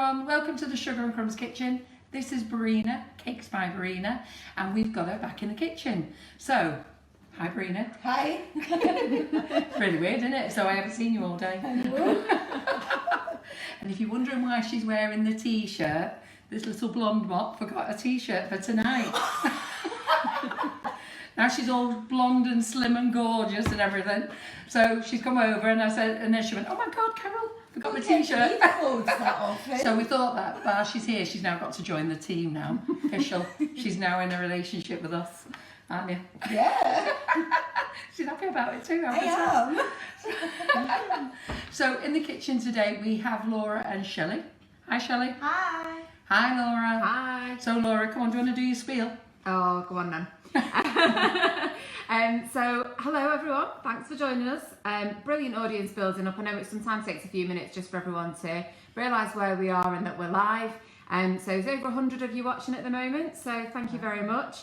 everyone, welcome to the Sugar and Crumbs Kitchen. This is Berina, Cakes by Berina, and we've got her back in the kitchen. So, hi Berina. Hi. It's really weird, isn't it? So I haven't seen you all day. And if you're wondering why she's wearing the t-shirt, this little blonde mop forgot a t-shirt for tonight. Now she's all blonde and slim and gorgeous and everything. So she's come over and I said, and then she went, oh my God, Carol, forgot my t-shirt. So we thought that while she's here, she's now got to join the team now. Official. She's now in a relationship with us, aren't you? Yeah. She's happy about it too. I am. So in the kitchen today we have Laura and Shelley. Hi Shelley. Hi. Hi Laura. Hi. So Laura, come on, do you want to do your spiel? Oh, go on then. So hello everyone, thanks for joining us. Brilliant audience building up. I know it sometimes takes a few minutes just for everyone to realise where we are and that we're live. So there's over 100 of you watching at the moment, so thank you very much.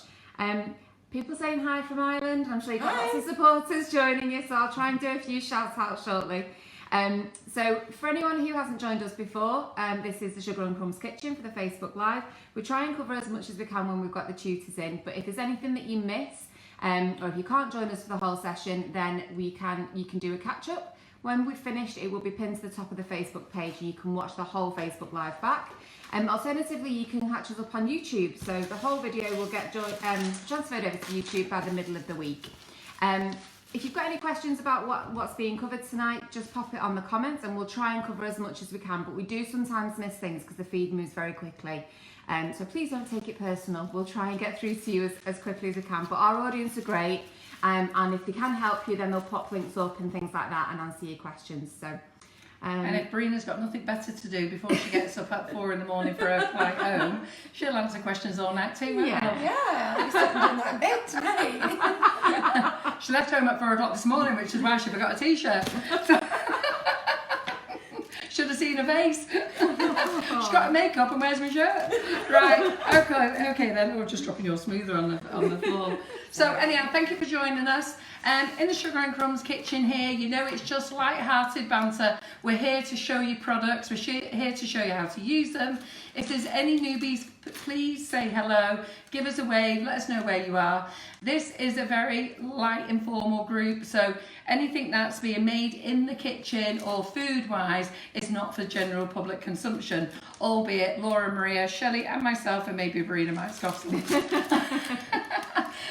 People saying hi from Ireland. I'm sure you've got lots of supporters joining you, so I'll try and do a few shout outs shortly. So for anyone who hasn't joined us before, this is the Sugar and Crumbs Kitchen for the Facebook Live. We try and cover as much as we can when we've got the tutors in, but if there's anything that you miss, or if you can't join us for the whole session, then you can do a catch up. When we've finished, it will be pinned to the top of the Facebook page and you can watch the whole Facebook Live back. Alternatively, you can catch us up on YouTube, so the whole video will get transferred over to YouTube by the middle of the week. If you've got any questions about what's being covered tonight, just pop it on the comments and we'll try and cover as much as we can, but we do sometimes miss things because the feed moves very quickly. So please don't take it personal. We'll try and get through to you as quickly as we can, but our audience are great, and if they can help you, then they'll pop links up and things like that and answer your questions. So. And if Berina's got nothing better to do before she gets up at 4 in the morning for her flight home, she'll answer questions all night too, won't she? Yeah, at least I can do that in bed tonight. She left home at 4 o'clock this morning, which is why she forgot a t-shirt. Should have seen her face. She's got her makeup and where's my shirt? Right, okay then, we're just dropping your smoother on the floor. So anyhow, thank you for joining us. In the Sugar and Crumbs Kitchen here, you know it's just light-hearted banter. We're here to show you products, we're here to show you how to use them. If there's any newbies, please say hello, give us a wave, let us know where you are. This is a very light, informal group, so anything that's being made in the kitchen or food-wise is not for general public consumption, albeit Laura, Maria, Shelley and myself and maybe Berina might scoff some.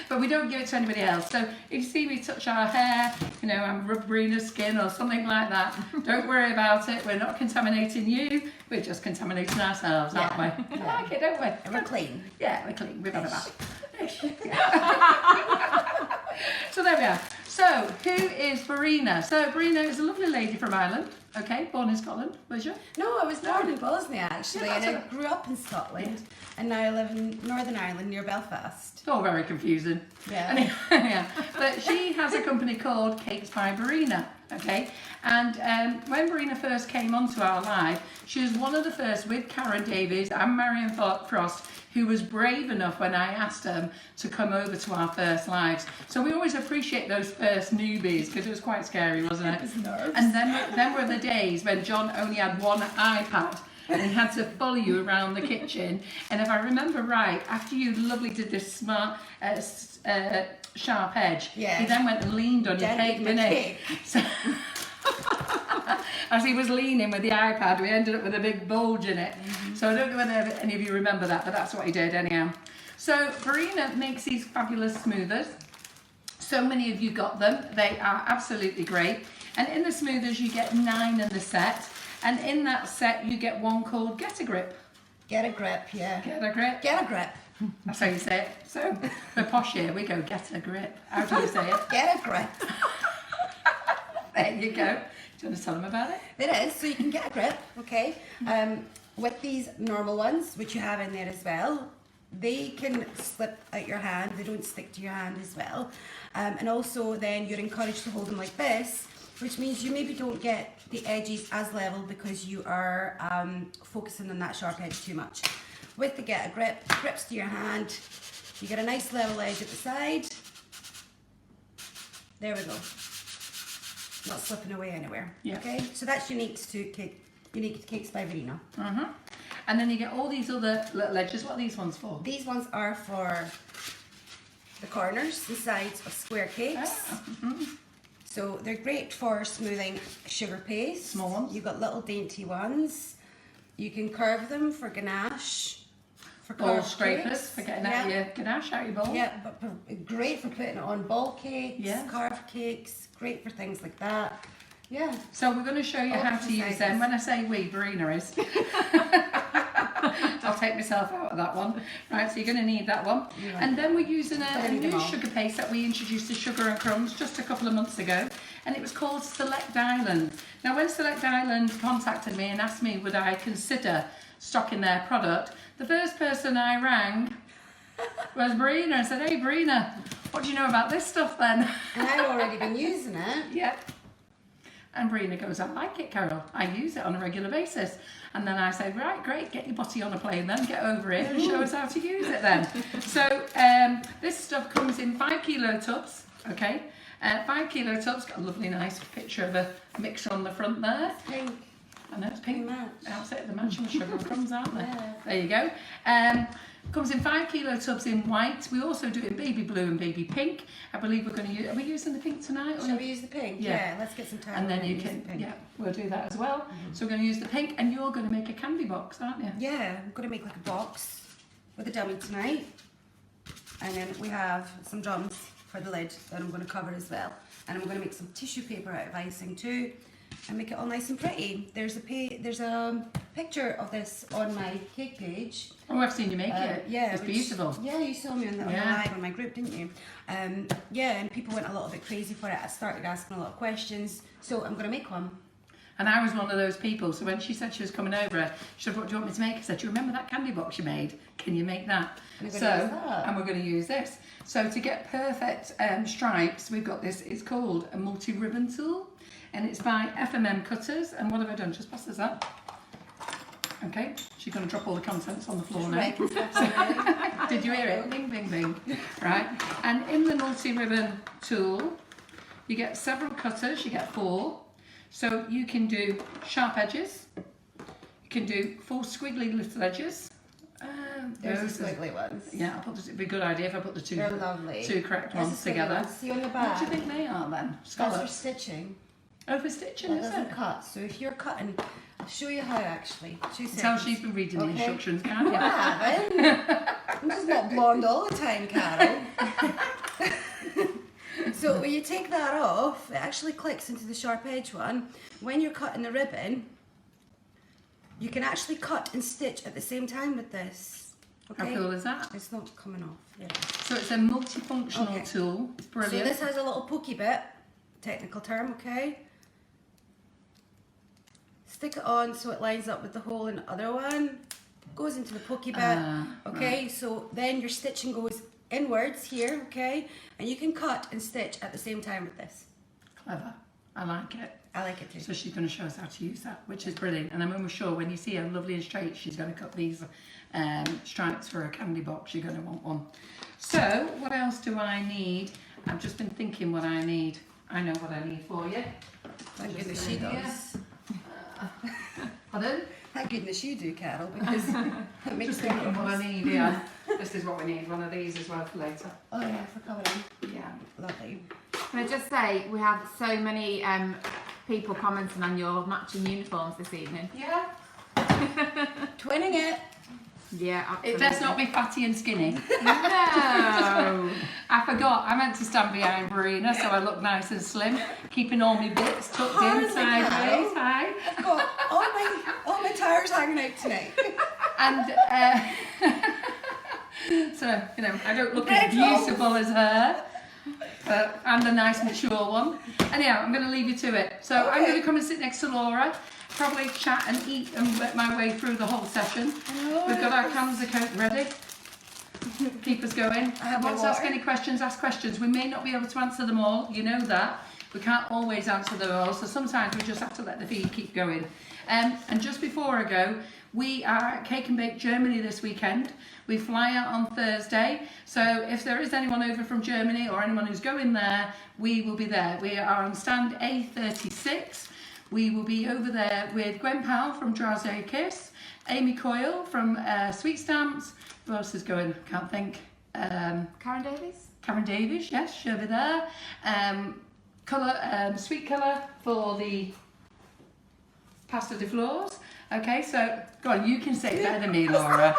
But we don't give it to anybody else. So if you see me touch our hair, you know, I'm rub Berina's skin or something like that, don't worry about it. We're not contaminating you. We're just contaminating ourselves, aren't we? Yeah. Like it, don't we? And we're clean. Yeah, we're clean. We've had a bath. So there we are. So who is Berina? So Berina is a lovely lady from Ireland. Okay, born in Scotland, was you? No, I was born in Bosnia actually, Yeah, and I grew up in Scotland, and now I live in Northern Ireland near Belfast. It's all very confusing. Yeah. Yeah. But she has a company called Cakes by Berina. Okay, and when Berina first came onto our live, she was one of the first with Karen Davies and Marion Frost who was brave enough when I asked them to come over to our first lives. So we always appreciate those first newbies because it was quite scary, wasn't it? It was nerves. And then were the days when John only had one iPad and he had to follow you around the kitchen. And if I remember right, after you lovely did this smart sharp edge, he then went and leaned on your cake, didn't he? So, as he was leaning with the iPad, we ended up with a big bulge in it. So I don't know whether any of you remember that, but that's what he did anyhow. So Berina makes these fabulous smoothers. So many of you got them. They are absolutely great. And in the smoothers, you get 9 in the set. And in that set, you get one called Get a Grip. Get a grip, yeah. Get a grip. Get a grip. That's how you say it. So we're posh here. We go, get a grip. How do you say it? Get a grip. There you go. Do you want to tell them about it? It is, so you can get a grip, okay? With these normal ones, which you have in there as well, they can slip out your hand, they don't stick to your hand as well. And also then you're encouraged to hold them like this, which means you maybe don't get the edges as level because you are focusing on that sharp edge too much. With the Get a Grip, grips to your hand, you get a nice level edge at the side. There we go. Not slipping away anywhere. Yeah. Okay, so that's unique to Cakes by Berina. And then you get all these other little edges. What are these ones for? These ones are for the corners, the sides of square cakes. So they're great for smoothing sugar paste. Small ones. You've got little dainty ones. You can curve them for ganache. For Ball carved scrapers cakes. for getting out your ganache out your bowl. Yeah, but great for putting it on ball cakes, Yes. carved cakes, great for things like that. Yeah. So we're going to show you All how to use sizes. them. When I say we, Berina is. I'll take myself out of that one. Right, so you're going to need that one. Yeah. And then we're using a Putting them new on. sugar paste that we introduced to Sugar and Crumbs just a couple of months ago. And it was called Select Island. Now when Select Island contacted me and asked me would I consider stocking their product, the first person I rang was Brina. I said, hey Brina, what do you know about this stuff then? And I've already been using it. Yep. And Brina goes, I like it, Carol. I use it on a regular basis. And then I say, right, great, get your body on a plane then, get over here and show us how to use it then. So this stuff comes in 5 kilo tubs, okay? 5 kilo tubs, got a lovely nice picture of a mixture on the front there. Pink. I know it's pink. Match. That's it, the matching with Sugar and Crumbs, aren't they? Yeah. There you go. Comes in 5 kilo tubs in white. We also do it in baby blue and baby pink. I believe we're going to use, are we using the pink tonight? Shall we use the pink? Yeah. Let's get some time. And then and you use can, the pink. yeah, we'll do that as well. So we're going to use the pink, and you're going to make a candy box, aren't you? Yeah, I'm going to make like a box with a dummy tonight. And then we have some drums for the lid that I'm going to cover as well. And I'm going to make some tissue paper out of icing too, and make it all nice and pretty. There's a picture of this on my cake page. Oh, I've seen you make it. Yeah, It's which- beautiful. Yeah, you saw me on the Yeah. live on my group, didn't you? Yeah, and people went a little bit crazy for it. I started asking a lot of questions, so I'm going to make one. And I was one of those people, so when she said she was coming over, she said, what do you want me to make? I said, do you remember that candy box you made? Can you make that? And we're So, gonna use that. and we're going to use this. So to get perfect stripes, we've got this, it's called a multi-ribbon tool, and it's by FMM Cutters. And what have I done? Just pass this up. Okay, she's going to drop all the contents on the floor now. Right, 'cause that's Did you hear it? Bing, bing, bing. Right, and in the multi-ribbon tool, you get several cutters, you get 4. So you can do sharp edges, you can do 4 squiggly little edges. There's those the are- squiggly ones. Yeah, I'll put this, it'd be a good idea if I put the They're lovely. two correct There's ones the squiggly together. ones. See on the What back. do you think they are then? That's for Scallops? stitching. Oh, for stitching, That is doesn't it? cut. So if you're cutting, I'll show you how actually. 2 seconds. Tell she's been reading the Okay. instructions, can't you? I haven't. I'm just not blonde all the time, Carol. So when you take that off, it actually clicks into the sharp edge one. When you're cutting the ribbon, you can actually cut and stitch at the same time with this. How Okay? cool is that? It's not coming off. Yeah. So it's a multifunctional Okay. tool. It's So brilliant. this has a little pokey bit, technical term, okay? Stick it on so it lines up with the hole in the other one. Goes into the pokey bit, okay? So then your stitching goes inwards here, okay? And you can cut and stitch at the same time with this. Clever. I like it. I like it too. So she's going to show us how to use that, which is brilliant. And I'm almost sure when you see her lovely and straight, she's going to cut these stripes for a candy box. You're going to want one. So what else do I need? I've just been thinking what I need. I know what I need for you. Thank Just goodness go she here. does. Pardon? Thank goodness you do, Carol, because it makes Just thinking what I need, yeah. This is what we need, one of these as well for later. Oh yeah, for covering. Yeah. Lovely. Can I just say, we have so many people commenting on your matching uniforms this evening. Yeah. Twinning it. Yeah, absolutely. It does not be fatty and skinny. No. I forgot, I meant to stand behind Berina so I look nice and slim, keeping all my bits tucked in Hardly, sideways. Carol. Hi. I've got all my tires hanging out tonight. And so, you know, I don't look as Red rose. beautiful as her. But I'm the nice mature one. Anyhow, I'm going to leave you to it. So I'm Okay. going to come and sit next to Laura, probably chat and eat and work my way through the whole session. We've got our cans of Coke ready. Keep us going. I have my Want to ask water. any questions, ask questions. We may not be able to answer them all, you know that. We can't always answer them all, so sometimes we just have to let the feed keep going. And just before I go, we are at Cake and Bake Germany this weekend. We fly out on Thursday, so if there is anyone over from Germany or anyone who's going there, we will be there. We are on stand A36. We will be over there with Gwen Powell from Drowsy Kiss, Amy Coyle from Sweet Stamps. Who else is going? Can't think. Karen Davies? Karen Davies, yes, she'll be there. Sweet colour for the pasta de flores. Okay, so go on, you can say it better than me, Laura.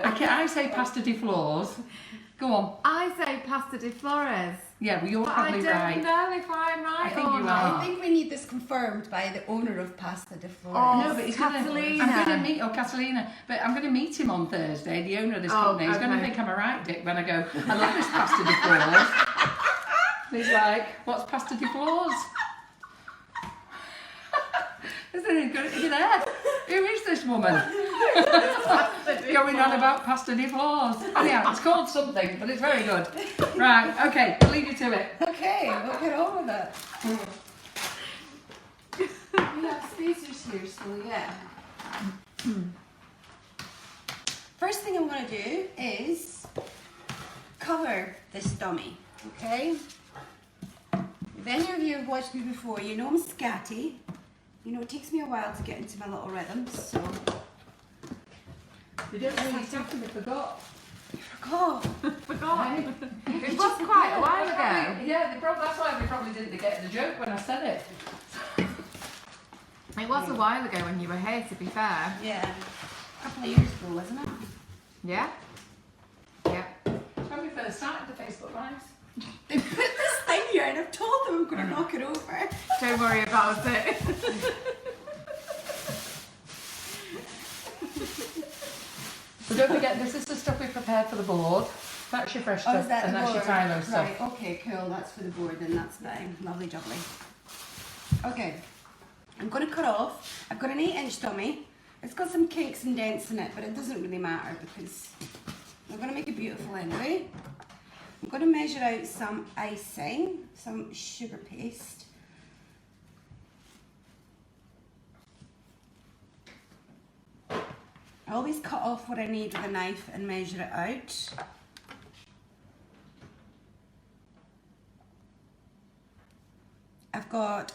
Okay, I say pasta de flores. Go on. I say pasta de flores. Yeah, well, you're But probably I right. don't know if I'm right I think or you not. are. I think we need this confirmed by the owner of Pasta de Flores. Oh, No, but he's Catalina. I'm going to meet, Catalina, but I'm going to meet him on Thursday, the owner of this company. He's going to okay. think I'm a right dick when I go, I love this pasta de flores. He's like, what's pasta de flores? Isn't it good? Are you there? Who is this woman? Going on about pasta de flores. Anyhow, it's called something, but it's very good. Right, okay, I'll leave you to it. Okay, we'll get on with it. We have spacers here, so yeah. First thing I'm going to do is cover this dummy, okay? If any of you have watched me before, you know I'm scatty. You know, it takes me a while to get into my little rhythms, so... You don't really talk to me, forgot. God. Forgot. It was quite a while ago. Yeah, that's why they probably didn't get the joke when I said it. It was a while ago when you were here, to be fair. Yeah. A couple of years ago, wasn't it? Yeah? Yeah. When we first started the Facebook Lives. They put this thing here and I've told them I'm going to knock it over. Don't worry about it. So don't forget, this is the stuff we prepared for the board. That's your fresh stuff, is that and the that's your board? Tylo stuff. Right, okay, cool. That's for the board then, that's fine. Lovely jubbly. Okay, I'm going to cut off. I've got an 8-inch dummy. It's got some kinks and dents in it, but it doesn't really matter because we're going to make it beautiful anyway. I'm going to measure out some icing, some sugar paste. I always cut off what I need with a knife and measure it out. I've got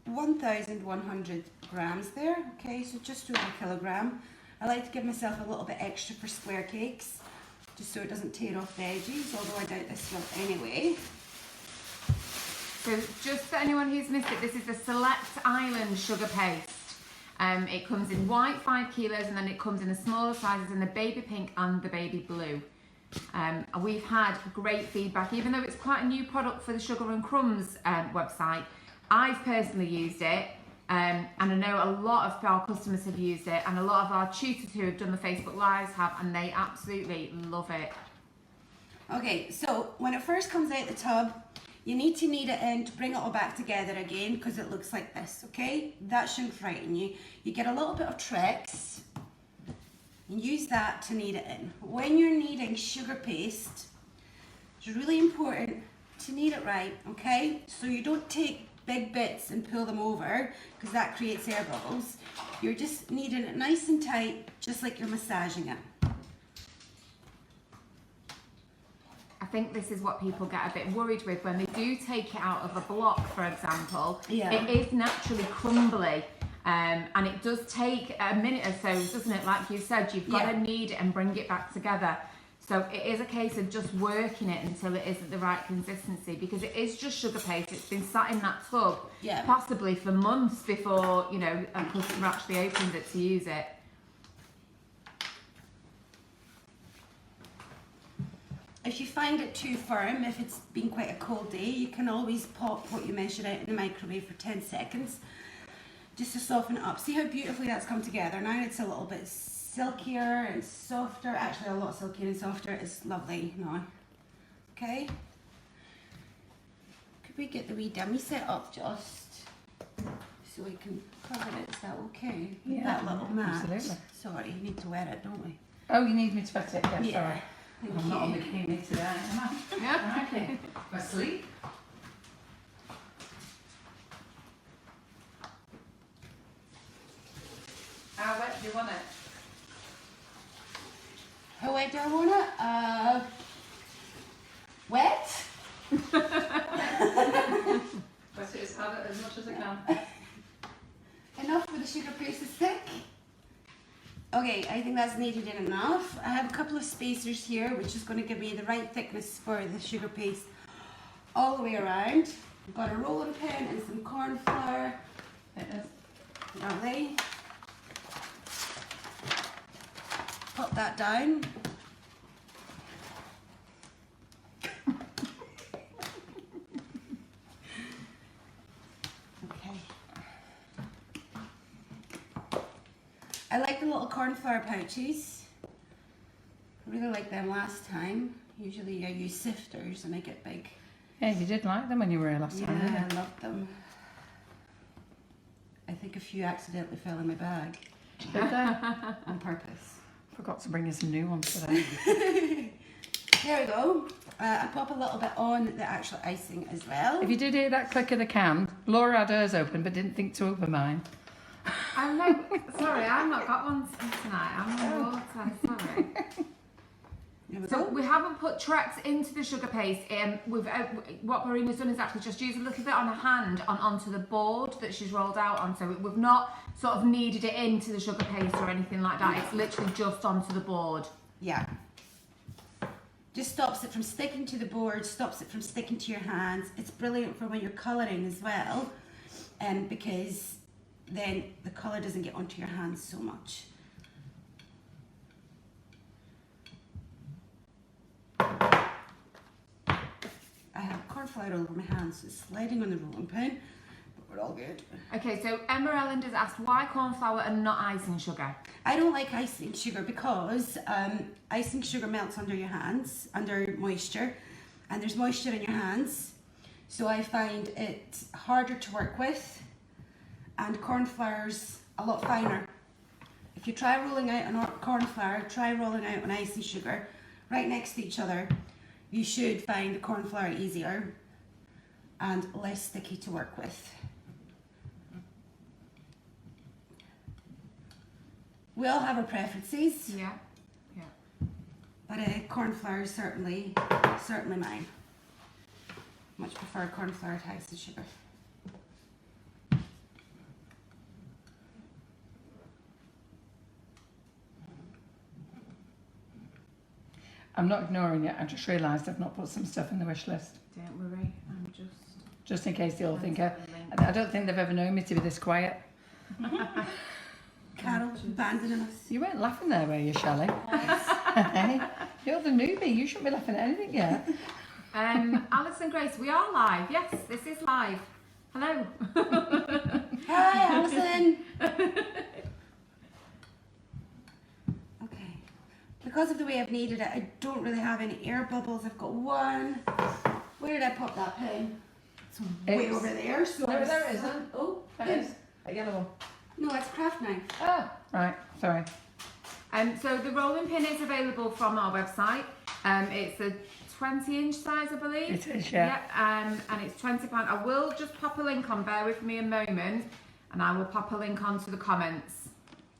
1,100 grams there, okay, so just over a kilogram. I like to give myself a little bit extra for square cakes, just so it doesn't tear off the edges, although I doubt this will anyway. So just for anyone who's missed it, this is the Select Island sugar paste. It comes in white 5 kilos, and then it comes in the smaller sizes in the baby pink and the baby blue. We've had great feedback, even though it's quite a new product for the Sugar and Crumbs website. I've personally used it, and I know a lot of our customers have used it, and a lot of our tutors who have done the Facebook Lives have, and they absolutely love it. Okay, so when it first comes out the tub, you need to knead it in to bring it all back together again because it looks like this, okay? That shouldn't frighten you. You get a little bit of Trex and use that to knead it in. When you're kneading sugar paste, it's really important to knead it right, okay? So you don't take big bits and pull them over because that creates air bubbles. You're just kneading it nice and tight, just like you're massaging it. I think this is what people get a bit worried with when they do take it out of a block, for example. Yeah. It is naturally crumbly, and it does take a minute or so, doesn't it? Like you said, you've got to knead it and bring it back together. So it is a case of just working it until it is at the right consistency, because it is just sugar paste. It's been sat in that tub possibly for months before, you know, a customer actually opens it to use it. If you find it too firm, if it's been quite a cold day, you can always pop what you measured out in the microwave for 10 seconds just to soften it up. See how beautifully that's come together? Now it's a little bit silkier and softer, actually a lot silkier and softer. It's lovely now. Okay. Could we get the wee dummy set up just so we can cover it? Is that okay? Yeah, that little mat. absolutely. Sorry, you need to wear it, don't we? Oh, you need me to wet it? Yeah, sorry. Thank I'm not on you. bikini today, am I? Yeah. Okay. Asleep? How wet do you want it? How wet do I want it? Wet? Wet it as much as I can. Enough for the sugar Okay, I think that's kneaded in enough. I have a couple of spacers here, which is going to give me the right thickness for the sugar paste all the way around. I've got a rolling pin and some corn flour. Lovely. Pop that down. Okay. I like the little corn flour pouches. I really like them last time. Usually I use sifters and they get big. Yeah, you did like them when you were here last time, didn't Yeah, you? I loved them. I think a few accidentally fell in my bag Did they? on purpose. Forgot to bring you some new ones today. There we go. I pop a little bit on the actual icing as well. If you did hear that click of the can, Laura had hers open but didn't think to open mine. I'm no, sorry, I've not got one tonight. I'm on water, sorry. There we So go. we haven't put Trex into the sugar paste. What Berina's done is actually just use a little bit on her hand onto the board that she's rolled out on. So we've not sort of kneaded it into the sugar paste or anything like that. It's literally just onto the board. Yeah. Just stops it from sticking to the board, stops it from sticking to your hands. It's brilliant for when you're colouring as well, because then the colour doesn't get onto your hands so much. I have corn flour all over my hands, so it's sliding on the rolling pin, but we're all good. Okay, so Emma Ellender's asked why corn flour and not icing sugar. I don't like icing sugar because icing sugar melts under your hands, under moisture, and there's moisture in your hands. So I find it harder to work with, and corn flour's a lot finer. If you try rolling out on corn flour, try rolling out on icing sugar right next to each other, you should find the corn flour easier and less sticky to work with. We all have our preferences, Yeah. but corn flour is certainly mine. Much prefer corn flour to icing sugar. I'm not ignoring it, I just realised I've not put some stuff in the wish list. Don't worry, I'm Just in case they all think I don't think they've ever known me to be this quiet. Carol abandoning us. You weren't laughing there, were you, Shelley? Hey, you're the newbie, you shouldn't be laughing at anything yet. Alison Grace, we are live. Yes, this is live. Hello. Hi, Alison. Okay. Because of the way I've kneaded it, I don't really have any air bubbles. I've got one. Where did I pop that pen? It's way over there. So There it is. Oh, There it is. A yellow one. no, it's craft knife. Oh, right, sorry. So the rolling pin is available from our website. It's a 20-inch size, I believe. It is, yeah. And it's £20. I will just pop a link on. Bear with me a moment, and I will pop a link onto the comments.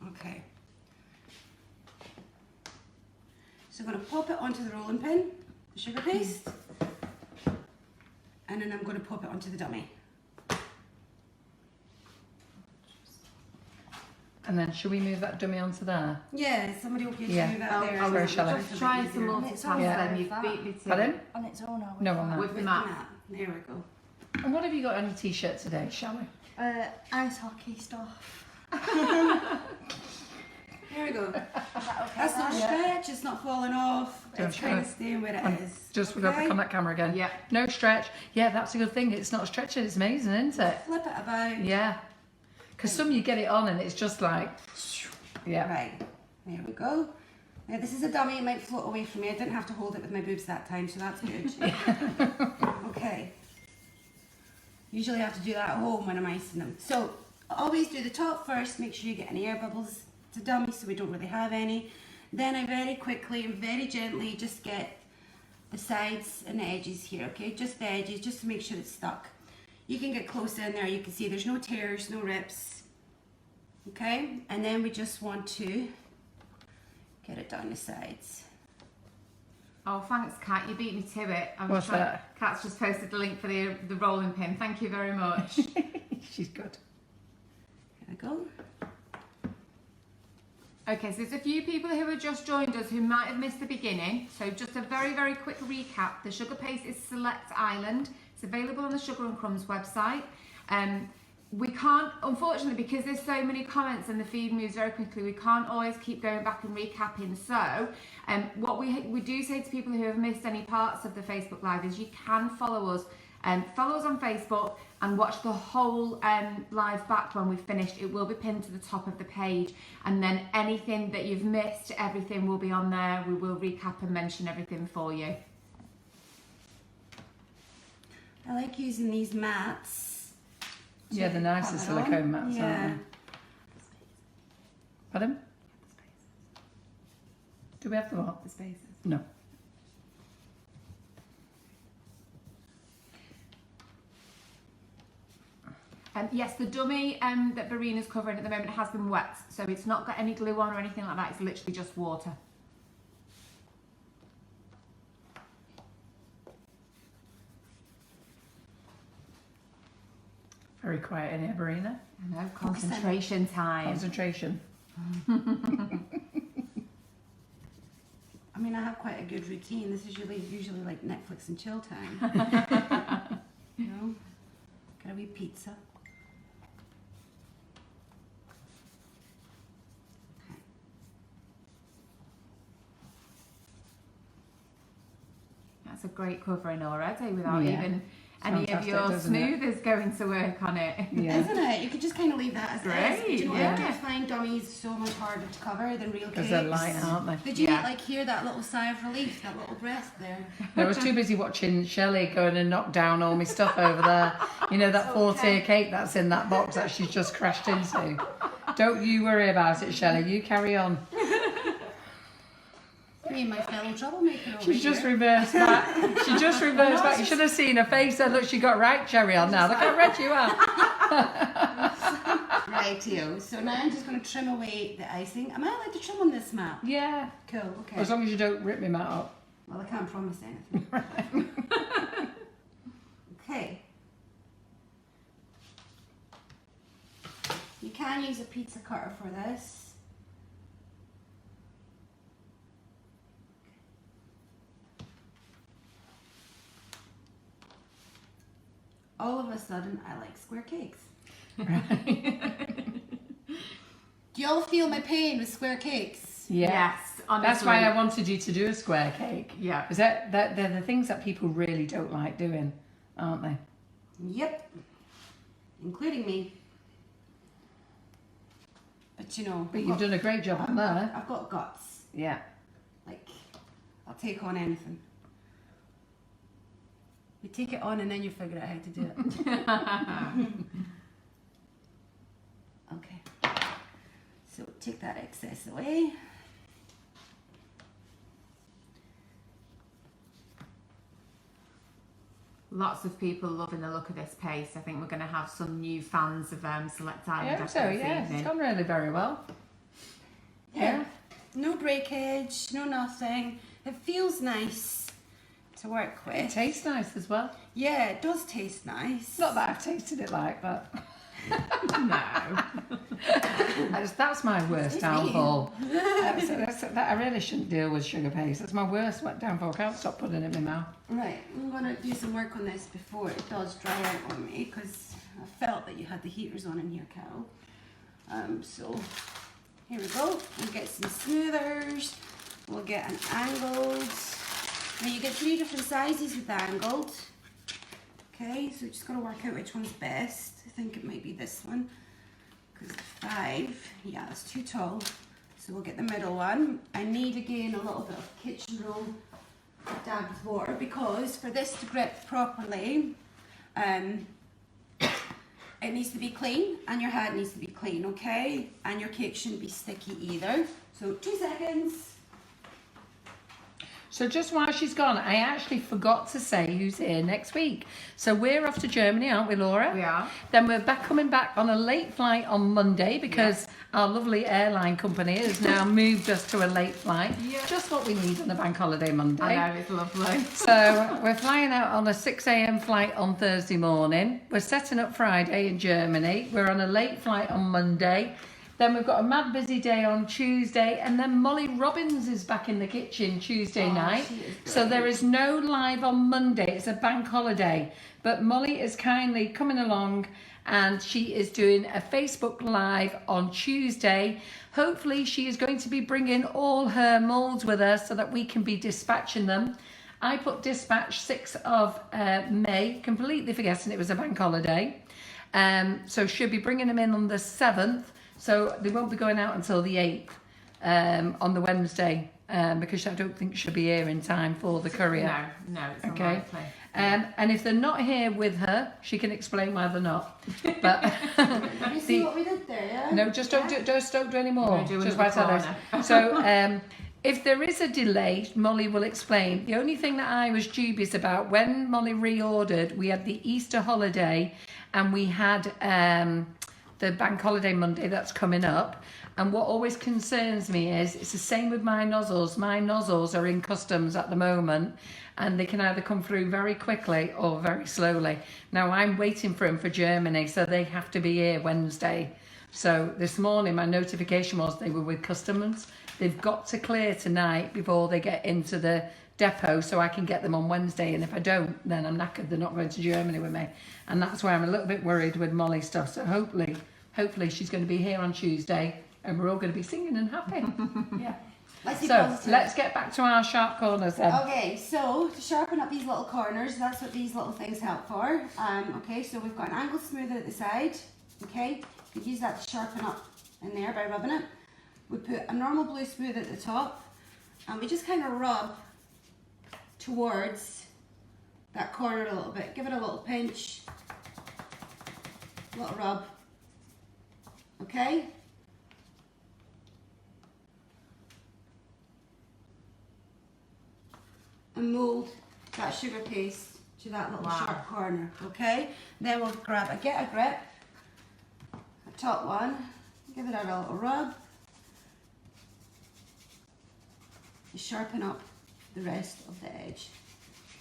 Okay. So I'm going to pop it onto the rolling pin, the sugar paste, and then I'm going to pop it onto the dummy. And then should we move that dummy onto there? Yeah, somebody okay to Yeah. move that Oh, there. oh, sorry, shall I? Just try some multitask Yeah. then. You've beat me to Pardon? it. On its own, or No, on that. With With the the map. map. There we go. And what have you got on your t-shirt today, Shelley? ice hockey stuff. There we go. Is that okay? That's not a then? stretch, it's not falling off. Don't It's kind of stretch. staying where On- it is. Just look on that camera again. Yeah. No stretch. Yeah, that's a good thing. It's not stretching. It's amazing, isn't it? Flip it about. Yeah. Because some you get it on and it's just like, yeah. Right, there we go. Now this is a dummy, it might float away from me. I didn't have to hold it with my boobs that time, so that's good. Okay. Usually I have to do that at home when I'm icing them. So always do the top first, make sure you get any air bubbles. It's a dummy, so we don't really have any. Then I very quickly and very gently just get the sides and the edges here, okay? Just the edges, just to make sure it's stuck. You can get close in there, you can see there's no tears, no rips. Okay, and then we just want to get it down the sides. Oh, thanks, Kat. You beat me to it. What's that? Kat's just posted the link for the rolling pin. Thank you very much. She's good. There we go. Okay, so there's a few people who have just joined us who might have missed the beginning. So just a very, very quick recap. The sugar paste is Select Island. It's available on the Sugar and Crumbs website. We can't, unfortunately, because there's so many comments and the feed moves very quickly, we can't always keep going back and recapping. So what we do say to people who have missed any parts of the Facebook Live is you can follow us. Follow us on Facebook and watch the whole live back when we've finished. It will be pinned to the top of the page, and then anything that you've missed, everything will be on there. We will recap and mention everything for you. I like using these mats. Yeah, the nicest silicone mats, aren't they? Pardon? Do we have the what? The spaces. No. Yes, the dummy that Berina's covering at the moment has been wet, so it's not got any glue on or anything like that. It's literally just water. Very quiet in here, Berina. I know, concentration time. Concentration. I mean, I have quite a good routine. This is usually like Netflix and chill time. You know, got a wee pizza. Okay. That's a great covering already without Yeah. even any of Fantastic, your doesn't it? smoothers going to work on it. Yeah. Isn't it? You could just kind of leave that as Great, is. But you know, yeah. I do find dummies so much harder to cover than real Because cakes. they're light, aren't they? Did you Yeah. like hear that little sigh of relief, that little breath there? I was too busy watching Shelley going and knock down all my stuff over there. You know, that 4-tier cake that's in that box that she's just crashed into. Don't you worry about it, Shelley. You carry on. Me and my fellow troublemaker over She's just here. reversed back. She just reversed back. You should have seen her face. And look, she got right cherry on now. Look how red you are. Rightio. So now I'm just going to trim away the icing. Am I allowed to trim on this mat? Yeah. Cool, okay. As long as you don't rip me mat up. Well, I can't promise anything. Okay. You can use a pizza cutter for this. All of a sudden, I like square cakes. Do y'all feel my pain with square cakes? Yeah. Yes, honestly. That's why I wanted you to do a square cake. Yeah. Because they're the things that people really don't like doing, aren't they? Yep. Including me. But you know, But you've done a great job on there. I've got guts. Yeah. Like, I'll take on anything. You take it on and then you figure out how to do it. Okay. So take that excess away. Lots of people loving the look of this paste. I think we're going to have some new fans of Select I Island hope so, after this yeah. It's evening. gone really very well. Yeah. No breakage, no nothing. It feels nice to work It with. tastes nice as well. Yeah, it does taste nice. Not that I've tasted it like, but No. that's my worst Excuse me. downfall. I really shouldn't deal with sugar paste. That's my worst downfall. I can't stop putting it in my mouth. Right, I'm going to do some work on this before it does dry out on me because I felt that you had the heaters on in here, Carol. So here we go. We'll get some smoothers. We'll get an angled. Now you get 3 different sizes with angled. Okay, so just got to work out which one's best. I think it might be this one because 5, yeah, it's too tall. So we'll get the middle one. I need again a little bit of kitchen roll dabbed with water because for this to grip properly, it needs to be clean and your hand needs to be clean, okay? And your cake shouldn't be sticky either. So 2 seconds. So just while she's gone, I actually forgot to say who's here next week. So we're off to Germany, aren't we, Laura? We are. Then we're coming back on a late flight on Monday because our lovely airline company has now moved us to a late flight. Yeah. Just what we need on a bank holiday Monday. I know, it's lovely. So we're flying out on a 6 a.m. flight on Thursday morning. We're setting up Friday in Germany. We're on a late flight on Monday. Then we've got a mad busy day on Tuesday, and then Molly Robbins is back in the kitchen Tuesday night. So there is no live on Monday. It's a bank holiday. But Molly is kindly coming along, and she is doing a Facebook Live on Tuesday. Hopefully she is going to be bringing all her moulds with her so that we can be dispatching them. I put dispatch 6th of May, completely forgetting it was a bank holiday. So she'll be bringing them in on the 7th. So they won't be going out until the 8th on the Wednesday because I don't think she'll be here in time for the courier. No, it's Okay. unlikely. And if they're not here with her, she can explain why they're not. But You see what we did there, yeah? no, just don't do any more. No, do Just another write out those. So if there is a delay, Molly will explain. The only thing that I was dubious about when Molly reordered, we had the Easter holiday and we had the bank holiday Monday that's coming up. And what always concerns me is it's the same with my nozzles. My nozzles are in customs at the moment, and they can either come through very quickly or very slowly. Now I'm waiting for them for Germany, so they have to be here Wednesday. So this morning my notification was they were with customs. They've got to clear tonight before they get into the depot so I can get them on Wednesday, and if I don't, then I'm knackered. They're not going to Germany with me, and that's where I'm a little bit worried with Molly stuff. So hopefully she's going to be here on Tuesday and we're all going to be singing and happy. Yeah. Let's see So positive. let's get back to our sharp corners then. Okay, so to sharpen up these little corners, that's what these little things help for. Okay, so we've got an angle smoother at the side. Okay, you could use that to sharpen up in there by rubbing it. We put a normal blue smooth at the top, and we just kind of rub towards that corner a little bit. Give it a little pinch, a little rub. Okay. And mould that sugar paste to that little sharp corner, okay? Then we'll get a grip, a top one, give it a little rub, to sharpen up the rest of the edge.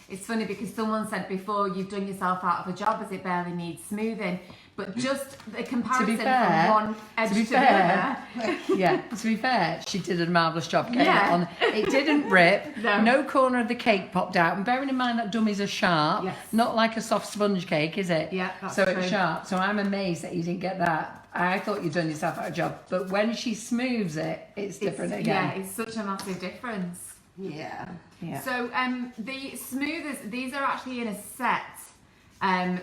It's funny because someone said before, you've done yourself out of a job as it barely needs smoothing. But just the comparison fair- from one edge to the fair, other. Yeah, to be fair, she did a marvellous job getting Yeah. it on. It didn't rip, No. no corner of the cake popped out. And bearing in mind that dummies are sharp, Yes. not like a soft sponge cake, is it? Yeah, that's so true. it's sharp. So I'm amazed that you didn't get that. I thought you'd done yourself out of a job. But when she smooths it, it's different again. Yeah, it's such a massive difference. Yeah. Yeah. So the smoothers, these are actually in a set.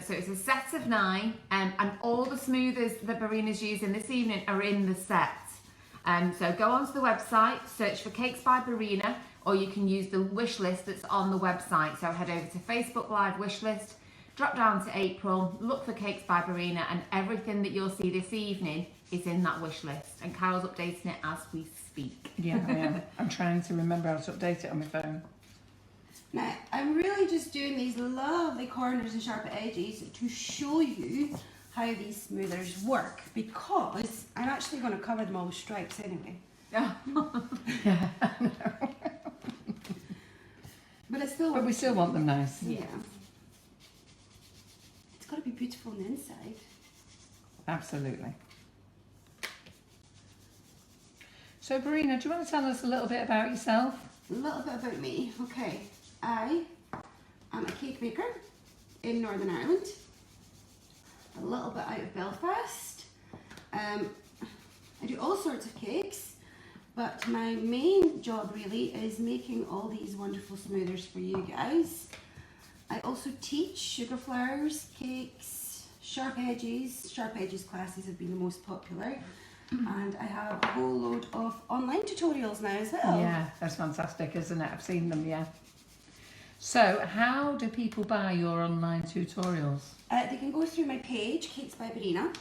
So it's a set of 9, and all the smoothers that Berina's using this evening are in the set. So go onto the website, search for Cakes by Berina, or you can use the wish list that's on the website. So head over to Facebook Live wish list, drop down to April, look for Cakes by Berina, and everything that you'll see this evening is in that wish list. And Carol's updating it as we speak. Yeah, I am. I'm trying to remember how to update it on my phone. Now, I'm really just doing these lovely corners and sharp edges to show you how these smoothers work, because I'm actually going to cover them all with stripes anyway. But it still But we works. still want them nice. Yeah. It's got to be beautiful on the inside. Absolutely. So Berina, do you want to tell us a little bit about yourself? A little bit about me. Okay, I am a cake maker in Northern Ireland, a little bit out of Belfast. I do all sorts of cakes, but my main job really is making all these wonderful smoothers for you guys. I also teach sugar flowers, cakes, sharp edges. Sharp edges classes have been the most popular. And I have a whole load of online tutorials now as well. Yeah, that's fantastic, isn't it? I've seen them, yeah. So how do people buy your online tutorials? They can go through my page, Cakes by Berina.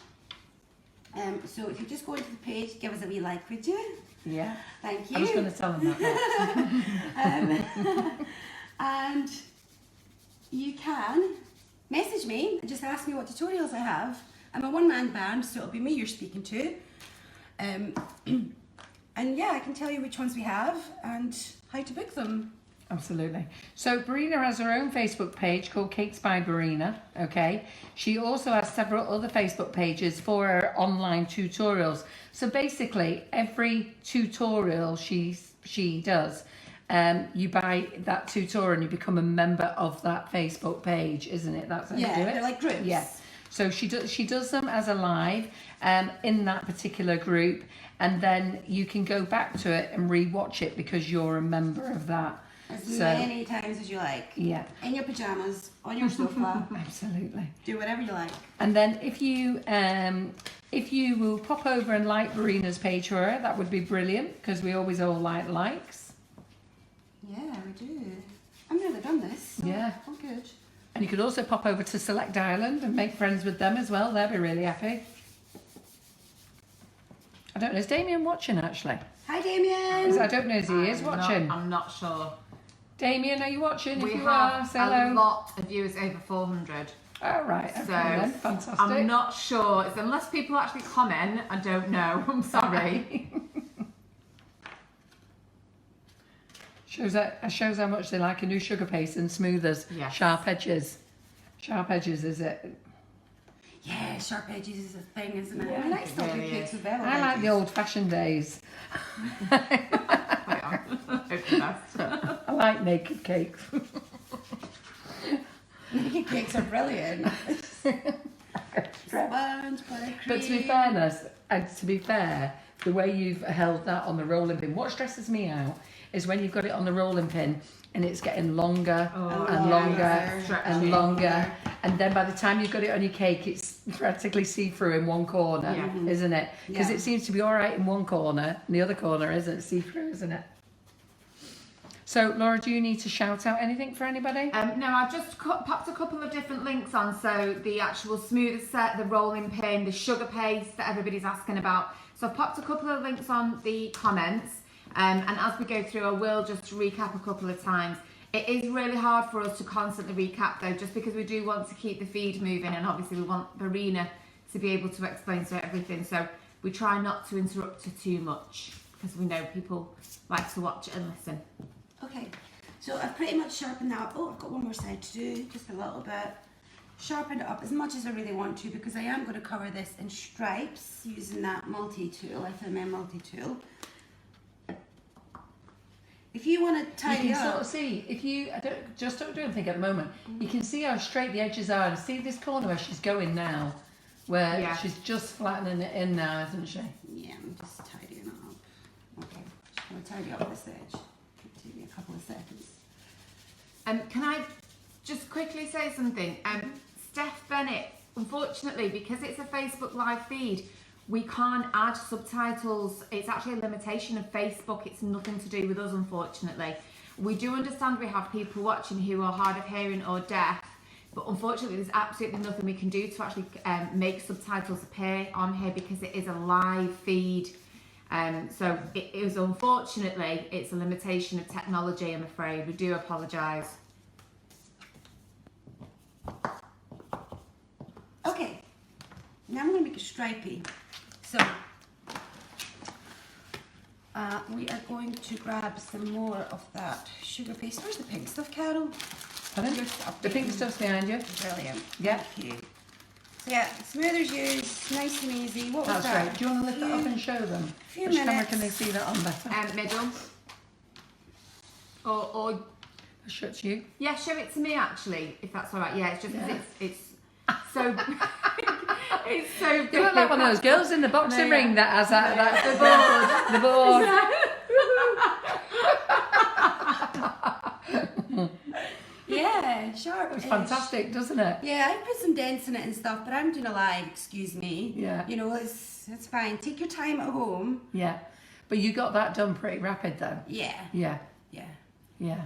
So if you just go into the page, give us a wee like, would you? Yeah. Thank you. I was going to tell them that. And you can message me and just ask me what tutorials I have. I'm a one-man band, so it'll be me you're speaking to. And yeah, I can tell you which ones we have and how to book them. Absolutely. So Berina has her own Facebook page called Cakes by Berina, okay? She also has several other Facebook pages for her online tutorials. So basically, every tutorial she does, you buy that tutorial and you become a member of that Facebook page, isn't it? That's how you do it? They're like groups. Yeah. So she does them as a live in that particular group, and then you can go back to it and re-watch it because you're a member of that. As many times as you like. Yeah. In your pajamas, on your sofa. Absolutely. Do whatever you like. And then if you will pop over and like Berina's page for her, that would be brilliant because we always all like likes. Yeah, we do. I've never done this. So Yeah. Oh, good. And you could also pop over to Select Island and make friends with them as well. They'll be really happy. I don't know, is Damien watching actually? Hi, Damien. I don't know if he is watching. I'm not sure. Damien, are you watching? We if you have are, say hello. a lot of viewers over 400. Oh, right, okay So then, fantastic. I'm not sure. It's unless people actually comment, I don't know. I'm sorry. Shows how much they like a new sugar paste and smoothers. Yes. Sharp edges. Sharp edges, is it? Yeah, sharp edges is a thing, isn't it? Yeah, I like it stuffing really cakes is. with velvet I like edges. the old-fashioned days. Wait on. Hope the best. I like naked cakes. Naked cakes are brilliant. Sponge, buttercream. But to be fair, the way you've held that on the rolling pin, what stresses me out is when you've got it on the rolling pin and it's getting longer and longer and longer, and then by the time you've got it on your cake, it's practically see-through in one corner, Yeah. isn't it? Because Yeah. it seems to be all right in one corner, and the other corner isn't see-through, isn't it? So, Laura, do you need to shout out anything for anybody? No, I've just popped a couple of different links on. So the actual smoothie set, the rolling pin, the sugar paste that everybody's asking about. So I've popped a couple of links on the comments. And as we go through, I will just recap a couple of times. It is really hard for us to constantly recap though, just because we do want to keep the feed moving, and obviously we want Berina to be able to explain to everything. So we try not to interrupt her too much because we know people like to watch it and listen. Okay, so I've pretty much sharpened that up. Oh, I've got one more side to do, just a little bit. Sharpened it up as much as I really want to because I am going to cover this in stripes using that multi-tool, FMM multi-tool. If you want to You tidy can up, sort of see, if you, don't do anything at the moment, you can see how straight the edges are, and see this corner where she's going now, where Yeah. she's just flattening it in now, isn't she? yeah, I'm just tidying it up. Okay, just going to tidy up this edge. Take me a couple of seconds. Can I just quickly say something? Steph Bennett, unfortunately, because it's a Facebook live feed, we can't add subtitles. It's actually a limitation of Facebook. It's nothing to do with us, unfortunately. We do understand we have people watching who are hard of hearing or deaf, but unfortunately there's absolutely nothing we can do to actually make subtitles appear on here because it is a live feed. So it is, unfortunately, it's a limitation of technology, I'm afraid. We do apologise. Okay, now I'm going to make a stripey. So, we are going to grab some more of that sugar paste. Where's the pink stuff, Carol? Pardon? Your stuff. The pink stuff's behind you. Brilliant. Yeah. Thank you. So yeah, smoothers used, nice and easy. What was That's that? right. Do you want to lift it up and show them? Few Which camera minutes. can they see that on better? Middle. Or Shuts you. yeah, show it to me actually, if that's all right. Yeah, it's just 'cause Yeah. it's so it's so big. You look like one of those girls in the boxing No, yeah. ring that has that the board. Yeah, sharp. It was fantastic, doesn't it? Yeah, I put some dents in it and stuff, but I'm doing a live, excuse me. Yeah. You know, it's fine. Take your time at home. Yeah. But you got that done pretty rapid though. Yeah. Yeah. Yeah. Yeah.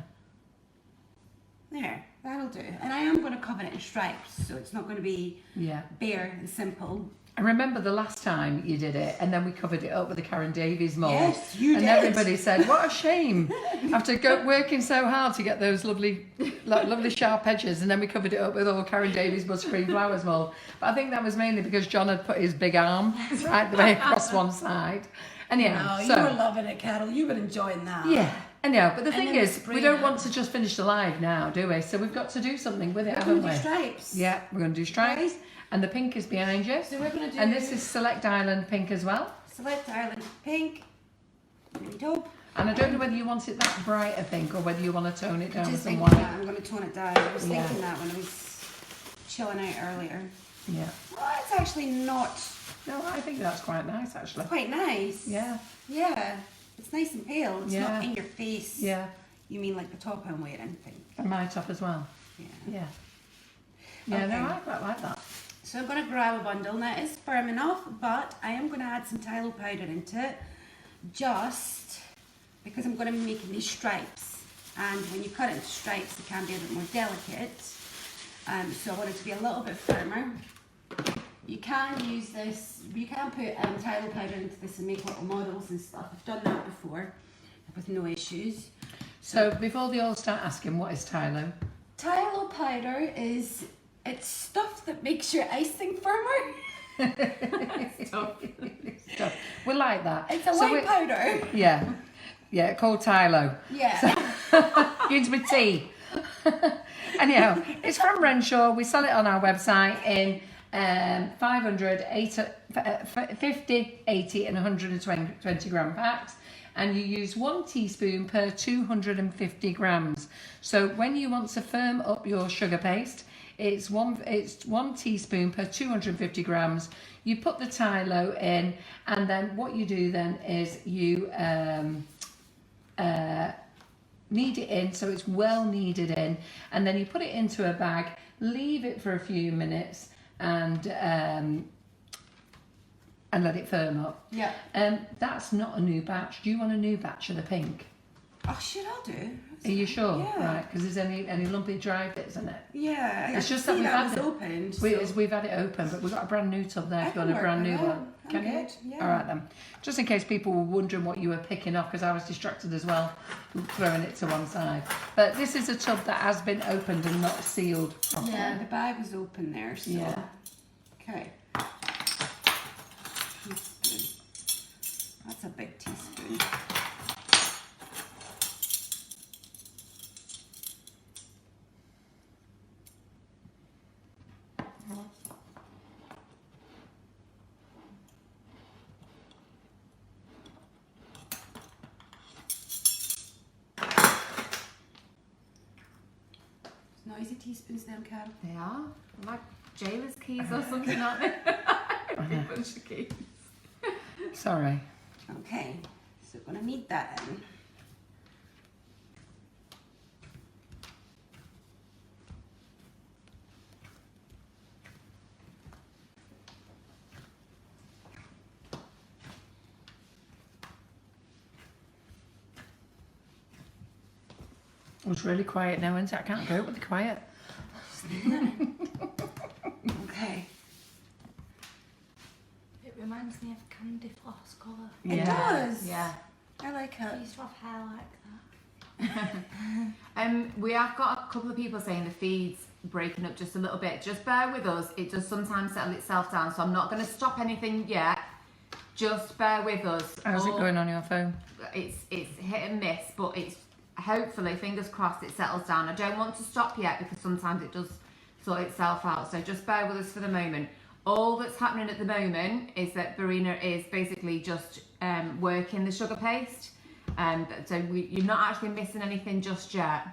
There, that'll do. And I am going to cover it in stripes, so it's not going to be Yeah. bare and simple. I remember the last time you did it, and then we covered it up with the Karen Davies mould. Yes, you and did. everybody said, "What a shame!" After working so hard to get those lovely sharp edges, and then we covered it up with all Karen Davies buttercream flowers mould. But I think that was mainly because John had put his big arm right the way across one side. Anyhow, No, so you were loving it, Carol. You were enjoying that. yeah, Anyhow, but the And thing then is, with we don't Brina- want to just finish the live now, do we? So we've got to do something with it, We're haven't going we? to do stripes. Yeah, we're going to do stripes. And the pink is behind you. So we're going to do... And this is Select Island pink as well. Select Island pink. There we go. And I don't know whether you want it that bright a pink or whether you want to tone it down with Just some thinking white. that. I'm going to tone it down. I was Yeah. thinking that when I was chilling out earlier. Yeah. Well, it's actually not No, I think that's quite nice actually. quite nice. Yeah. Yeah. It's nice and pale. It's Yeah. not in your face. Yeah. You mean like the top I'm wearing thing? And my top as well. Yeah. Yeah. Yeah, Okay. no, I quite like that. So I'm going to grab a bundle. Now it is firm enough, but I am going to add some Tylo powder into it, just because I'm going to be making these stripes. And when you cut it into stripes, it can be a bit more delicate. So I want it to be a little bit firmer. You can use this, you can put Tylo powder into this and make little models and stuff. I've done that before with no issues. So before they all start asking, what is Tylo? Tylo powder is, it's stuff that makes your icing firmer. So, we like that. It's a So white powder. Yeah. Yeah, called Tylo. Yeah. Gives me tea. Anyhow, it's from Renshaw. We sell it on our website in 500, 50, 80 and 120 gram packs. And you use 1 teaspoon per 250 grams. So when you want to firm up your sugar paste, it's one teaspoon per 250 grams. You put the Tylo in, and then what you do then is you knead it in, so it's well kneaded in, and then you put it into a bag, leave it for a few minutes, and let it firm up. Yeah. That's not a new batch. Do you want a new batch of the pink? Oh shit, I'll do. Are you sure? Yeah. Right, because there's any lumpy dry bits in it. Yeah, It's I just see that we've was had it. opened. We've had it open, but we've got a brand new tub there. I If you can want a work brand with new that. one, I'm can you? good, yeah. All right then. Just in case people were wondering what you were picking up, because I was distracted as well, throwing it to one side. But this is a tub that has been opened and not sealed properly. Yeah, the bag was open there, so. Yeah. Okay. Teaspoon. That's a big teaspoon. Noisy teaspoons then, Carol. They are. They're like jailer's keys or something, aren't they? A big bunch of keys. Sorry. Okay, so we're gonna need that in. It's really quiet now, isn't it? I can't go with the quiet. Okay. It reminds me of candy floss colour. It does. Yeah. I like I it. used to have hair like that. We have got a couple of people saying the feed's breaking up just a little bit. Just bear with us. It does sometimes settle itself down, so I'm not going to stop anything yet. Just bear with us. How's it going on your phone? It's hit and miss, but it's hopefully, fingers crossed, it settles down. I don't want to stop yet because sometimes it does sort itself out. So just bear with us for the moment. All that's happening at the moment is that Berina is basically just working the sugar paste. So you're not actually missing anything just yet.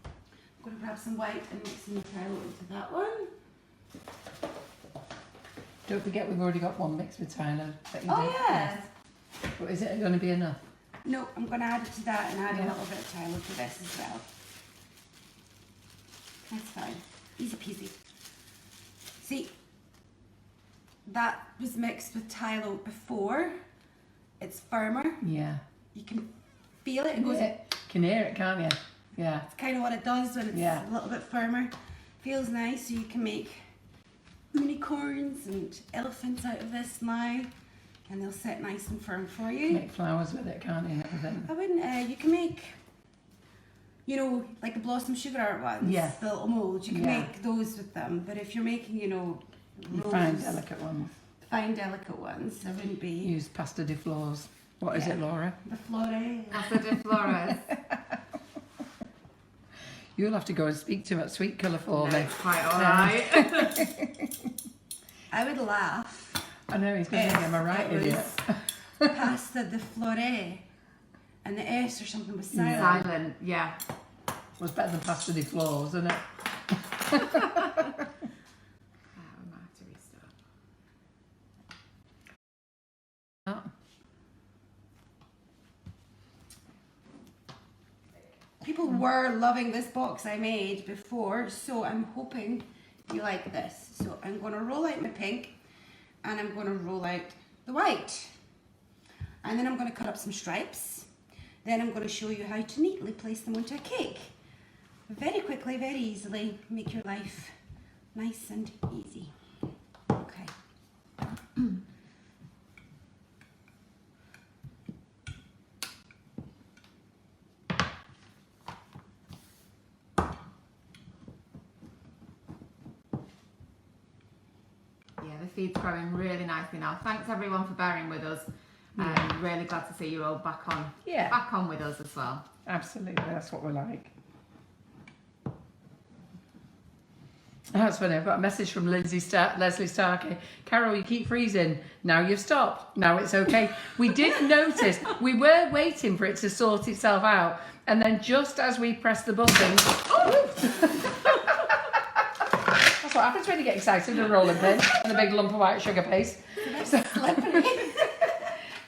I'm going to grab some white and mix some Tylo into that one. Don't forget we've already got one mixed with Tylo. that you Oh did. yeah. But is it going to be enough? No, I'm going to add it to that and add a Yeah. little bit of Tylo to this as well. That's fine. Easy peasy. See, that was mixed with Tylo before. It's firmer. Yeah. You can feel it. It goes. Yeah. Can hear it, can't you? Yeah. It's kind of what it does when it's Yeah. a little bit firmer. Feels nice, so you can make unicorns and elephants out of this now, and they'll sit nice and firm for you. Make flowers with it, can't you? And everything. I wouldn't. You can make, you know, like the blossom sugar art ones. Yeah. The little molds. You can Yeah. make those with them. But if you're making, you know, You rose, find delicate ones. fine delicate ones, I wouldn't be. Use pasta de flores. What is it, Laura? The Flore. Casa de Flores. You'll have to go and speak to him at Sweet Colour for me. That's quite alright. I would laugh. I know, he's going to think I'm a right It idiot. was Pasta de Flore, and the S or something was silent. Silent, yeah. Was better than pasta de floor, wasn't it? We might have to restart. Oh. People were loving this box I made before, so I'm hoping you like this. So I'm going to roll out my pink, and I'm going to roll out the white. And then I'm going to cut up some stripes. Then I'm going to show you how to neatly place them onto a cake. Very quickly, very easily, make your life nice and easy. Okay. Yeah, the feed's growing really nicely now. Thanks everyone for bearing with us. Really glad to see you all back on with us as well. Absolutely, that's what we're like. That's funny, I've got a message from Leslie Starkey. Carol, you keep freezing. Now you've stopped. Now it's okay. We did notice, we were waiting for it to sort itself out. And then just as we pressed the button, that's what happens when you get excited with a rolling pin and a big lump of white sugar paste. So,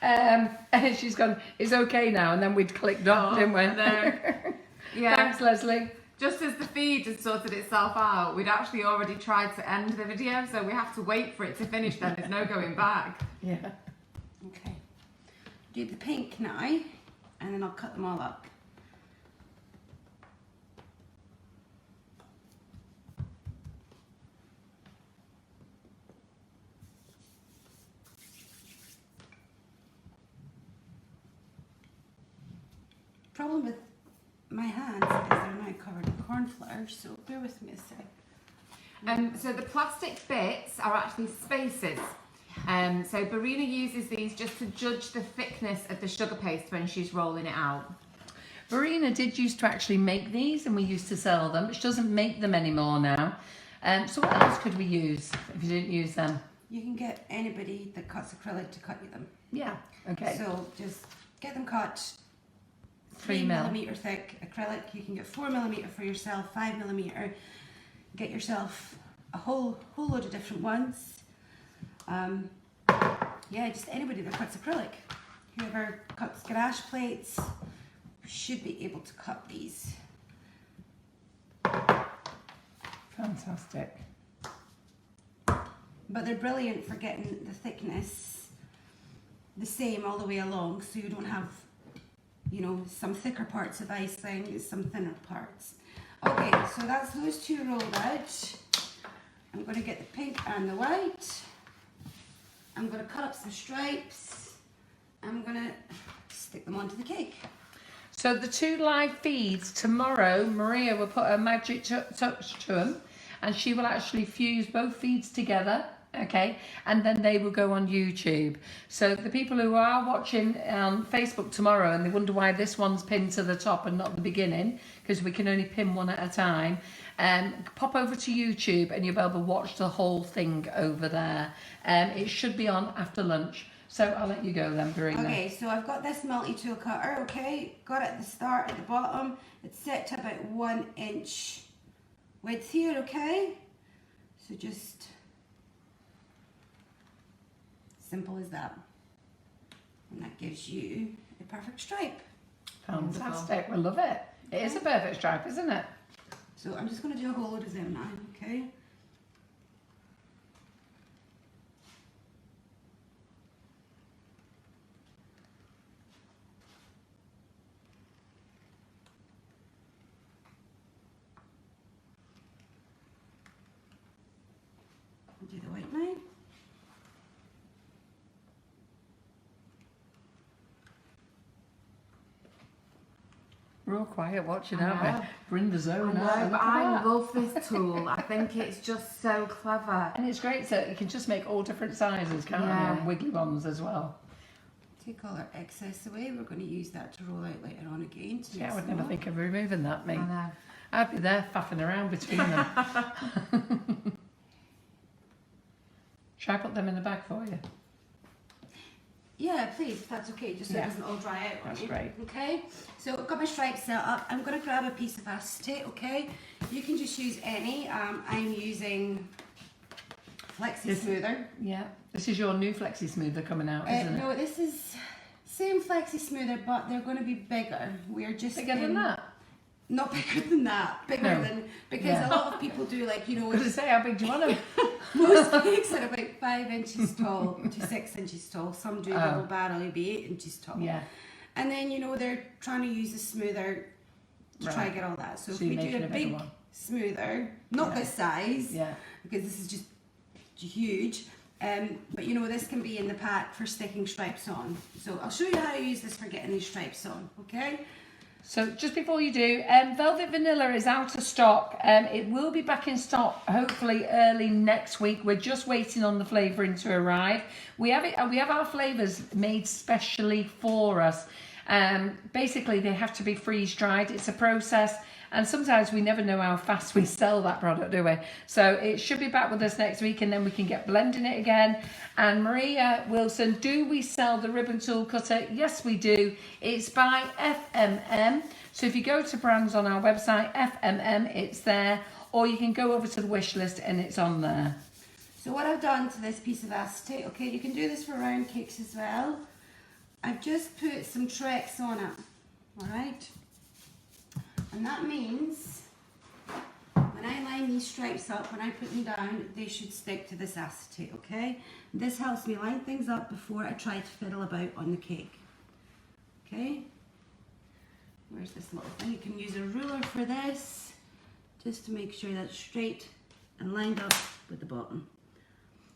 and she's gone, it's okay now. And then we'd clicked off, didn't we? Yeah. Thanks, Leslie. Just as the feed had sorted itself out, we'd actually already tried to end the video, so we have to wait for it to finish then. There's no going back. Yeah. Okay. Do the pink now, and then I'll cut them all up. Problem with my hands is they're now covered in corn flour, so bear with me a sec. So the plastic bits are actually spacers. So Berina uses these just to judge the thickness of the sugar paste when she's rolling it out. Berina did used to actually make these, and we used to sell them, but she doesn't make them anymore now. So what else could we use if you didn't use them? You can get anybody that cuts acrylic to cut you them. Yeah, okay. So just get them cut. 3 mil. 3mm thick acrylic. You can get 4mm for yourself, 5mm. Get yourself a whole load of different ones. Yeah, just anybody that cuts acrylic. Whoever cuts garage plates should be able to cut these. Fantastic. But they're brilliant for getting the thickness the same all the way along, so you don't have, you know, some thicker parts of icing, some thinner parts. Okay, so that's those two rolled out. I'm going to get the pink and the white. I'm going to cut up some stripes. I'm going to stick them onto the cake. So the 2 live feeds tomorrow, Maria will put a magic touch to them, and she will actually fuse both feeds together. Okay, and then they will go on YouTube. So the people who are watching on Facebook tomorrow and they wonder why this one's pinned to the top and not the beginning, because we can only pin one at a time, pop over to YouTube and you'll be able to watch the whole thing over there. It should be on after lunch. So I'll let you go then, Berina. Okay, so I've got this multi-tool cutter, okay? Got it at the start, at the bottom. It's set to about 1 inch width here, okay? So just simple as that. And that gives you a perfect stripe. Fantastic, we love it. It is a perfect stripe, isn't it? So I'm just going to do a whole load of them now, okay? I'll do the white now. We're all quiet watching, I aren't know. we? We're in the zone. I know, aren't we? but Look at I that. love this tool. I think it's just so clever. And it's great, so you can just make all different sizes, can't Yeah. you? And wiggly ones as well. Take all our excess away. We're going to use that to roll out later on again. To Yeah, I mix would them never up. think of removing that, me. I know. I'd be there faffing around between them. Shall I put them in the bag for you? Yeah, please, if that's okay, just so Yeah. it doesn't all dry out on That's you. great. Okay, so I've got my stripes set up. I'm going to grab a piece of acetate, okay? You can just use any. I'm using Flexi Smoother. Yeah. This is your new Flexi Smoother coming out, isn't it? No, this is same Flexi Smoother, but they're going to be bigger. We're just Bigger than that? Not bigger than that. Bigger No. than, because Yeah. a lot of people do, like, you know, I was going to say, how big do you want them? most cakes are about 5 inches tall to 6 inches tall. Some do Oh. double barrel, you'll be 8 inches tall. Yeah. And then, you know, they're trying to use a smoother to try Right. and get all that. So, So if you're we do making a a bigger big one. smoother, not Yeah. this size, Yeah. because this is just huge. But you know, this can be in the pack for sticking stripes on. So I'll show you how to use this for getting these stripes on, okay? So just before you do, Velvet Vanilla is out of stock. It will be back in stock hopefully early next week. We're just waiting on the flavouring to arrive. We have it. We have our flavours made specially for us. Basically, they have to be freeze dried. It's a process. And sometimes we never know how fast we sell that product, do we? So it should be back with us next week, and then we can get blending it again. And Maria Wilson, do we sell the ribbon tool cutter? Yes, we do. It's by FMM. So if you go to brands on our website, FMM, it's there. Or you can go over to the wish list and it's on there. So what I've done to this piece of acetate, okay, you can do this for round cakes as well. I've just put some Trex on it, all right? And that means when I line these stripes up, when I put them down, they should stick to this acetate, okay? This helps me line things up before I try to fiddle about on the cake, okay? Where's this little thing? You can use a ruler for this, just to make sure that's straight and lined up with the bottom.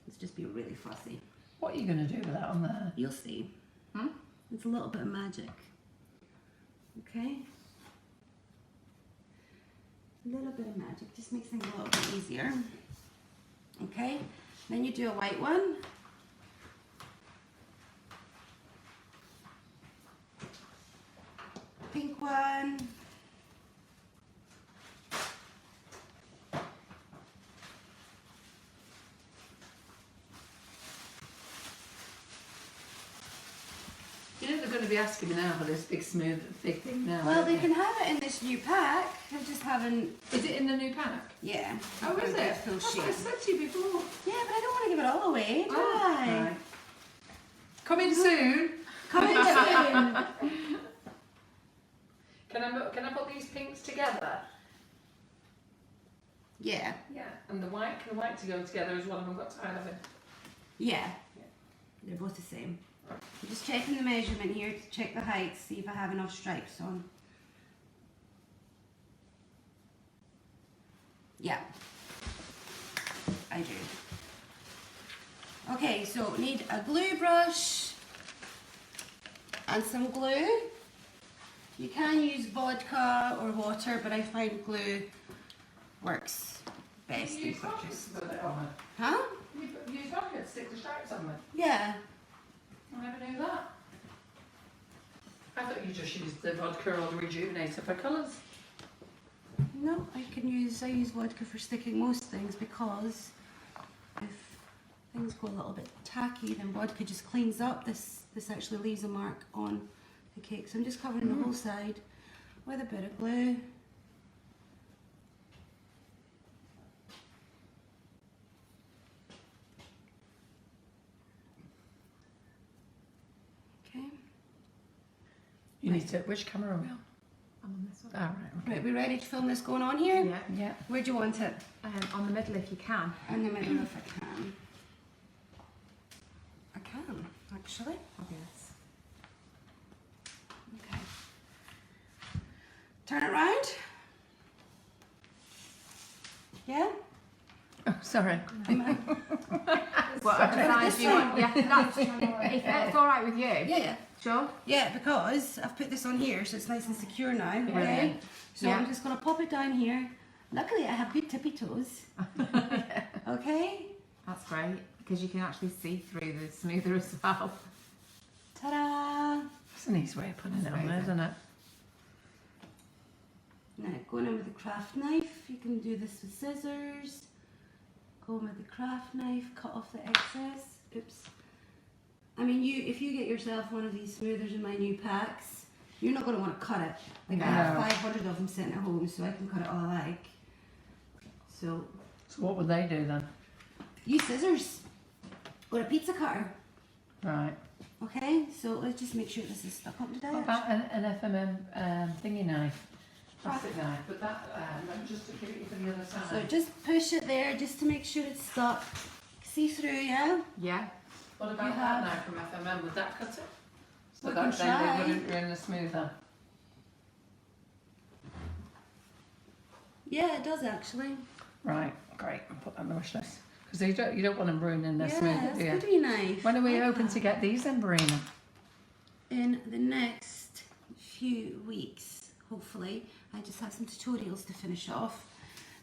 Let's just be really fussy. What are you going to do with that on there? You'll see. It's a little bit of magic, okay? A little bit of magic just makes things a little bit easier. Okay, then you do a white one. Pink one. You know they're going to be asking me now for this big smooth thick thing now. Well, don't they can have it in this new pack. I just haven't. Is it in the new pack? Yeah. Oh, is it? Full That's what I shape. said to you before. Yeah, but I don't want to give it all away, do I? Right. Coming soon. Coming soon. Can I put these pinks together? Yeah. Yeah. And the white, can the white to go together as well? I've got tired of it. Yeah. They're both the same. I'm just checking the measurement here to check the height, see if I have enough stripes on. Yeah, I do. Okay, so need a glue brush and some glue. You can use vodka or water, but I find glue works best and quickest. Huh? You got it, stick the stripes on it. Yeah. I never knew that. I thought you just used the vodka or the rejuvenator for colours. No, I use vodka for sticking most things, because if things go a little bit tacky, then vodka just cleans up. This actually leaves a mark on the cake. So I'm just covering the whole side with a bit of glue. Okay. You need to, which camera are we on? I'm on this one. Oh, right, okay. Right, we ready to film this going on here? Yeah. Yeah. Where do you want it? On the middle if you can. In the middle if I can. I can, actually. Fabulous. Okay. Turn it round. Yeah? Oh, sorry. Whatever size you want. Yeah, that's, if it's all right with you. Yeah. Sure. Yeah, because I've put this on here, so it's nice and secure now. Okay. Brilliant. So Yeah. I'm just gonna pop it down here. Luckily, I have good tippy toes. Okay. That's great because you can actually see through the smoother as well. Ta-da! an easy way of putting it on there, isn't it? Now, going in with a craft knife, you can do this with scissors. Go in with the craft knife, cut off the excess. Oops. I mean, if you get yourself one of these smoothers in my new packs, you're not going to want to cut it. Like, I have 500 of them sitting at home, so I can cut it all I like. So what would they do then? use scissors or a pizza cutter. Right. Okay, so let's just make sure this is stuck up to What that. about an FMM thingy knife? Plastic knife, but that, just to give it for the other side. So just push it there just to make sure it's stuck. See through, yeah? Yeah. What about you that have- knife from FMM? Would that cut it? So We that can then try. it wouldn't ruin the smoother. Yeah, it does actually. Right, great. I'll put that on the wish list. Because you don't want them ruining their Yeah, smoother, that's do you? good to be nice. When are we Like hoping that. to get these then, Berina? In the next few weeks, hopefully. I just have some tutorials to finish off,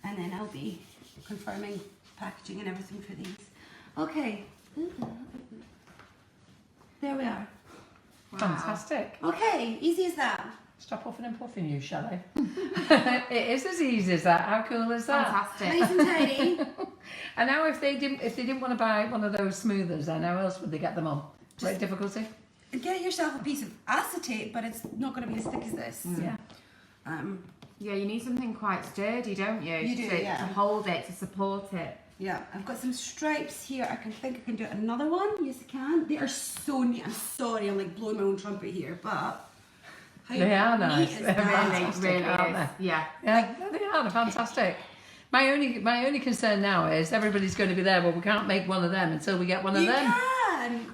and then I'll be confirming packaging and everything for these. Okay. There we are. Wow. Fantastic. Okay, easy as that. Stop huffing and puffing you, shall I? It is as easy as that. How cool is that? Fantastic. Nice and tidy. And now if they didn't want to buy one of those smoothers, then how else would they get them on? Great difficulty? Get yourself a piece of acetate, but it's not going to be as thick as this. Yeah. Yeah, you need something quite sturdy, don't you? You do, to, yeah. to hold it, to support it. Yeah, I've got some stripes here. I think I can do another one. Yes, I can. They are so neat. I'm sorry, I'm like blowing my own trumpet here, but how They are neat nice. is They're that? fantastic, Really aren't is. they? Yeah. Yeah, they are. They're fantastic. My only concern now is everybody's going to be there, but we can't make one of them until we get one of You them. can.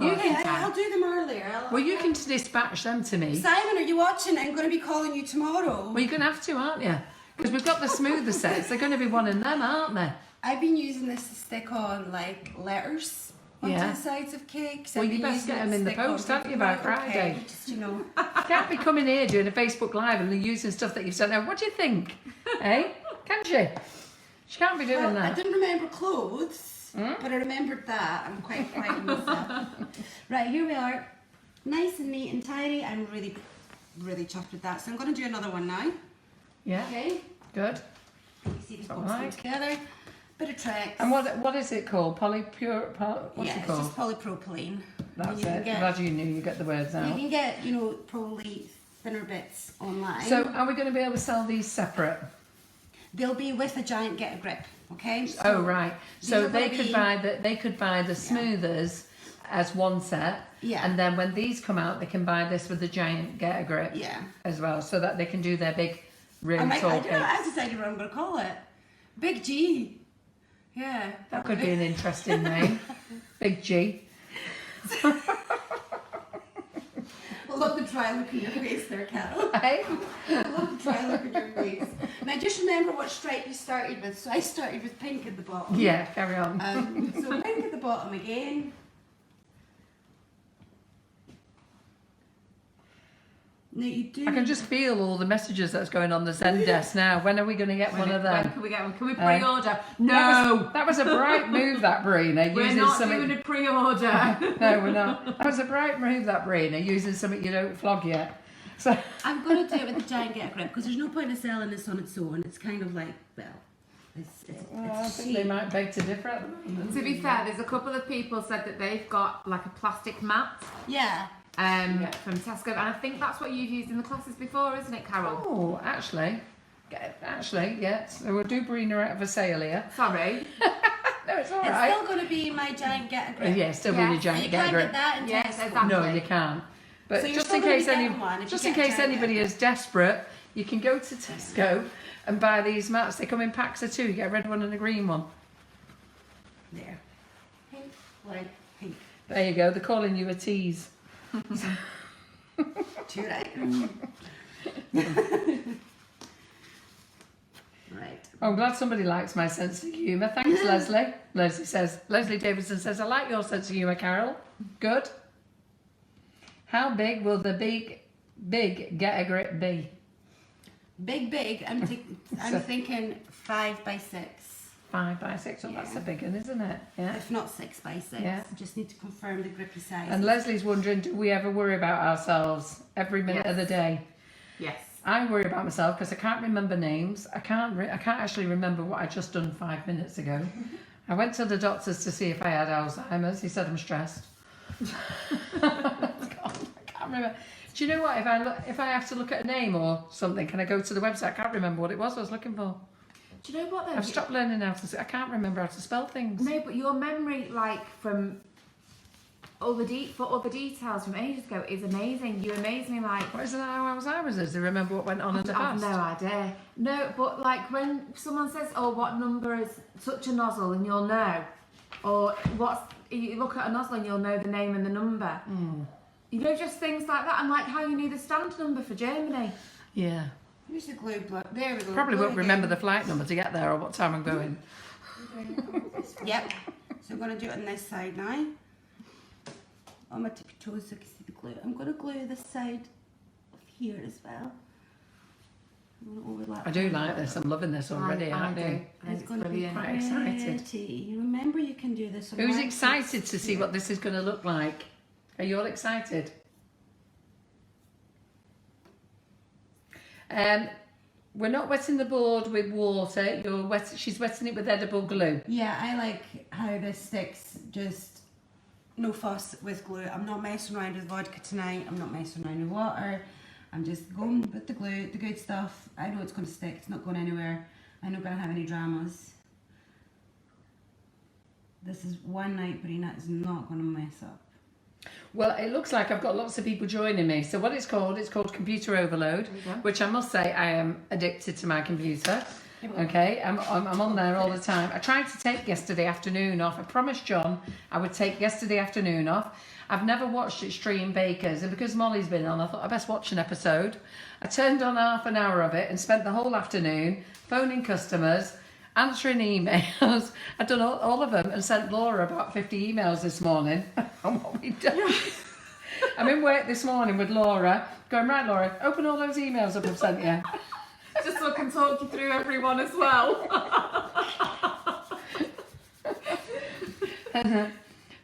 You Okay, can. I'll do them earlier. Well, you can dispatch them to me. Simon, are you watching? I'm going to be calling you tomorrow. Well, you're going to have to, aren't you? Because we've got the smoother sets. They're going to be one in them, aren't they? I've been using this to stick on like letters onto Yeah. the sides of cakes. Well, I've you been best using get it them to in the stick on post, haven't you, by Okay, Friday? just, you know. You can't be coming here doing a Facebook Live and using stuff that you've sent out. What do you think? Eh? Can't she? She can't be doing Well, I that. didn't remember clothes, but I remembered that. I'm quite proud of myself. Right, here we are. Nice and neat and tidy. I'm really, really chuffed with that. So I'm going to do another one now. Yeah, Okay. good. You see these boxes Alright. together. Bit of tricks. And what is it called? What's yeah, it it's called? just polypropylene. That's And you can it. get- Glad you knew you get the words You out. can get, you know, probably thinner bits online. So are we going to be able to sell these separate? They'll be with a giant get a grip. Okay. So Oh right. So these are they gonna could be- buy the smoothers as one set. Yeah. And then when these come out, they can buy this with the giant get a grip. Yeah. As well, so that they can do their big, really I tall don't know. cakes. I've decided what I'm going to call it. Big G. Yeah. That could be an interesting name. Big G. I love the dry look in your face there, Carol. Hey? I love the dry look in your face. Now just remember what stripe you started with. So I started with pink at the bottom. Yeah, carry on. So pink at the bottom again. Now you do. I can just feel all the messages that's going on the Zen desk now. When are we going to get one of When them? can we get one? Can we pre-order? That was a bright move, that Brina. We're Using not something. doing a pre-order. No, we're not. That was a bright move, that Brina, using something you don't flog yet. So I'm going to do it with the giant get grip because there's no point in selling this on its own. It's kind of like, well, I it's think they cheap. might beg to differ at the moment. To be fair, there's a couple of people said that they've got like a plastic mat Yeah. from Tesco, and I think that's what you've used in the classes before, isn't it, Carol? Oh, actually, yeah. So we'll do Brina out of a sale here. Sorry. No, it's all It's right. still going to be my giant get grip. Yeah, still Yes. be a You giant can't get get grip. that in Yes, Tesco. exactly. No, you can't. But So you're just still in gonna case be getting one if just you in get case giant anybody get is desperate, you can go to Tesco and buy these mats. They come in packs of 2. You get a red one and a green one. There. Pink, white, pink. There you go. They're calling you a tease. Too right. Right. I'm glad somebody likes my sense of humour. Thanks, Leslie. Leslie Davidson says, I like your sense of humour, Carol. Good. How big will the big get a grip be? Big. I'm thinking 5 by 6. 5 by 6. Oh, that's a big one, isn't it? Yeah. If not 6 by 6. Yeah. Just need to confirm the grippy size. And Leslie's wondering, do we ever worry about ourselves every minute of the day? Yes. I worry about myself because I can't remember names. I can't actually remember what I just done 5 minutes ago. I went to the doctors to see if I had Alzheimer's. He said I'm stressed. God, I can't remember. Do you know what? If I have to look at a name or something, can I go to the website? I can't remember what it was I was looking for. Do you know what though? I've stopped learning how to. I can't remember how to spell things. No, but your memory, like from all the details from ages ago, is amazing. You amaze me, like. What is it? How Alzheimer's is? Do you remember what went on in the past? I've no idea. No, but like when someone says, "Oh, what number is such a nozzle?" and you'll know, or you look at a nozzle and you'll know the name and the number. You know, just things like that, and like how you knew the stand number for Germany. Yeah. Where's the glue block? There we go. Probably Glue won't remember the flight number to get there or what time I'm going. Yep. So I'm going to do it on this side now. On my tippy toes so I can see the glue. I'm going to glue this side of here as well. I'm going to overlap. I do like this. I'm loving this already. I do. I It's going to be brilliant. Quite excited. pretty. Remember, you can do this. On Who's one excited piece. to see what this is going to look like? Are you all excited? We're not wetting the board with water. She's wetting it with edible glue. Yeah, I like how this sticks. Just no fuss with glue. I'm not messing around with vodka tonight. I'm not messing around with water. I'm just going with the glue, the good stuff. I know it's going to stick. It's not going anywhere. I'm not going to have any dramas. This is one night Brina is not going to mess up. Well, it looks like I've got lots of people joining me. So what it's called computer overload, which I must say I am addicted to my computer. Okay, I'm on there all the time. I tried to take yesterday afternoon off. I promised John I would take yesterday afternoon off. I've never watched Extreme Bakers, and because Molly's been on, I thought I'd best watch an episode. I turned on half an hour of it and spent the whole afternoon phoning customers, answering emails. I've done all of them and sent Laura about 50 emails this morning on what we've done. I'm in work this morning with Laura, going, right, Laura, open all those emails up I've sent you. Just so I can talk you through everyone as well.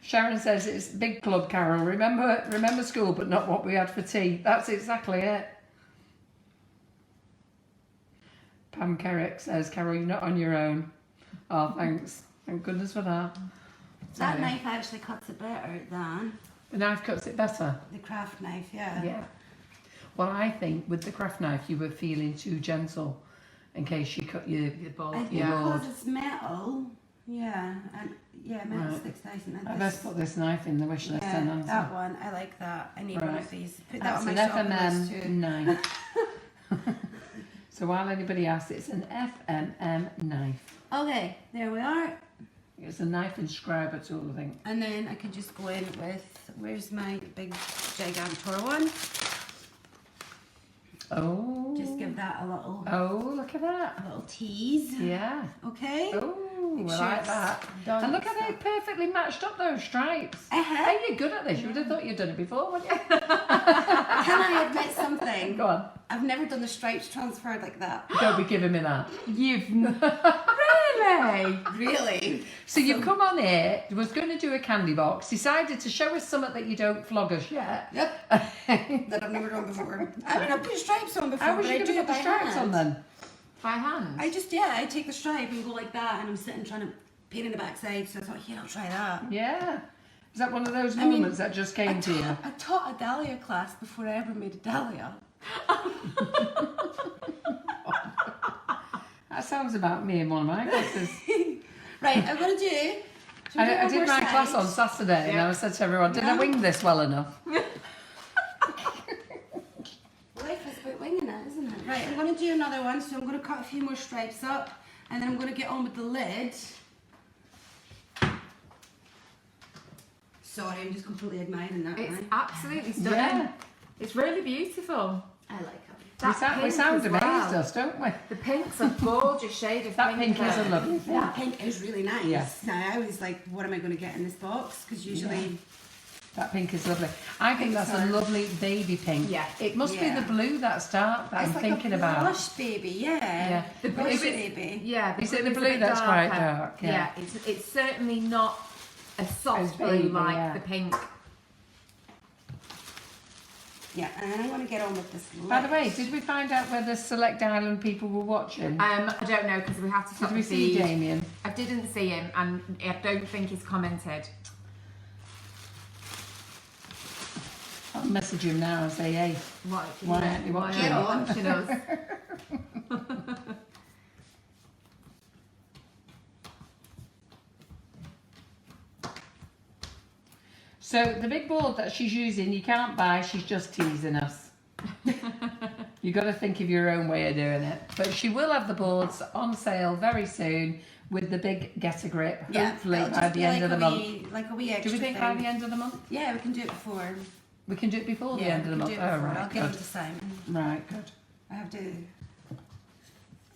Sharon says it's big club, Carol. Remember school, but not what we had for tea. That's exactly it. Pam Kerrick says, Carol, you're not on your own. Oh, thanks. Thank goodness for that. That knife actually cuts it better than The knife cuts it better. the craft knife, yeah. Yeah. Well, I think with the craft knife, you were feeling too gentle in case you cut your ball. I think because it's metal, yeah, and yeah, metal Right. sticks nice. And I best put this knife in the wish list then. yeah, Answer. that one, I like that. I need one Right. of these. Put That's that an on my shopping list FMM too. knife. So while anybody asks, it's an FMM knife. Okay, there we are. It's a knife inscriber tool, I think. And then I can just go in with, where's my big gigantor one? Oh. Just give that a little, Oh, look at that. little tease. Yeah. Okay. Oh, Make I sure like it's that. done And look and how they perfectly matched up those stripes. Uh-huh. Hey, you're good at this. You would have thought you'd done it before, wouldn't you? Can I admit something? Go on. I've never done the stripes transferred like that. Don't be giving me that. You've really? Really? So you've come on here, was going to do a candy box, decided to show us something that you don't flog us yet. Yep. That I've never done before. I mean, I've put stripes on before, How was but you I going to do put it the by stripes hand. on then? By hand? I take the stripe and go like that, and I'm sitting trying to paint in the backside, so I thought, yeah, I'll try that. Yeah. Is that one of those I mean, moments that just came to you? I taught a dahlia class before I ever made a dahlia. That sounds about me in one of my classes. Right, I'm going to do... should we do I one did more my side? class on Saturday and I said to everyone, did I Yeah. wing this well enough? Life is about winging it, isn't it? Right, I'm going to do another one, so I'm going to cut a few more stripes up, and then I'm going to get on with the lid. Sorry, I'm just completely admiring that. It's right? absolutely stunning. Yeah. It's really beautiful. I like it. We That sound pink as amazed well. us, don't we? The pink's a gorgeous shade of That pink is a there. lovely thing. That pink is really nice. Yes. Now, I was like, what am I going to get in this box? Because usually That pink is lovely. I think that's a lovely baby pink. Yeah. It must be the blue that's dark that It's I'm like thinking a about. blush baby, yeah. The blush blue- baby. Yeah. Is it the is a blue bit that's quite darker. dark? Yeah. It's certainly not a soft As blue baby, like yeah. the pink. Yeah, and then I'm going to get on with this. By the way, did we find out whether Select Island people were watching? I don't know because we had to stop Did we the see feed. Damien? I didn't see him, and I don't think he's commented. I'll message him now and say, hey, Why aren't you watching? Why aren't you watching us? So the big board that she's using, you can't buy. She's just teasing us. You got to think of your own way of doing it. But she will have the boards on sale very soon with the big Get a Grip. Yeah, Hopefully it'll by just the be end of the month. Like a wee Do extra we think thing. by the end of the month? Yeah, we can do it before. We can do it before the end of the month. Do it Oh, before. right. I'll get Good. him to Simon. Right, good. I have to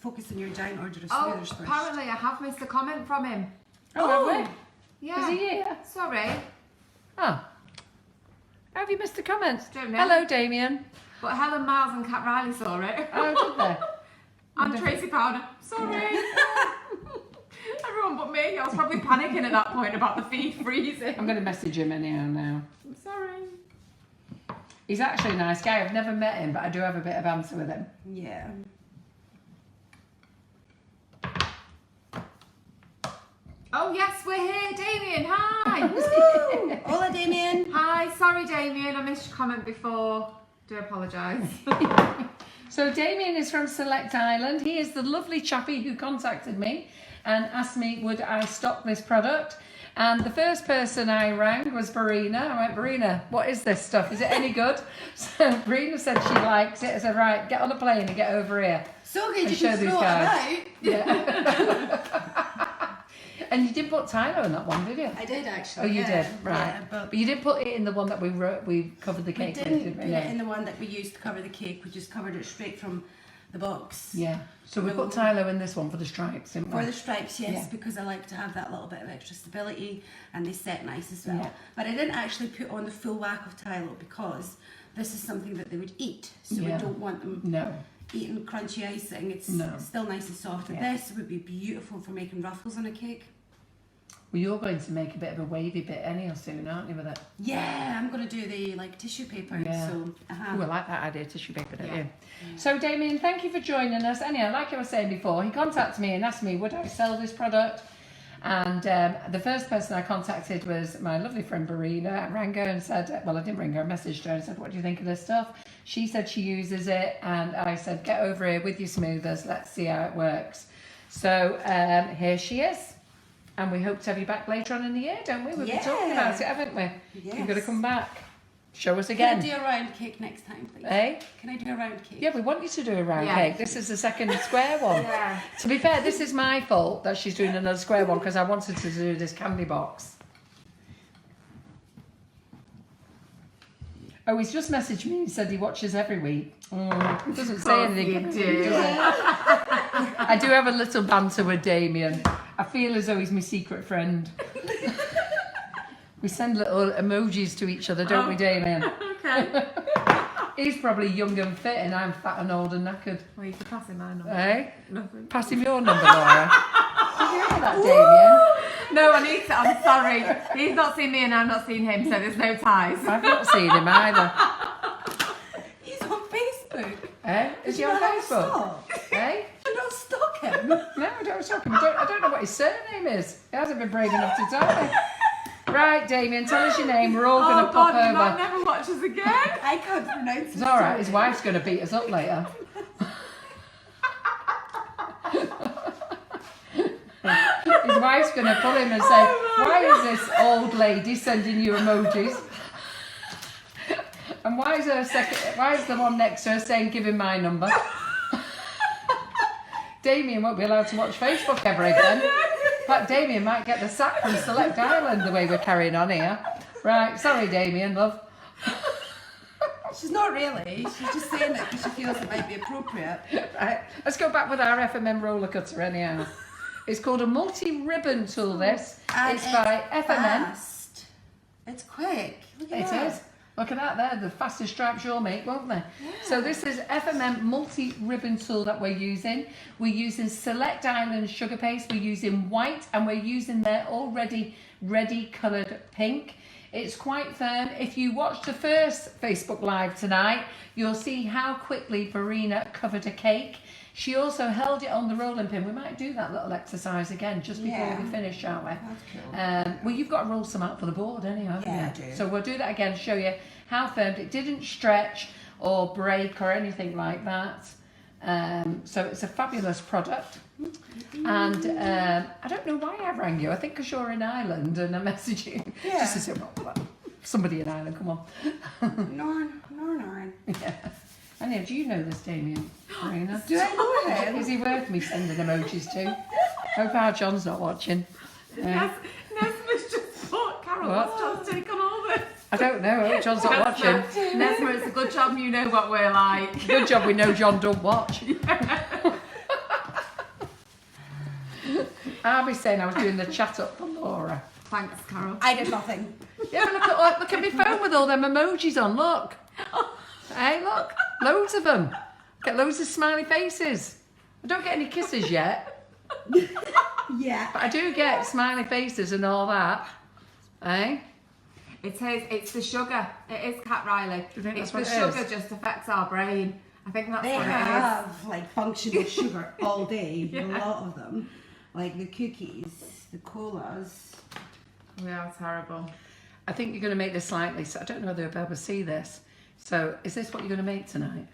focus on your giant order of Oh, smoothers first. apparently I have missed a comment from him. Oh, have we? Yeah. Is he here? Sorry. Oh. Have you missed a comment? Don't know. Hello, Damien. But Helen Miles and Kat Riley saw it. Oh, did they? And Tracy Powder. Sorry. Everyone but me. I was probably panicking at that point about the feed freezing. I'm going to message him anyhow now. I'm sorry. He's actually a nice guy. I've never met him, but I do have a bit of banter with him. Yeah. Oh yes, we're here, Damien. Hi. Woo! Hola, Damien. Hi. Sorry, Damien. I missed your comment before. Do apologise. So Damien is from Select Island. He is the lovely chappie who contacted me and asked me would I stock this product. And the first person I rang was Berina. I went, Berina, what is this stuff? Is it any good? So Berina said she likes it. I said, right, get on a plane and get over here. So good, And you show can these throw it guys. about. Yeah. And you didn't put Tyler in that one, did you? I did actually. Oh, you yeah. did, right. Yeah, but you didn't put it in the one that we covered the we cake with, didn't did put we? it in the one that we used to cover the cake. We just covered it straight from the box. Yeah. So we No. put Tyler in this one for the stripes, didn't we? For the stripes, yes, Yeah. because I like to have that little bit of extra stability and they set nice as well. Yeah. But I didn't actually put on the full whack of Tylo because this is something that they would eat. So Yeah. we don't want them No. eating crunchy icing. It's No. still nice and soft. And Yeah. this would be beautiful for making ruffles on a cake. Well, you're going to make a bit of a wavy bit anyhow soon, aren't you, with it? Yeah, I'm going to do the like tissue paper. Yeah. So, Oh, I like that idea, tissue paper, don't Yeah. you? So, Damien, thank you for joining us. Anyhow, like I was saying before, he contacted me and asked me, would I sell this product? And the first person I contacted was my lovely friend Berina. I rang her and said, well, I didn't ring her, I messaged her and said, what do you think of this stuff? She said she uses it, and I said, get over here with your smoothers, let's see how it works. So, here she is. And we hope to have you back later on in the year, don't we? We've been talking about it, haven't we? Yes. You've got to come back. Show us Can again. I do a round cake next time, please? Eh? Can I do a round cake? Yeah, we want you to do a round Yeah. cake. This is the second square one. Yeah. To be fair, this is my fault that she's doing another square one because I wanted to do this candy box. Oh, he's just messaged me and said he watches every week. He doesn't say anything. You do. does he? I do have a little banter with Damien. I feel as though he's my secret friend. We send little emojis to each other, don't we, Damien? Okay. He's probably young and fit and I'm fat and old and knackered. Well, you could pass him my number. Eh? Nothing. Pass him your number, Laura. Did you hear that, Damien? No, I need to. I'm sorry. He's not seen me and I've not seen him, so there's no ties. I've not seen him either. He's on Facebook. Eh? Is he on Facebook? Eh? You don't stalk him. No, I don't talk him. I don't know what his surname is. He hasn't been brave enough to tell me. Right, Damien, tell us your name. We're all going to Oh pop God, you might over. never watch us again. I can't pronounce it. It's all right. His wife's going to beat us up later. His wife's going to pull him and say, why is this old lady sending you emojis? And why is the one next to her saying, give him my number? Damien won't be allowed to watch Facebook ever again. In fact, Damien might get the sack from Select Island the way we're carrying on here. Right, sorry, Damien, love. She's not really. She's just saying it because she feels it might be appropriate. Right, let's go back with our FMM roller cutter anyhow. It's called a multi-ribbon tool, this. And It's by FMM. fast. It's quick. Look at It that. is. Look at that there, the fastest stripes you'll make, won't they? Yeah. So this is FMM multi-ribbon tool that we're using. We're using Select Island sugar paste, we're using white, and we're using their already ready coloured pink. It's quite firm. If you watched the first Facebook Live tonight, you'll see how quickly Berina covered a cake. She also held it on the rolling pin. We might do that little exercise again just before Yeah. we finish, shall we? That's cool. Well, you've got to roll some out for the board anyway, haven't Yeah, you? I do. So we'll do that again to show you how firm. It didn't stretch or break or anything like that. So it's a fabulous product. And I don't know why I rang you. I think because you're in Ireland and I'm messaging. Yeah. Just to say, well, somebody in Ireland, come on. Norn. Yeah. Anyway, do you know this, Damien? Berina? Do I know him? Is he worth me sending emojis to? Hope our John's not watching. Nesma's just thought, Carol, What? what's John's take on all this? I don't know. Hope John's not watching. Nesma, it's a good job you know what we're like. Good job we know John don't watch. I'll be saying I was doing the chat up for Laura. Thanks, Carol. I did nothing. Yeah, look at my phone with all them emojis on. Look. Hey, look. Loads of them. Get loads of smiley faces. I don't get any kisses yet, Yeah. but I do get smiley faces and all that. Eh? It is. It's the sugar. It is, Cat Riley. you think It's that's the what it sugar just affects our brain. I think that's They what have like functional sugar all day. A lot of them, like the cookies, the colas. it is. We are terrible. I think you're going to make this slightly. So I don't know whether you'll be able to see this. So is this what you're going to make tonight?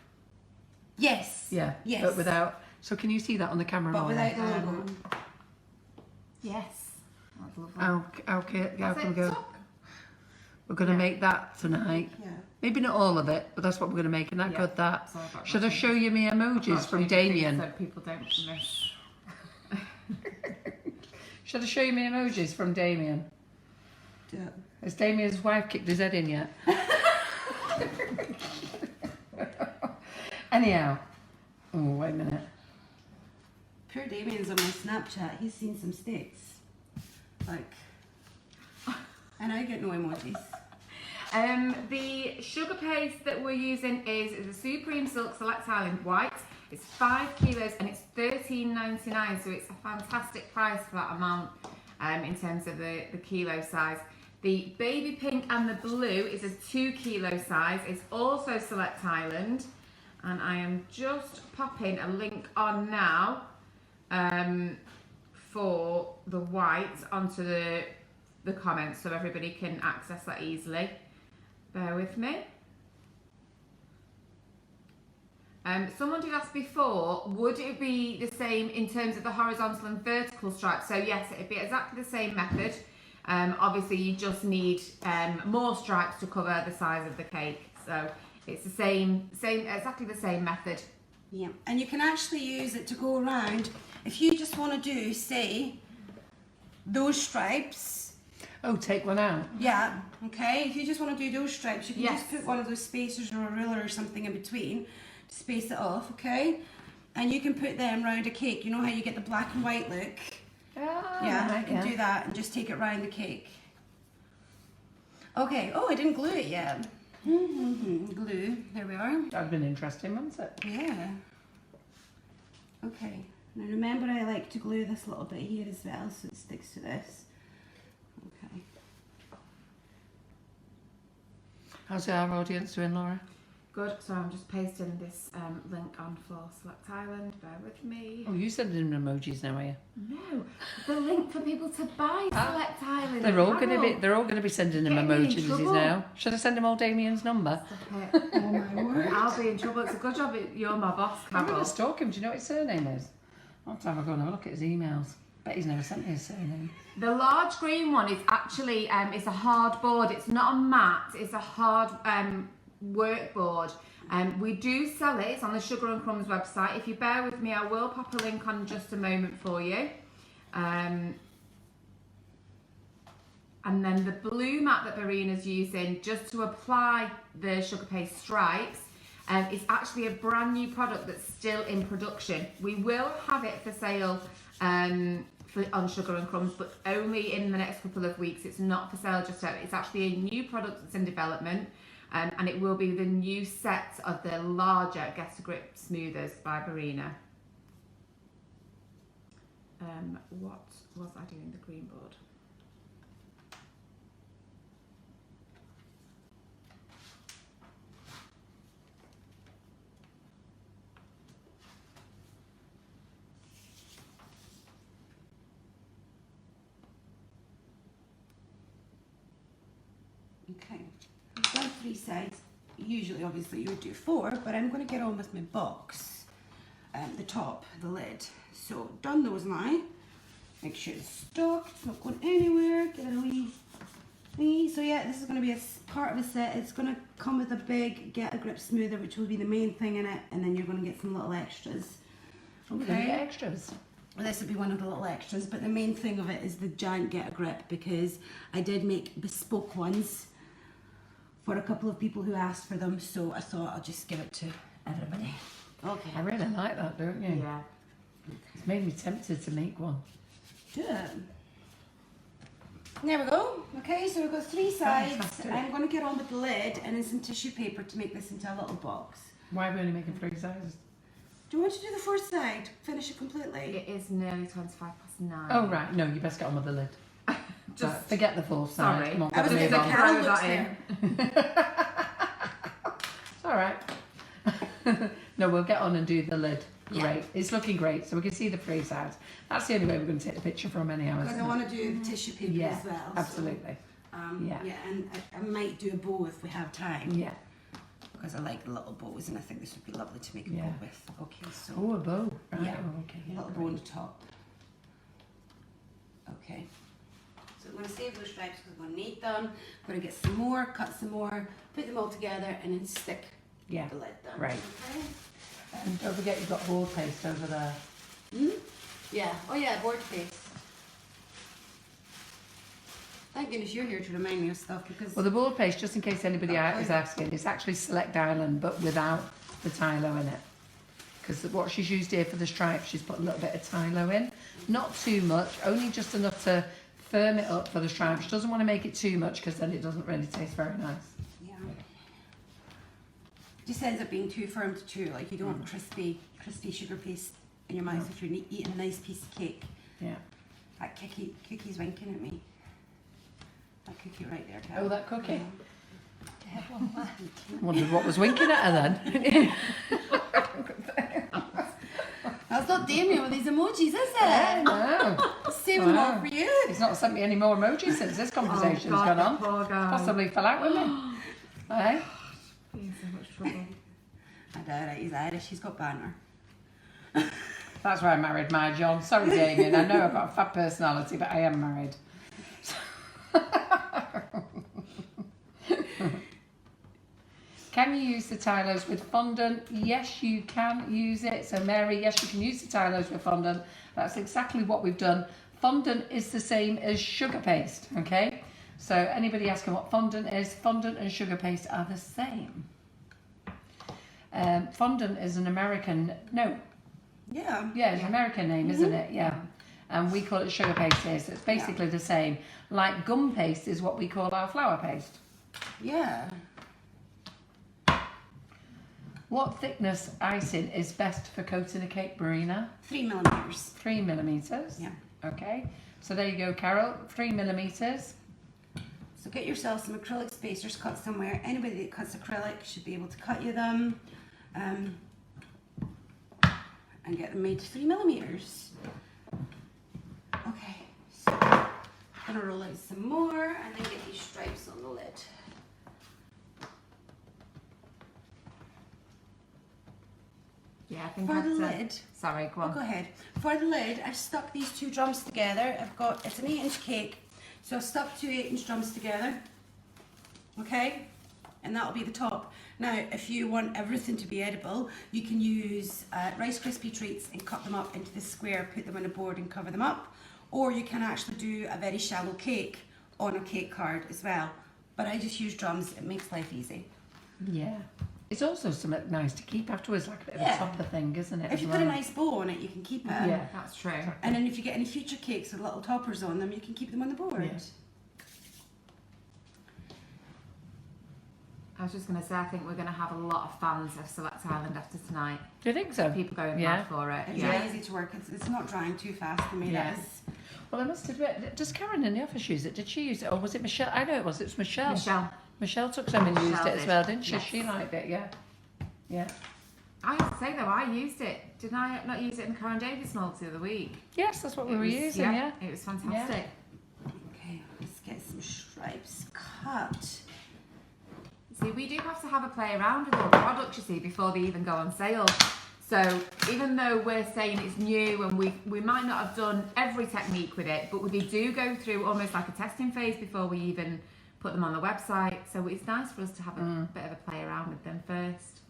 Yes. Yeah. Yes. But without. So can you see that on the camera? But Laura? without the logo. Yes. That's lovely. Okay. How That's can we it. go? We're going to make that tonight. Yeah. Maybe not all of it, but that's what we're going to make. Isn't that Yeah, good, that? it's all about Should I that. show you my emojis from Damien? So people don't miss. Should I show you my emojis from Damien? Do it. Has Damien's wife kicked his head in yet? Anyhow. Oh, wait a minute. Poor Damien's on my Snapchat. He's seen some sticks. Like, and I get no emojis. The sugar paste that we're using is the Supreme Silk Select Island White. It's 5 kilos and it's $13.99, so it's a fantastic price for that amount in terms of the kilo size. The baby pink and the blue is a 2 kilo size. It's also Select Island, and I am just popping a link on now for the white onto the comments so everybody can access that easily. Bear with me. Someone did ask before, would it be the same in terms of the horizontal and vertical stripes? So yes, it'd be exactly the same method. Obviously you just need more stripes to cover the size of the cake. So it's the same, exactly the same method. Yeah. And you can actually use it to go around. If you just want to do, say, those stripes. Oh, take one out. Yeah. Okay. If you just want to do those stripes, you can Yes. just put one of those spacers or a ruler or something in between to space it off. Okay. And you can put them round a cake. You know how you get the black and white look? Yeah, you can do that and just take it round the cake. Okay. Oh, I didn't glue it yet. Glue. There we are. That would have been interesting, wouldn't it? Yeah. Okay. Now remember, I like to glue this little bit here as well, so it sticks to this. Okay. How's our audience doing, Laura? Good, so I'm just pasting this link on for Select Island, bear with me. Oh, you sending them emojis now, are you? No, the link for people to buy Select Island. They're all going to Carol. be. They're all going to be sending them Getting me in emojis trouble. now. Should I send them all Damien's number? Stop it. Oh my word. I'll be in trouble. It's a good job you're my boss, I'm going Carol. to stalk him. Do you know what his surname is? I'll have to have a go and have a look at his emails. Bet he's never sent me his surname. The large green one is actually it's a hard board. It's not a mat. It's a hard work board. We do sell it. It's on the Sugar and Crumbs website. If you bear with me, I will pop a link on in just a moment for you. And then the blue mat that Berina's using just to apply the sugar paste stripes is actually a brand new product that's still in production. We will have it for sale on Sugar and Crumbs, but only in the next couple of weeks. It's not for sale just yet. It's actually a new product that's in development, and it will be the new set of the larger Get a Grip Smoothers by Berina. What was I doing? The green board. Okay, I've done 3 sides. Usually, obviously, you would do 4, but I'm going to get on with my box, the top, the lid. So, done those now. Make sure it's stocked, it's not going anywhere. Get it a wee. So yeah, this is going to be a part of a set. It's going to come with a big Get a Grip Smoother, which will be the main thing in it, and then you're going to get some little extras. Okay, extras. This would be one of the little extras, but the main thing of it is the giant Get a Grip, because I did make bespoke ones for a couple of people who asked for them, so I thought I'll just give it to everybody. Okay. I really like that, don't you? Yeah. It's made me tempted to make one. Do it. There we go. Okay, so we've got 3 sides. Fantastic. I'm going to get on with the lid and then some tissue paper to make this into a little box. Why are we only making 3 sizes? Do you want to do the 4th side? Finish it completely? It is nearly 25 past 9. Oh, right. No, you best get on with the lid. Just Right, forget the 4th side. sorry. Come on, I was move thinking on. Carol Throw looks that there. It's all right. No, we'll get on and do the lid. Yeah. Great. It's looking great, so we can see the 3 sides. That's the only way we're going to take the picture from anyhow. Because isn't I it? want to do the tissue paper Yeah, as well. absolutely. So, Yeah. yeah, and I might do a bow if we have time. Yeah. Because I like the little bows and I think this would be lovely to make a Yeah. bow with. Okay, so Oh, a bow. Right. Yeah. Oh, okay. a little bow on the top. Okay. So I'm going to save those stripes because we're going to need them. I'm going to get some more, cut some more, put them all together and then stick Yeah. the lid down. Right. Okay. And don't forget you've got board paste over there. Hmm? Yeah. Oh yeah, board paste. Thank goodness you're here to remind me of stuff because Well, the board paste, just in case anybody is asking, it's actually Select Island, but without the Tylo in it. Because what she's used here for the stripes, she's put a little bit of Tylo in. Not too much, only just enough to firm it up for the stripes. She doesn't want to make it too much because then it doesn't really taste very nice. yeah. Just ends up being too firm to chew. Like you don't want crispy sugar paste in your mouth if you're eating a nice piece of cake. Yeah. That cookie's winking at me. That cookie right there, Cal. Oh, that cookie. Wondered what was winking at her then. That's not Damien with these emojis, is it? No. Save them all for you. He's not sent me any more emojis since this conversation's God, gone on. poor guy. Possibly fell out with me. Eh? He's in so much trouble. I doubt it. He's Irish. He's got banter. That's why I married my John. Sorry, Damien. I know I've got a fab personality, but I am married. Can you use the Tylos with fondant? Yes, you can use it. So, Mary, yes, you can use the Tylos with fondant. That's exactly what we've done. Fondant is the same as sugar paste, okay? So, anybody asking what fondant is, fondant and sugar paste are the same. Fondant is an American, no, Yeah. yeah, it's an American name, isn't it? Yeah. And we call it sugar paste here, so it's basically the same. Like gum paste is what we call our flour paste. Yeah. What thickness icing is best for coating a cake, Berina? 3 millimeters. 3 millimeters. Yeah. Okay. So there you go, Carol. 3 millimeters. So get yourself some acrylic spacers cut somewhere. Anybody that cuts acrylic should be able to cut you them. And get them made to 3 millimeters. Okay, so I'm gonna roll out some more and then get these stripes on the lid. Yeah, I think For the I'd, lid, sorry, go oh, on. go ahead. For the lid, I've stuck these 2 drums together. It's an 8-inch cake, so I've stuck 2 8-inch drums together. Okay, and that'll be the top. Now, if you want everything to be edible, you can use Rice Krispie treats and cut them up into the square, put them on a board and cover them up. Or you can actually do a very shallow cake on a cake card as well. But I just use drums, it makes life easy. Yeah. It's also something nice to keep afterwards, like a bit of Yeah. a topper thing, isn't it? If as you well? put a nice bow on it, you can keep it. Yeah. That's true. And then if you get any future cakes with little toppers on them, you can keep them on the board. Yeah. I was just going to say, I think we're going to have a lot of fans of Select Island after tonight. Do you think so? People going Yeah. mad for it. It's Yeah. very easy to work. It's not drying too fast for me. Yeah. That is. Well, I must admit, does Karen in the office use it? Did she use it, or was it Michelle? I know it was. It was Michelle. Michelle, Michelle took some and used Michelle it as did. well, didn't she? Yes. She liked it, yeah. Yeah. I have to say though, I used it. Didn't I not use it in the Karen Davis molds the other week? Yes, that's what we It were was- using, yeah. It was fantastic. Okay, let's get some stripes cut. See, we do have to have a play around with all the products, you see, before they even go on sale. So even though we're saying it's new and we might not have done every technique with it, but we do go through almost like a testing phase before we even put them on the website. So it's nice for us to have a bit of a play around with them first.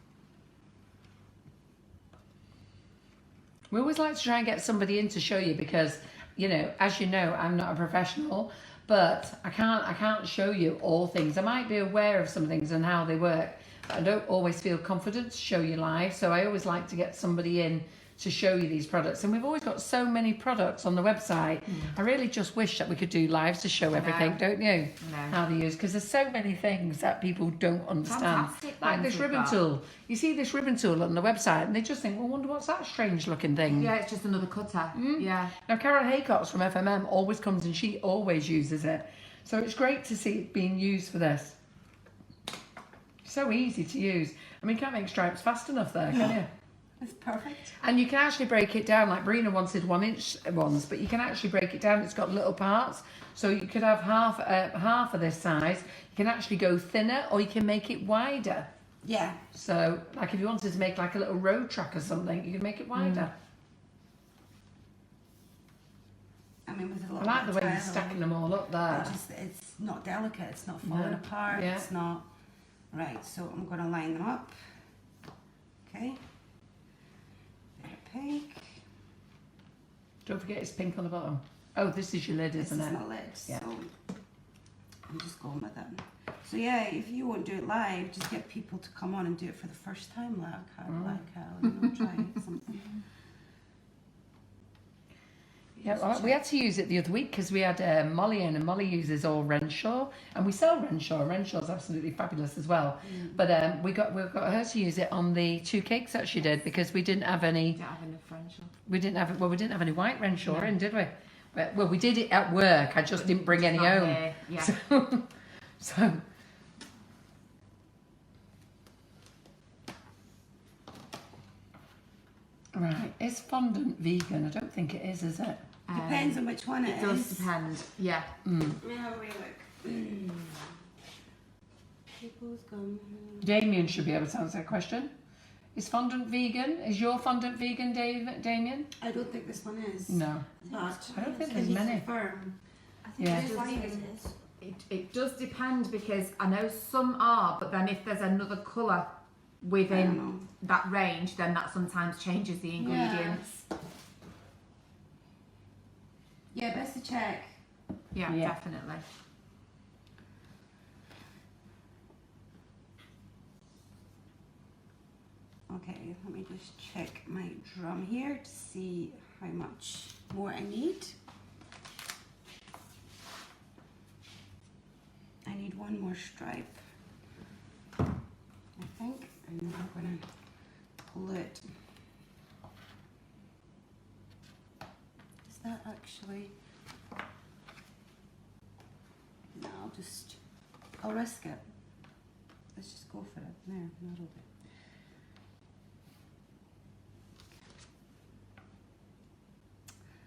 We always like to try and get somebody in to show you because, you know, as you know, I'm not a professional, but I can't show you all things. I might be aware of some things and how they work, but I don't always feel confident to show you live. So I always like to get somebody in to show you these products. And we've always got so many products on the website. I really just wish that we could do lives to show everything, don't you? No. How they use, because there's so many things that people don't understand. Fantastic Like ones this we've ribbon got. tool. You see this ribbon tool on the website and they just think, well, I wonder what's that strange looking thing. Yeah, it's just another cutter. Yeah. Now, Carol Haycox from FMM always comes and she always uses it. So it's great to see it being used for this. So easy to use. I mean, you can't make stripes fast enough there, can you? It's perfect. And you can actually break it down, like Brina wanted 1 inch ones, but you can actually break it down. It's got little parts. So you could have half of this size. You can actually go thinner or you can make it wider. Yeah. So, like if you wanted to make like a little road track or something, you could make it wider. I mean, with a I little like the bit way of you're tile, stacking them all up there. it's not delicate. It's not falling No. apart. Yeah. It's not. Right. So I'm going to line them up. Okay. Bit of pink. Don't forget it's pink on the bottom. Oh, this is your lid, This isn't is it? my lid. Yeah. So I'm just going with it. So yeah, if you won't do it live, just get people to come on and do it for the first time, try something. Yeah, well, we had to use it the other week because we had Molly in, and Molly uses all Renshaw, and we sell Renshaw. Renshaw's absolutely fabulous as well. But we got her to use it on the 2 cakes that she did because we didn't have any. Don't have enough French. We didn't have any white Renshaw in, did we? Well, we did it at work. I just didn't bring any Not home. here, yeah. So. Right, is fondant vegan? I don't think it is it? Depends on which one It does depend. Yeah. Let me have a wee look. People's gum. Damien should be able to answer that question. Is fondant vegan? Is your fondant vegan, Damien? I don't think this one is. No. But I don't think can there's you many. confirm? Yeah. It does depend because I know some are, but then if there's another colour within that range, then that sometimes changes the ingredients. Yeah, best to check. Yeah, Yeah. definitely. Okay, let me just check my drum here to see how much more I need. I need one more stripe, I think, and then I'm gonna pull it. Is that actually? No, I'll risk it. Let's just go for it. There, not over.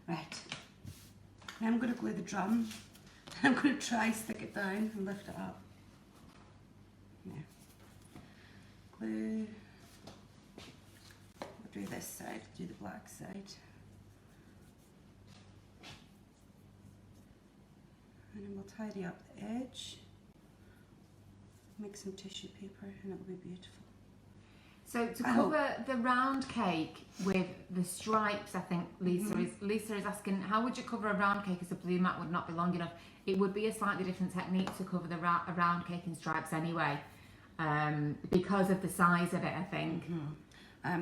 Right. Now I'm going to glue the drum. I'm going to try stick it down and lift it up. There. Glue. We'll do this side, do the black side. And then we'll tidy up the edge. Make some tissue paper and it'll be beautiful. So to cover the round cake with the stripes, I think Lisa is asking, how would you cover a round cake as a blue mat would not be long enough? It would be a slightly different technique to cover a round cake in stripes anyway. because of the size of it, I think.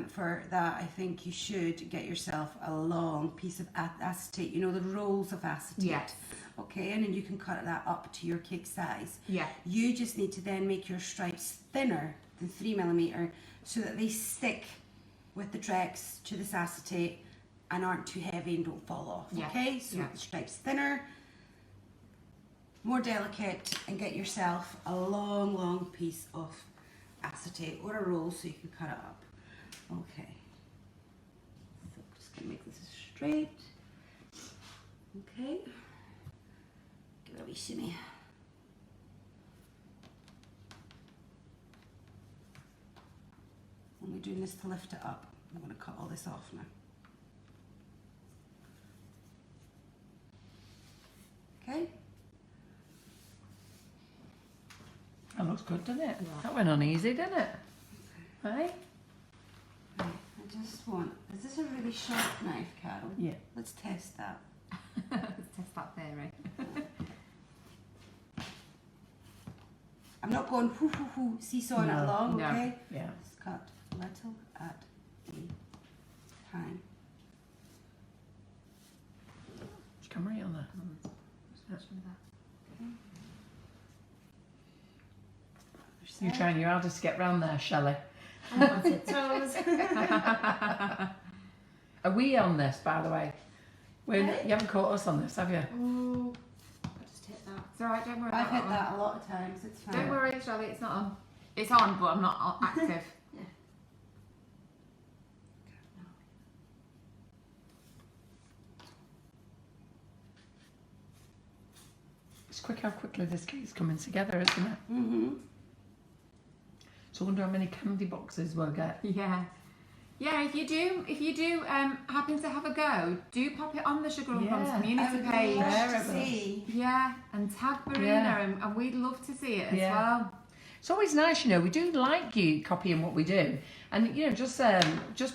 For that, I think you should get yourself a long piece of acetate, you know, the rolls of acetate. Yes. Okay, and then you can cut that up to your cake size. Yeah. You just need to then make your stripes thinner than 3mm so that they stick with the Trex to this acetate and aren't too heavy and don't fall off. Yeah. Okay, so Yeah. make the stripes thinner, more delicate, and get yourself a long piece of acetate or a roll so you can cut it up. Okay, so I'm just gonna make this straight. Okay, give it a wee shimmy. And we're doing this to lift it up. I'm gonna cut all this off now. Okay. That looks good, doesn't it? That went on easy, didn't it? Hey? Right, I just want, is this a really sharp knife, Carol? Yeah. Let's test that. Let's test that theory. I'm not going hoo hoo hoo seesawing No, it along, no. okay? Yeah. Just cut little at a time. Which camera are you on there? You're trying your hardest to get round there, Shelley. I'm on tiptoes. Are we on this, by the way? Hey? You haven't caught us on this, have you? Oh, I just hit that. It's alright, don't worry I've about hit that that a lot of times, it's one. fine. Don't worry, Charlie, it's not on. It's on, but I'm not active. It's quick how quickly this cake's coming together, isn't it? Mm-hmm. So I wonder how many candy boxes we'll get. Yeah. Yeah, if you do happen to have a go, do pop it on the Sugar and Crumbs Yeah. community I page. would love to Terrible. see. Yeah, and tag Berina, Yeah. and we'd love to see it as Yeah. well. It's always nice, you know, we do like you copying what we do. And, you know, just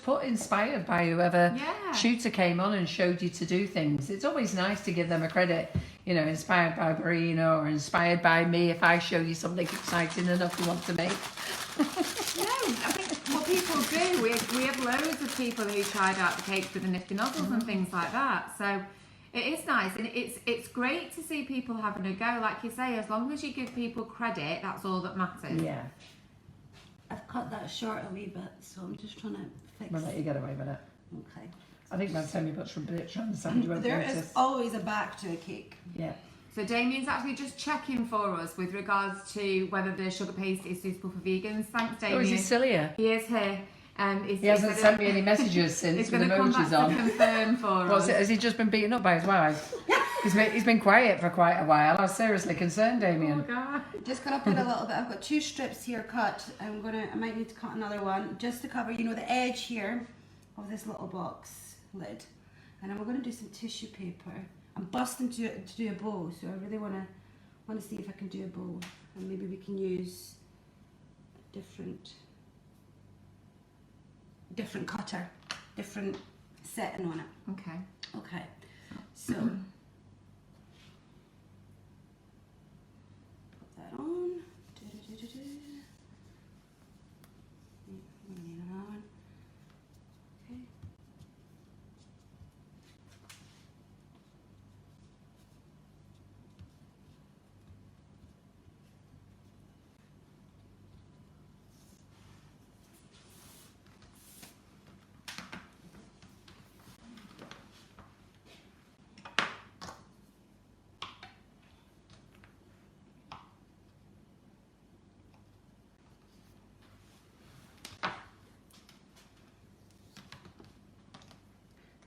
put inspired by whoever Yeah. shooter came on and showed you to do things. It's always nice to give them a credit, you know, inspired by Berina or inspired by me if I show you something exciting enough you want to make. No, I think what people do, we have loads of people who tried out the cakes with the nifty nozzles and things like that. So it is nice, and it's great to see people having a go. Like you say, as long as you give people credit, that's all that matters. Yeah, I've cut that short a wee bit, so I'm just trying to fix we'll let you get away with it. Okay. I think by the time you put some bits around the side, you won't There notice. is always a back to a cake. Yeah. So Damien's actually just checking for us with regards to whether the sugar paste is suitable for vegans. Thanks, Damien. Oh, is he still here? He is here. He hasn't sent me any messages since He's with going to come back emojis to on. confirm for What's us. it? Has he just been beaten up by his wife? He's been quiet for quite a while. I was seriously concerned, Oh, Damien. God. Just gonna put a little bit. I've got 2 strips here cut. I might need to cut another one just to cover, you know, the edge here of this little box lid. And then we're gonna do some tissue paper. I'm busting to do a bow, so I really wanna see if I can do a bow, and maybe we can use a different cutter, different setting on it. Okay. Okay, so put that on. Do-do-do-do-do. I'm gonna need another one. Okay.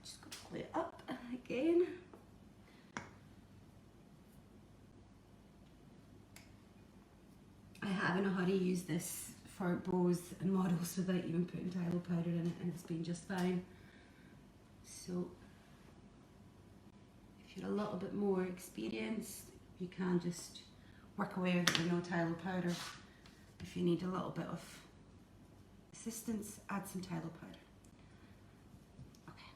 Just gonna glue it up again. I have in a hurry used this for bows and models without even putting tilo powder in it, and it's been just fine. So if you're a little bit more experienced, you can just work away with it with no tilo powder. If you need a little bit of assistance, add some tilo powder. Okay.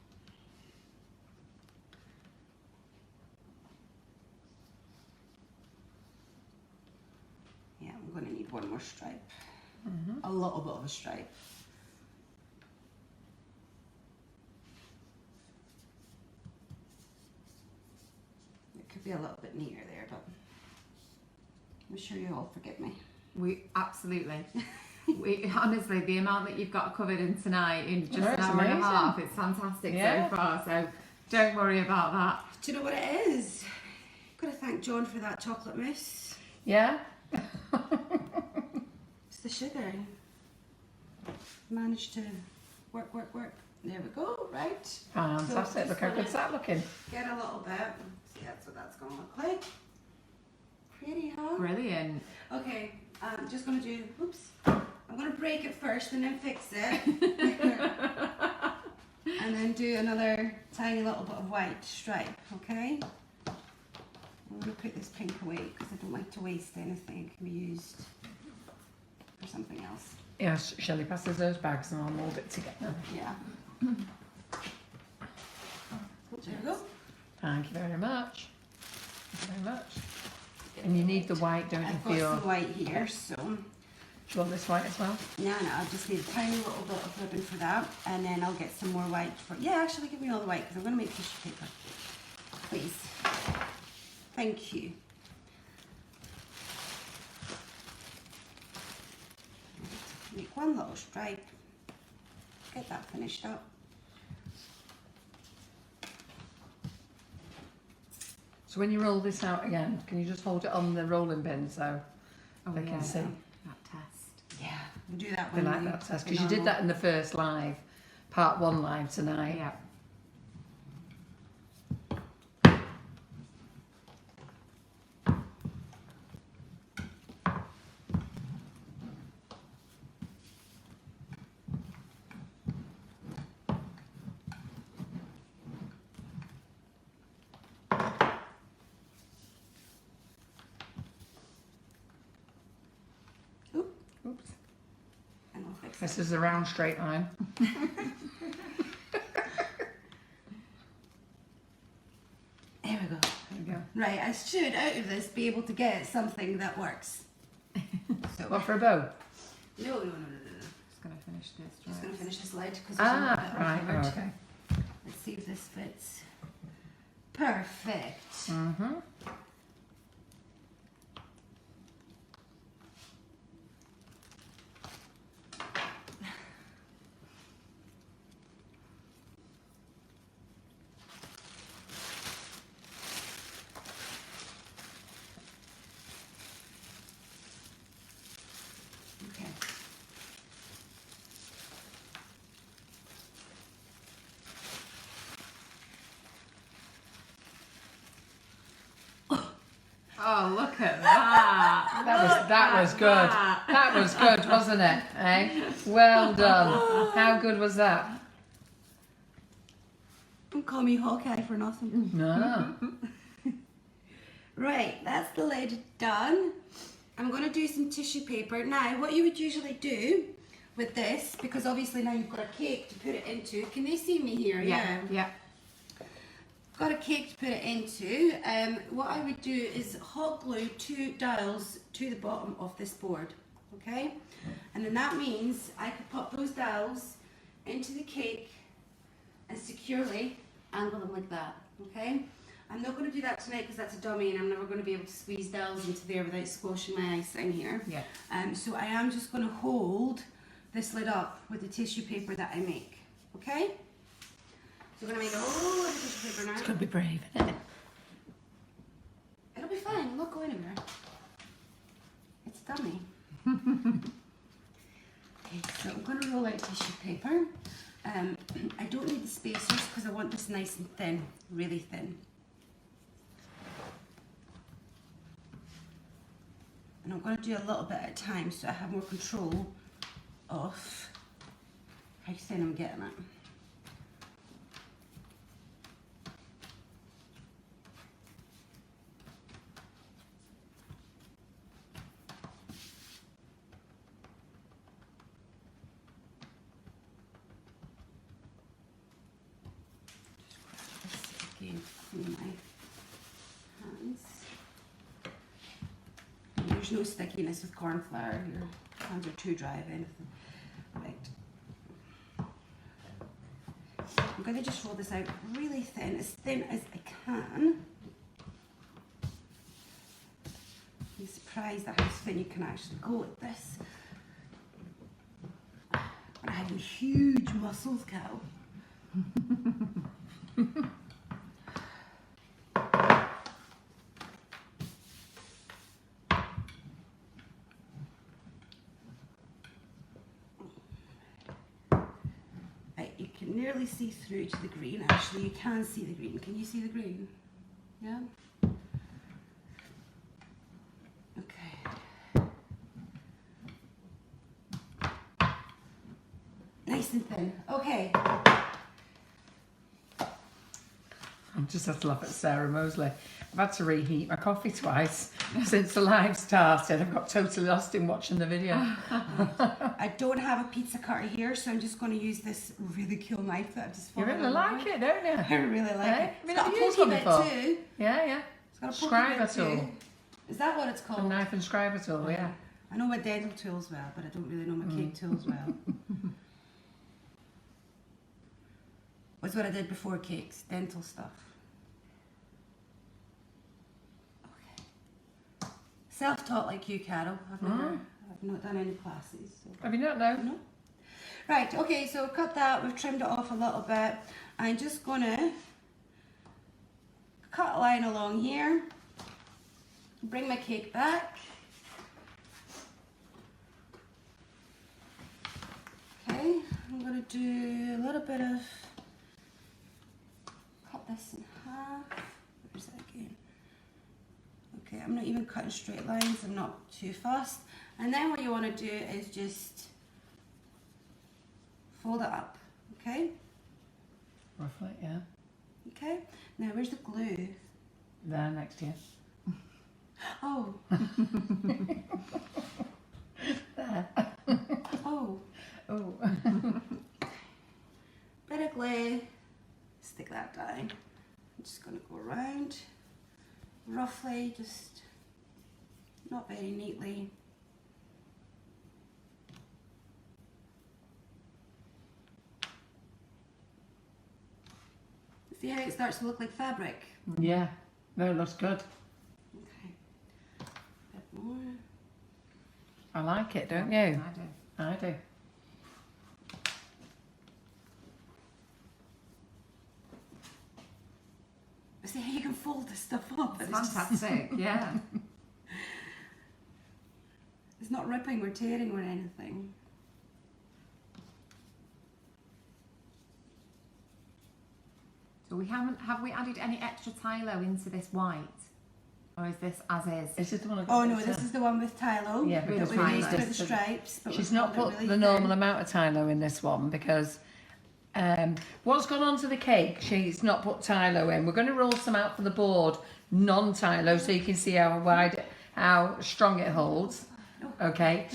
Yeah, I'm going to need one more stripe. a little bit of a stripe. It could be a little bit neater there, but I'm sure you all forgive me. We absolutely. We honestly, the amount that you've got covered in tonight in just an it's hour and a amazing. half, it's fantastic Yeah. so far. So don't worry about that. Do you know what it is? Got to thank John for that chocolate mousse. Yeah? It's the sugar. Managed to work. There we go, right? Fantastic. Look how good's that looking. Get a little bit. See, that's what that's going to look like. Pretty, huh? Brilliant. Okay, I'm just going to do, oops. I'm going to break it first and then fix it. And then do another tiny little bit of white stripe, okay? I'm going to put this pink away because I don't like to waste anything. It can be used for something else. Yeah, Shelley passes those bags and I'll mould it together. Yeah. There we go. Thank you very much. Thank you very much. And you need the white, don't you, I've for got your... some white here, so... Do you want this white as well? No, I just need a tiny little bit of ribbon for that, and then I'll get some more white for... Yeah, actually, give me all the white, because I'm going to make tissue paper. Please. Thank you. Make one little stripe. Get that finished up. So when you roll this out again, can you just hold it on the rolling pin so they can see? That test. Yeah, we'll do that They one. like that test because you did that in the first live, part 1 live tonight. Yeah. Oops. And I'll fix it. This is a round straight line. There we go. There we go. Right, I should, out of this, be able to get something that works. So, What, for a bow? no. Just gonna finish this. Just going to finish this lid because Ah, right. Oh, okay. Let's see if this fits. Perfect. Mm-hmm. Okay. Oh, look at that. That was good. That was good, wasn't it? Eh? Well done. How good was that? Don't call me Hawkeye for nothing. No. Right, that's the lid done. I'm going to do some tissue paper. Now, what you would usually do with this, because obviously now you've got a cake to put it into. Can they see me here? Yeah. Got a cake to put it into. What I would do is hot glue 2 dowels to the bottom of this board, okay? And then that means I could pop those dowels into the cake and securely angle them like that, okay? I'm not going to do that tonight because that's a dummy and I'm never going to be able to squeeze dowels into there without squashing my icing here. Yeah. So I am just going to hold this lid up with the tissue paper that I make, okay? So we're going to make a whole lot of tissue paper now. It's going to be brave, isn't it? It'll be fine, it'll not go anywhere. It's dummy. Okay, so I'm going to roll out tissue paper. I don't need the spacers because I want this nice and thin, really thin. And I'm going to do a little bit at a time so I have more control of how thin I'm getting it. Again, clean my hands. And there's no stickiness with corn flour here. hands are too dry of anything. Right. I'm going to just roll this out really thin as I can. I'm surprised at how thin you can actually go with this. And I have huge muscles, Cal. You can nearly see through to the green. Actually, you can see the green. Can you see the green? Yeah? Okay. Nice and thin. Okay. I just have to laugh at Sarah Mosley. I've had to reheat my coffee twice since the live started. I've got totally lost in watching the video. I don't have a pizza cutter here, so I'm just going to use this really cool knife that I've just You fallen really like over. it, don't you? I really like Eh? it. Have you It's got never a used pokey one bit before? too. Yeah, yeah. It's got a pokey Scriber bit tool. too. Is that what it's A called? knife and scriber tool, yeah. I know my dental tools well, but I don't really know my cake tools well. What's what I did before cakes? Dental stuff. Okay. Self-taught like you, Carol. I've not done any classes. So. Have you not, no? No. Right, okay, so cut that, we've trimmed it off a little bit. I'm just gonna cut a line along here, bring my cake back. Okay, I'm gonna do a little bit of, cut this in half. Where's that again? Okay, I'm not even cutting straight lines, I'm not too fussed. And then what you wanna do is just fold it up, okay? Roughly, yeah. Okay, now where's the glue? There, next to you. Oh. There. Oh. Oh. Bit of glue, stick that down. I'm just gonna go around, roughly, just not very neatly. See how it starts to look like fabric? Yeah. No, it looks good. Okay. Bit more. I like it, don't you? I do. I do. See how you can fold this stuff up. It's and just- fantastic, yeah. It's not ripping or tearing or anything. So have we added any extra Tylo into this white? Or is this as is? Is this the one I got? Oh no, this is the one with Tylo. Yeah, that because we we used for used the stripes. But She's we've not got it put really the thin. normal amount of Tylo in this one because what's gone onto the cake, she's not put Tylo in. We're going to roll some out for the board, non-Tylo, so you can see how strong it holds. Okay.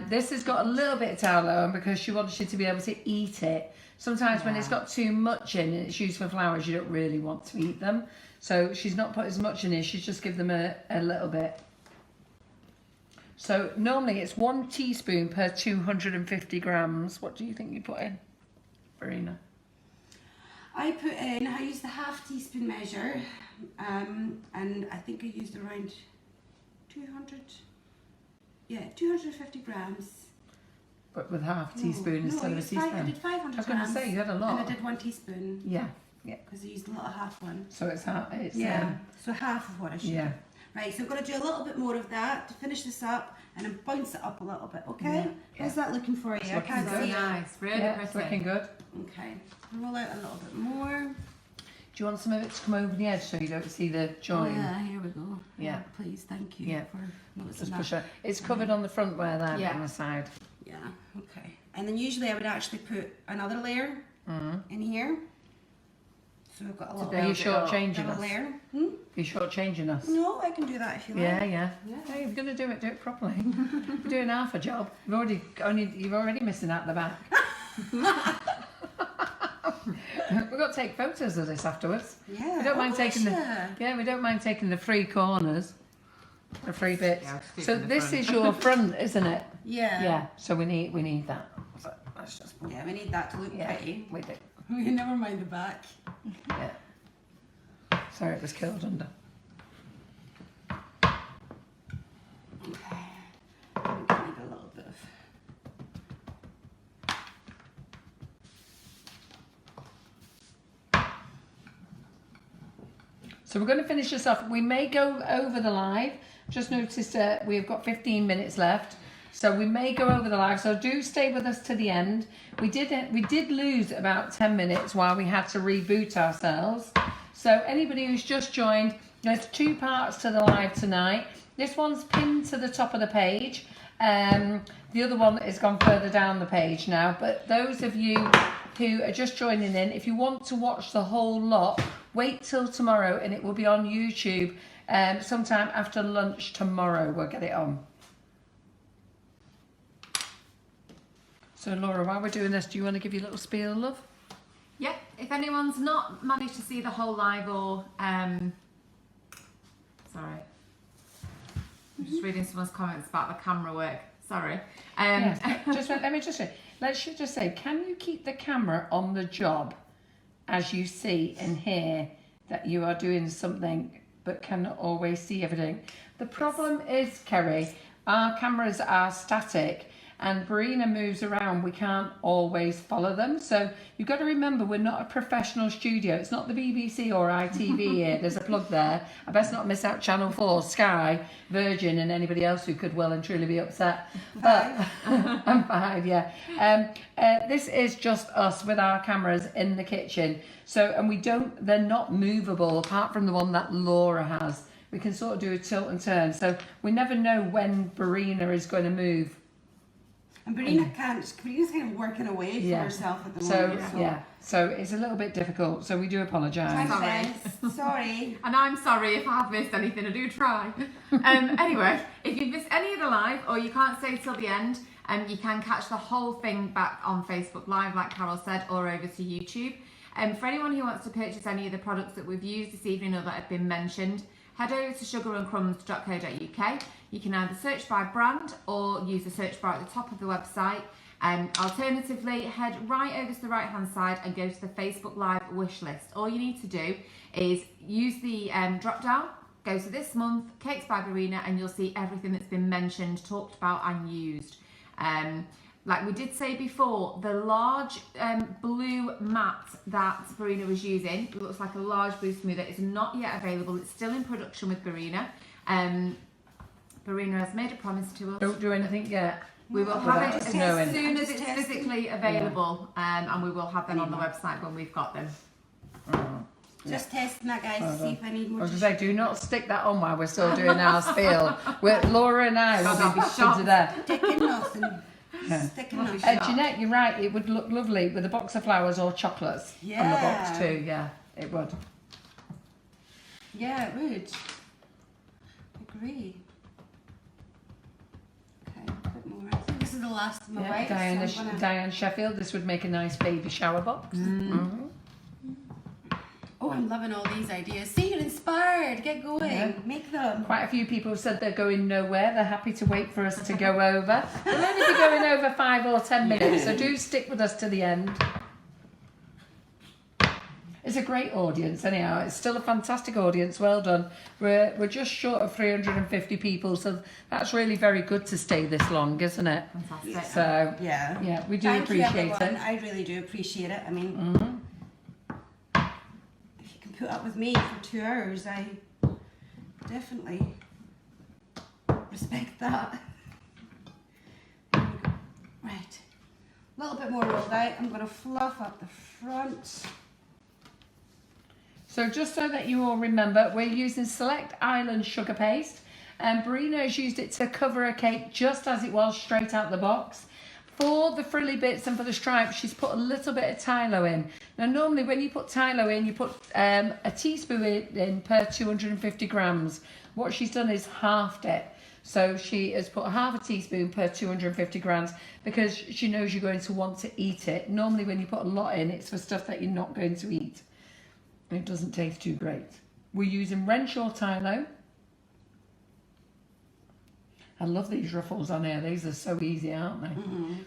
This has got a little bit of Tylo in because she wants you to be able to eat it. Sometimes when it's got too much in and it's used for flowers, you don't really want to eat them. So she's not put as much in it, she's just give them a little bit. So normally it's 1 teaspoon per 250 grams. What do you think you put in, Berina? I used the half teaspoon measure, and I think I used around 250 grams. But with half No, teaspoon instead of a I teaspoon. did 500 I was going to grams. say you had a lot. And I did 1 teaspoon. Yeah, yeah. Because I used a little half one. So it's half. It's Yeah, so half of what I should. yeah. Right, so I'm going to do a little bit more of that to finish this up and then bounce it up a little bit, okay? Yeah, How's that looking for you? I looking can't good. see it. Nice, really Yeah, it's pretty. looking good. Okay, roll out a little bit more. Do you want some of it to come over the edge so you don't see the join? Oh yeah, here we go. Yeah. Please, thank you Yeah. for noticing Just that. push it. It's covered on the front where there, Yeah. on the side. Yeah, okay. And then usually I would actually put another layer in here. So we've got a little, Are you build it up. shortchanging little us? layer. Are you shortchanging us? No, I can do that if you like. Yeah, yeah. Yeah. Hey, if you're going to do it properly. You're doing half a job. You're already missing out the back. We've got to take photos of this afterwards. Yeah. We don't oh, mind taking the gosh, yeah. we don't mind taking the free corners. The 3 bits. Yeah, I'll stick So to the this front. is your front, isn't it? Yeah. Yeah. So we need that. So let's just Yeah, we need that to look pretty. we do. Never mind the back. Yeah. Sorry, it was curled under. Okay. I think I need a little bit of. So we're going to finish this off. We may go over the live. Just noticed we've got 15 minutes left. So we may go over the live. So do stay with us to the end. We did lose about 10 minutes while we had to reboot ourselves. So anybody who's just joined, there's 2 parts to the live tonight. This one's pinned to the top of the page. The other one has gone further down the page now. But those of you who are just joining in, if you want to watch the whole lot, wait till tomorrow and it will be on YouTube sometime after lunch tomorrow. We'll get it on. So Laura, while we're doing this, do you want to give your little spiel, love? Yeah, if anyone's not managed to see the whole live or sorry, I'm just reading someone's comments about the camera work. Sorry. Yeah. Let me just say, let's just say, can you keep the camera on the job as you see and hear that you are doing something but cannot always see everything? The problem is, Kerry, our cameras are static and Berina moves around. We can't always follow them. So you've got to remember, we're not a professional studio. It's not the BBC or ITV here. There's a plug there. I best not miss out Channel 4, Sky, Virgin and anybody else who could well and truly be upset. But I'm 5, yeah. This is just us with our cameras in the kitchen. So, and they're not movable apart from the one that Laura has. We can sort of do a tilt and turn. So we never know when Berina is going to move. And Berina's kind of working away for herself at the moment. So it's a little bit difficult. So we do apologise. Sorry. And I'm sorry if I've missed anything. I do try. Anyway, if you've missed any of the live or you can't stay till the end, you can catch the whole thing back on Facebook Live, like Carol said, or over to YouTube. For anyone who wants to purchase any of the products that we've used this evening or that have been mentioned, head over to sugarandcrumbs.co.uk. You can either search by brand or use the search bar at the top of the website. Alternatively, head right over to the right hand side and go to the Facebook Live wish list. All you need to do is use the drop down, go to this month, Cakes by Berina, and you'll see everything that's been mentioned, talked about and used. Like we did say before, the large blue mat that Berina was using, it looks like a large blue smoother, is not yet available. It's still in production with Berina. Berina has made a promise to us. Don't do anything yet. We will have it as soon as it's testing. physically available, and we will have them on the website when we've got them. Just testing that, guys, to see if I need I more. was going to say, do not stick that on while we're still doing our spiel. Laura and I will be shocked to death. Sticking nothing. Sticking nothing. Jeanette, you're right. It would look lovely with a box of flowers or chocolates on the box too. Yeah, it would. Yeah, it would. Agree. Okay, a bit more. I think this is the last of my white. Diane Sheffield, this would make a nice baby shower box. Oh, I'm loving all these ideas. See, you're inspired. Get going. Yeah. Make them. Quite a few people have said they're going nowhere. They're happy to wait for us to go over. We'll only be going over 5 or 10 minutes, so do stick with us to the end. It's a great audience anyhow. It's still a fantastic audience. Well done. We're just short of 350 people, so that's really very good to stay this long, isn't it? Fantastic. So yeah, we do Thank you, appreciate everyone. it. I really do appreciate it. I mean, if you can put up with me for 2 hours, I definitely respect that. Right, a little bit more rolled out. I'm going to fluff up the front. So just so that you all remember, we're using Select Island sugar paste, and Berina has used it to cover a cake just as it was straight out the box. For the frilly bits and for the stripes, she's put a little bit of Tylo in. Now normally when you put Tylo in, you put a teaspoon in per 250 grams. What she's done is halved it. So she has put half a teaspoon per 250 grams because she knows you're going to want to eat it. Normally when you put a lot in, it's for stuff that you're not going to eat. It doesn't taste too great. We're using Renshaw Tylo. I love these ruffles on here. These are so easy, aren't they?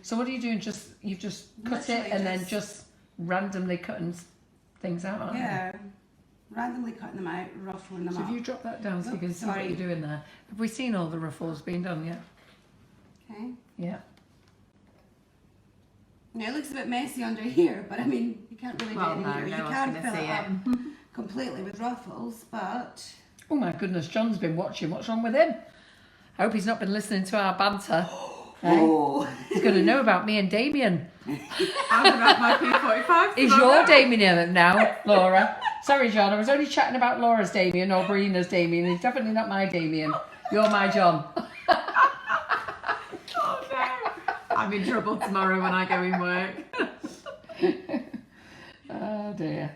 So what are you doing? You've just cut it Literally and then just randomly cutting things out, aren't you? Yeah, randomly cutting them out, ruffling them So up. if you drop that down so you can see Sorry. what you're doing there. Have we seen all the ruffles being done yet? Okay. Yeah. Now it looks a bit messy under here, but I mean, you can't really Well, do it no, in here. no You one's can't gonna fill see it up it. completely with ruffles, but Oh my goodness, John's been watching. What's wrong with him? I hope he's not been listening to our banter. oh, He's going to know about me and Damien. I'm going to have my P45. Is your Damien now, Laura? Sorry, John, I was only chatting about Laura's Damien or Brina's Damien. He's definitely not my Damien. You're my John. Oh no! I'm in trouble tomorrow when I go in work. Oh dear.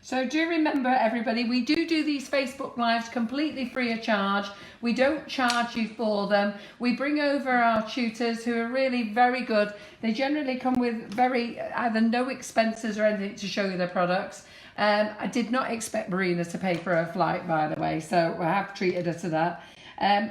So do remember, everybody, we do these Facebook Lives completely free of charge. We don't charge you for them. We bring over our tutors who are really very good. They generally come with either no expenses or anything to show you their products. I did not expect Berina to pay for her flight, by the way, so I have treated her to that.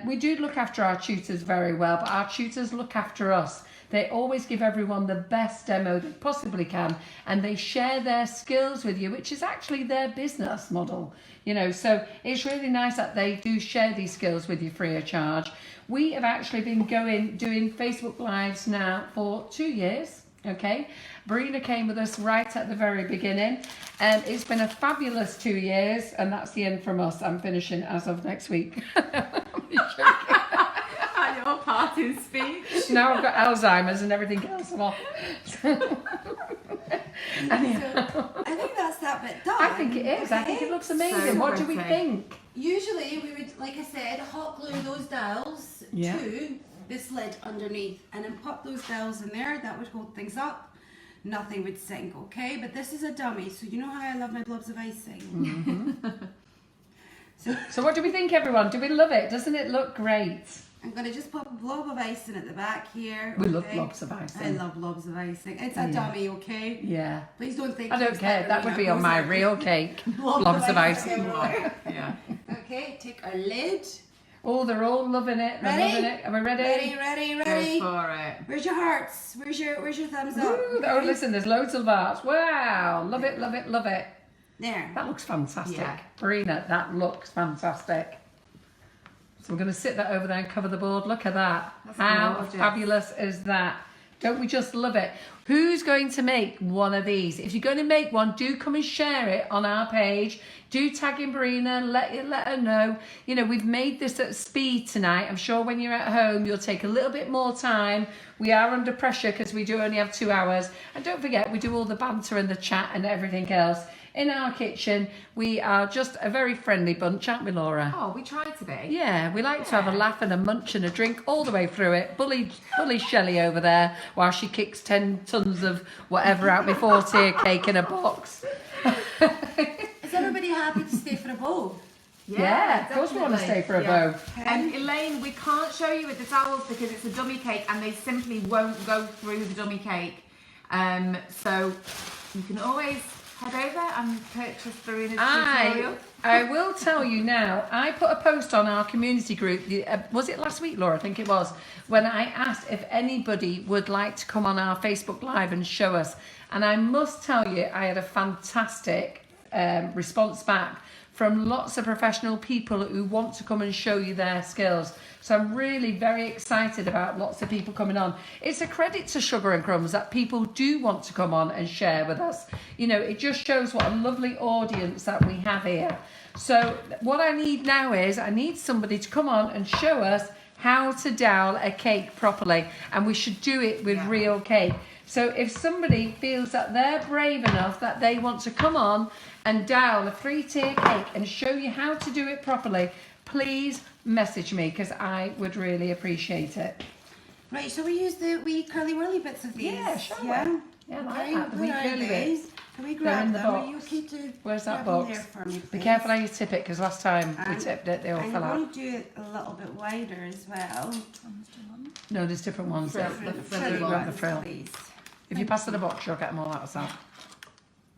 We do look after our tutors very well, but our tutors look after us. They always give everyone the best demo they possibly can, and they share their skills with you, which is actually their business model. You know, so it's really nice that they do share these skills with you free of charge. We have actually been doing Facebook Lives now for 2 years. Okay, Berina came with us right at the very beginning, and it's been a fabulous 2 years, and that's the end from us. I'm finishing as of next week. At your parting speech. Now I've got Alzheimer's and everything else. I'm off. Anyhow. so I think that's that bit done. I think it is. I think it looks amazing. So What do we pretty. think? Usually we would, like I said, hot glue those dowels Yeah. to this lid underneath and then pop those dowels in there. That would hold things up. Nothing would sink, okay? But this is a dummy, so you know how I love my blobs of icing. So what do we think, everyone? Do we love it? Doesn't it look great? I'm going to just pop a blob of icing at the back here. We love okay? blobs of icing. I love blobs of icing. It's a dummy, okay? Yeah. Please don't think I don't it's care. like That would Berina be on goes my out. real cake. Blobs Blobs of icing. everywhere. Yeah. Okay, take our lid. Oh, they're all loving it. They're Ready? loving it. Are we ready? Ready. Go for it. Where's your hearts? Where's your thumbs up? Ooh, oh, listen, there's loads of hearts. Wow. Love it, love it, love it. There. That looks fantastic. Yeah. Berina, that looks fantastic. So we're going to sit that over there and cover the board. Look at that. That's How gorgeous. fabulous is that? Don't we just love it? Who's going to make one of these? If you're going to make one, do come and share it on our page. Do tag in Berina, let her know. You know, we've made this at speed tonight. I'm sure when you're at home, you'll take a little bit more time. We are under pressure because we do only have 2 hours. And don't forget, we do all the banter and the chat and everything else in our kitchen. We are just a very friendly bunch, aren't we, Laura? Oh, we try to be. Yeah, we like to have a laugh and a munch and a drink all the way through it. Bully Shelley over there while she kicks 10 tons of whatever out before tier cake in a box. Is everybody happy to stay for a bowl? Yeah, of course we want to stay for a bow. And Elaine, we can't show you with the towels because it's a dummy cake and they simply won't go through the dummy cake. So you can always head over and purchase Berina's tutorial. I will tell you now, I put a post on our community group, was it last week, Laura? I think it was, when I asked if anybody would like to come on our Facebook Live and show us. And I must tell you, I had a fantastic response back from lots of professional people who want to come and show you their skills. So I'm really very excited about lots of people coming on. It's a credit to Sugar and Crumbs that people do want to come on and share with us. You know, it just shows what a lovely audience that we have here. So what I need now is I need somebody to come on and show us how to dowel a cake properly, and we should do it with real cake. So if somebody feels that they're brave enough that they want to come on and dowel a 3-tier cake and show you how to do it properly, please message me because I would really appreciate it. Right, so we use the wee curly whirly bits of these. Yeah, shall we? Yeah, Yeah, I like okay, that, the wee where are curly they? bits. Can we They're grab in the them? Are you box. okay to Where's that grab them box? there for me, Be please? careful how you tip it because last time we And tipped it, they all I'm fell going out. to do it a little bit wider as well. No, there's different ones. Frill, There. the Frilly frilly grab the ones, frill. please. If you pass it a box, you'll get them all out of that.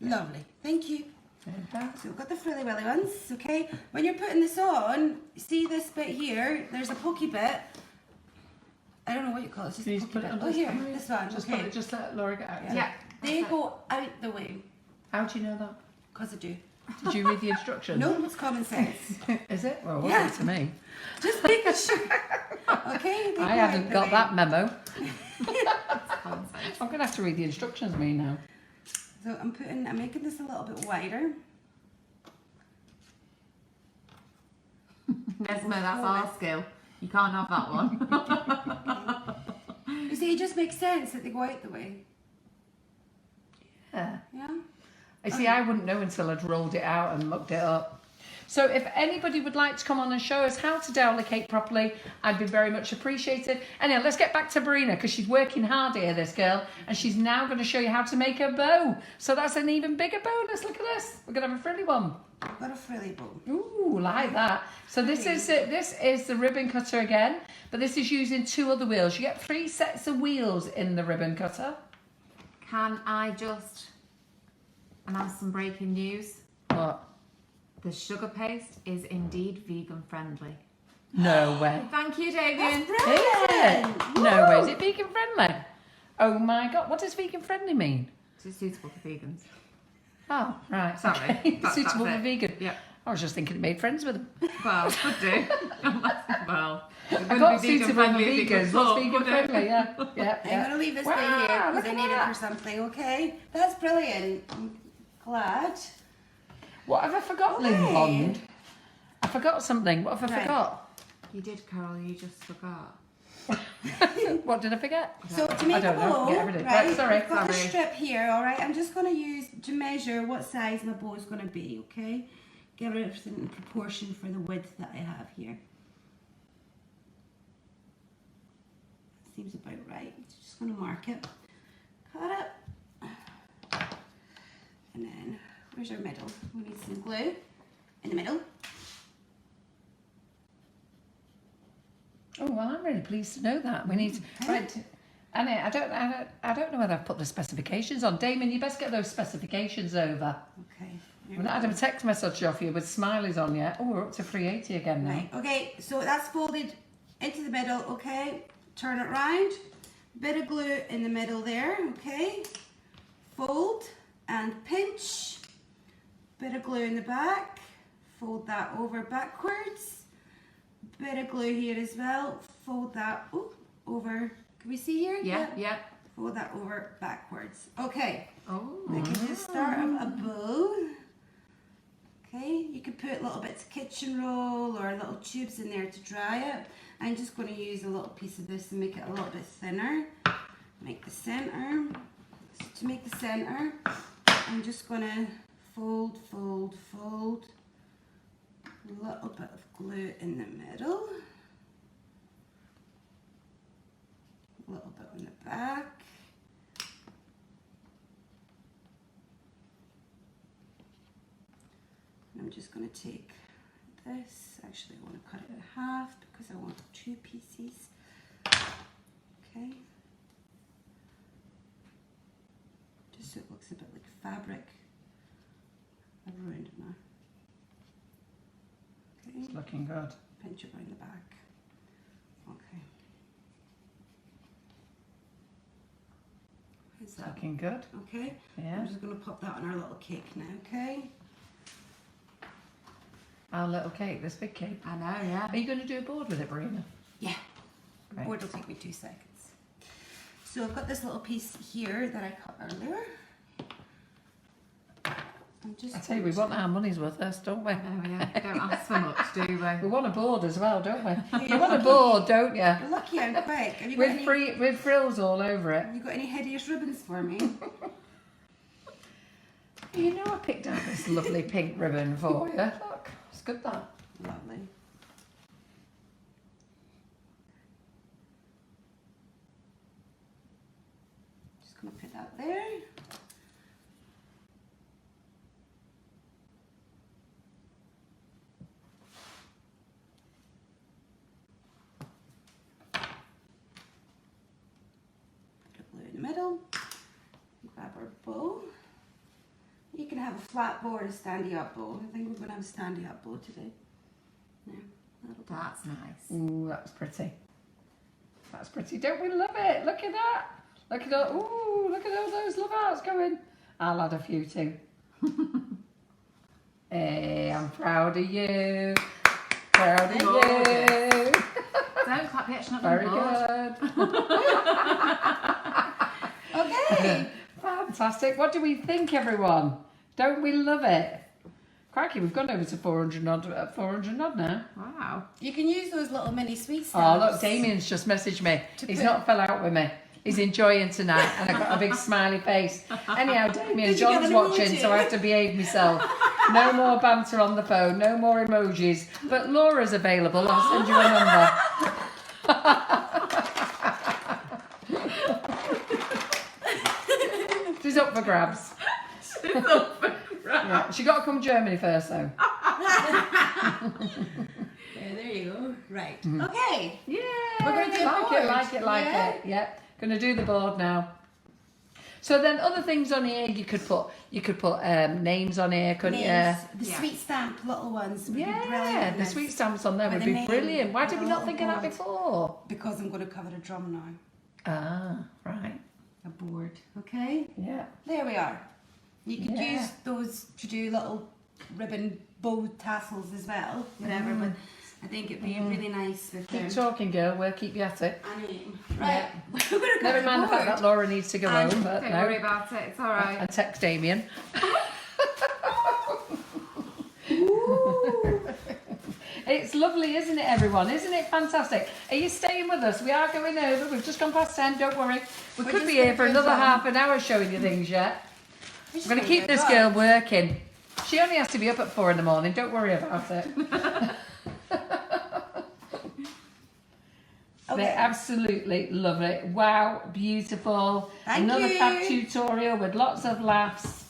Lovely. Thank you. There you go. So we've got the frilly willy ones, okay? When you're putting this on, see this bit here, there's a pokey bit. I don't know what you call it, it's just You a need to pokey put it bit. on Oh here, this one, Just, okay. just let Laura get out. Yeah. They go out the way, How do you know that? because I do. Did you read the instructions? No, it's common sense. Is it? Well, it Yeah. wasn't to me. Just making sure. Okay? They go I out haven't the got way. that memo. Fun size. I'm going to have to read the instructions, me now. So I'm making this a little bit wider. Nesma, that's our skill. You can't have that one. You see, it just makes sense that they go out the way. Yeah. Yeah? I see, I wouldn't know until I'd rolled it out and mucked it up. So if anybody would like to come on and show us how to dowel a cake properly, I'd be very much appreciated. Anyway, let's get back to Berina, because she's working hard here, this girl, and she's now going to show you how to make a bow. So that's an even bigger bonus. Look at this. We're going to have a frilly one. I've got a frilly bow. Ooh, like that. So this is it. This is the ribbon cutter again, but this is using 2 other wheels. You get 3 sets of wheels in the ribbon cutter. Can I just announce some breaking news? What? The sugar paste is indeed vegan friendly. No way. Thank you, Damien. Is it? No way. Is it vegan friendly? Oh my God. What does vegan friendly mean? It's suitable for vegans. Oh, right. Sorry. Okay. That's Suitable for it. vegan. Yeah. I was just thinking it made friends with them. Well, could do. Well, I got suitable for vegans. What's vegan friendly? Yeah. Yeah. I'm yeah. going to leave this Wow, thing here because look I at need that. it for something, okay? That's brilliant. I'm glad. What have I forgot, Lynn Okay. Bond? I forgot something. What have I Right. forgot? you did, Carol. You just forgot. What did I forget? So to make a don't know. bow, Forget everything. right, Right, sorry, I've got sorry. a strip here, all right? I'm just going to use to measure what size my bow is going to be, okay? Give it everything in proportion for the width that I have here. Seems about right. Just going to mark it. Cut it. And then, where's our middle? We need some glue in the middle. Oh well, I'm really pleased to know that. We need right. Annie, I don't know whether I've put the specifications on. Damien, you best get those specifications over. Okay. We've not had a text message off you with smileys on yet. Oh, we're up to 380 again now. Right, okay, so that's folded into the middle, okay? Turn it round, bit of glue in the middle there, okay? Fold and pinch, bit of glue in the back, fold that over backwards, bit of glue here as well, fold that over, can we see here? Yeah, yeah. Fold that over backwards. Okay, Oh. that gives you the start of a bow. Okay, you could put little bits of kitchen roll or little tubes in there to dry it. I'm just going to use a little piece of this and make it a little bit thinner. Make the center. So to make the center, I'm just going to fold, fold, fold. A little bit of glue in the middle. A little bit on the back. I'm just going to take this, actually I want to cut it in half because I want 2 pieces. Okay. Just so it looks a bit like fabric. I've ruined it now. Okay, It's looking good. pinch it around the back. Okay. Is It's that looking good. okay? Yeah. I'm just going to pop that on our little cake now, okay? Our little cake, this big cake. I know, yeah. Are you going to do a board with it, Berina? Yeah. Great. Or it'll take me 2 seconds. So I've got this little piece here that I cut earlier. I'm just I tell you, we want our money's worth first, don't we? Oh, yeah. Don't ask for much, do We we? want a board as well, don't we? You want a board, don't you? You're lucky I'm quick. Have you got With frills all over it. Have you got any hideous ribbons for me? You know I picked out this lovely pink ribbon for you. Look, it's good that. Lovely. Just gonna put that there. Put a glue in the middle. Grab our bow. You can have a flat bowl or a standy up bowl. I think we're going to have a standy up bowl today. Yeah, That's nice. Ooh, that's pretty. That's pretty. Don't we love it? Look at that. Look at all. Ooh, look at all those love hearts going. I'll add a few too. Hey, I'm proud of you. Proud of you. Don't clap yet, she's not Very done good. Okay. Fantastic. What do we think, everyone? Don't we love it? Crikey, we've gone over to 400 odd now. Wow. You can use those little mini sweet Oh, stamps. look, Damien's just messaged me. To He's put- not fell out with me. He's enjoying tonight, and I've got a big smiley face. Anyhow, Damien, Did you get John's an watching, emoji? so I have to behave myself. No more banter on the phone, no more emojis. But Laura's available. I'll send you a number. She's up for grabs. Yeah, she got to come Germany first, though. There you go. Right. Okay. Yeah, We're gonna do a like board. it. Yeah. Yeah, gonna do the board now. So then, other things on here you could put names on here, couldn't Names, you? the Yeah. sweet stamp little ones would be Yeah, brilliant. the sweet stamps on there With would a be name brilliant. Why on did we a not think of that board. before? Because I'm going to cover a drum now. Ah, right. A board. Okay. Yeah. There we are. You could Yeah. use those to do little ribbon bow tassels as well, whatever. But I think it'd be really nice with Keep them. talking, girl. We'll keep you at it. Right. We're going to Never mind the fact that Laura needs to go And home, but Don't no. worry about it, it's alright. And text Damien. It's lovely, isn't it, everyone? Isn't it fantastic? Are you staying with us? We are going over. We've just gone past 10. Don't worry. We We're could just be here gonna for do another some. half an hour showing you things yet. I'm going to keep this girl working. She only has to be up at 4 in the morning. Don't worry about it. They absolutely love it. Wow, beautiful. Thank Another you. fab tutorial with lots of laughs.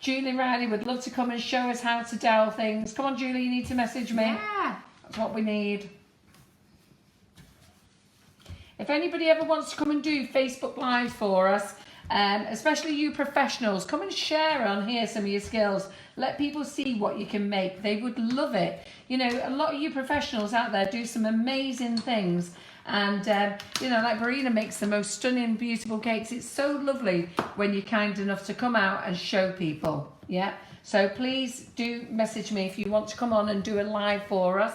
Julie Riley would love to come and show us how to dowel things. Come on, Julie, you need to message me. Yeah. That's what we need. If anybody ever wants to come and do Facebook Live for us, especially you professionals, come and share on here some of your skills. Let people see what you can make. They would love it. You know, a lot of you professionals out there do some amazing things. And, you know, like Berina makes the most stunning, beautiful cakes. It's so lovely when you're kind enough to come out and show people. Yeah. So please do message me if you want to come on and do a live for us.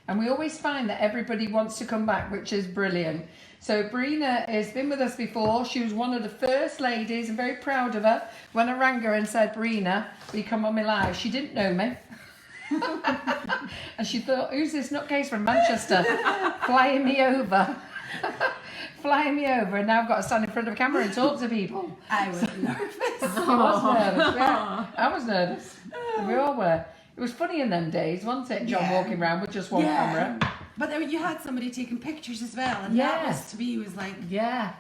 And we always find that everybody wants to come back, which is brilliant. So Brina has been with us before. She was one of the first ladies. I'm very proud of her. When I rang her and said, Brina, will you come on my live? She didn't know me. And she thought, who's this nutcase from Manchester flying me over? Flying me over, and now I've got to stand in front of a camera and talk to people. I was nervous. I was nervous, yeah. I was nervous. We all were. It was funny in them days, wasn't it? John Yeah. walking around with just one camera. But then you had somebody taking pictures as well, and Yeah. that was to me was like, Yeah.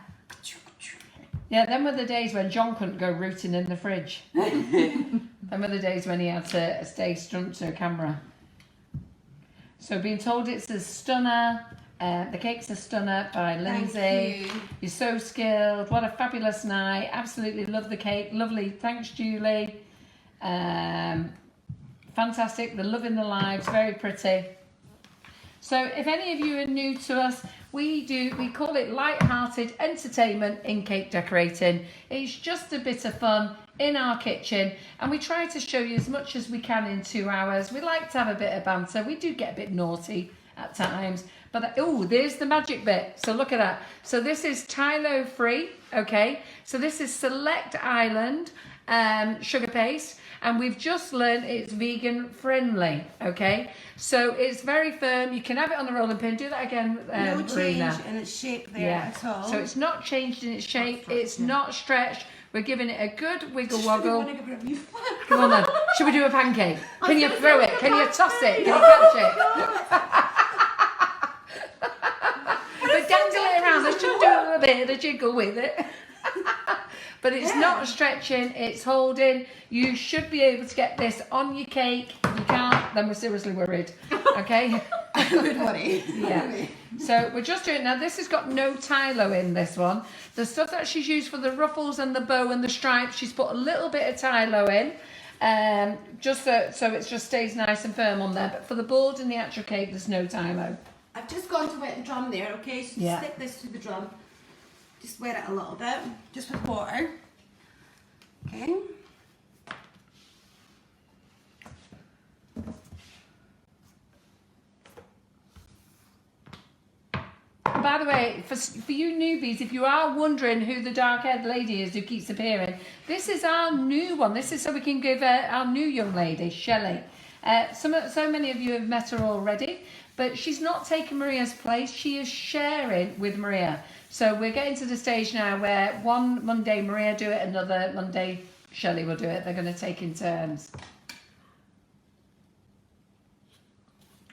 Yeah, them were the days when John couldn't go rooting in the fridge. Them were the days when he had to stay stumped to a camera. So being told it's a stunner, the cake's a stunner by Lindsay. Thank you. You're so skilled. What a fabulous night. Absolutely love the cake. Lovely. Thanks, Julie. Fantastic. They're loving the lives. Very pretty. So if any of you are new to us, we call it light-hearted entertainment in cake decorating. It's just a bit of fun in our kitchen, and we try to show you as much as we can in 2 hours. We like to have a bit of banter. We do get a bit naughty at times, but oh, there's the magic bit. So look at that. So this is Tylo free, okay? So this is Select Island sugar paste, and we've just learned it's vegan friendly, okay? So it's very firm. You can have it on the rolling pin. Do that again, no change Brina. in its shape there at all. So it's not changed in its shape. It's not stretched. We're giving it a good wiggle woggle. Come on then. Should we do a pancake? Can you throw it? Can you toss it? Can you catch it? But dangle it around. Let's just do a bit of a jiggle with it. but it's not stretching, it's holding. You should be able to get this on your cake. If you can't, then we're seriously worried. Okay? I would worry. Yeah. So we're just doing, now this has got no tylo in this one. The stuff that she's used for the ruffles and the bow and the stripes, she's put a little bit of tylo in. Just so it just stays nice and firm on there. But for the board and the actual cake, there's no tylo. I've just gone to wet the drum there, okay? So stick this to the drum. Just wet it a little bit, just with water. Okay. By the way, for you newbies, if you are wondering who the dark-haired lady is who keeps appearing, this is our new one. This is so we can give our new young lady, Shelley. So many of you have met her already, but she's not taking Maria's place. She is sharing with Maria. So we're getting to the stage now where one Monday Maria do it, another Monday Shelley will do it. They're going to take in turns.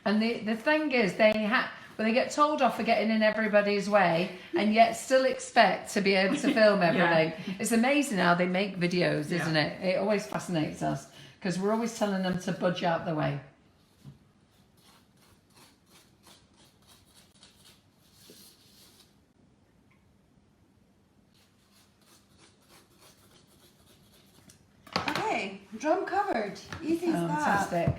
And the thing is, they get told off for getting in everybody's way and yet still expect to be able to film everything. It's amazing how they make videos, isn't it? It always fascinates us because we're always telling them to budge out the way. Okay, drum covered. Easy as that. Fantastic.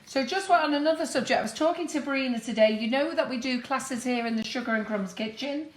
So just on another subject, I was talking to Berina today. You know that we do classes here in the Sugar and Crumbs Kitchen.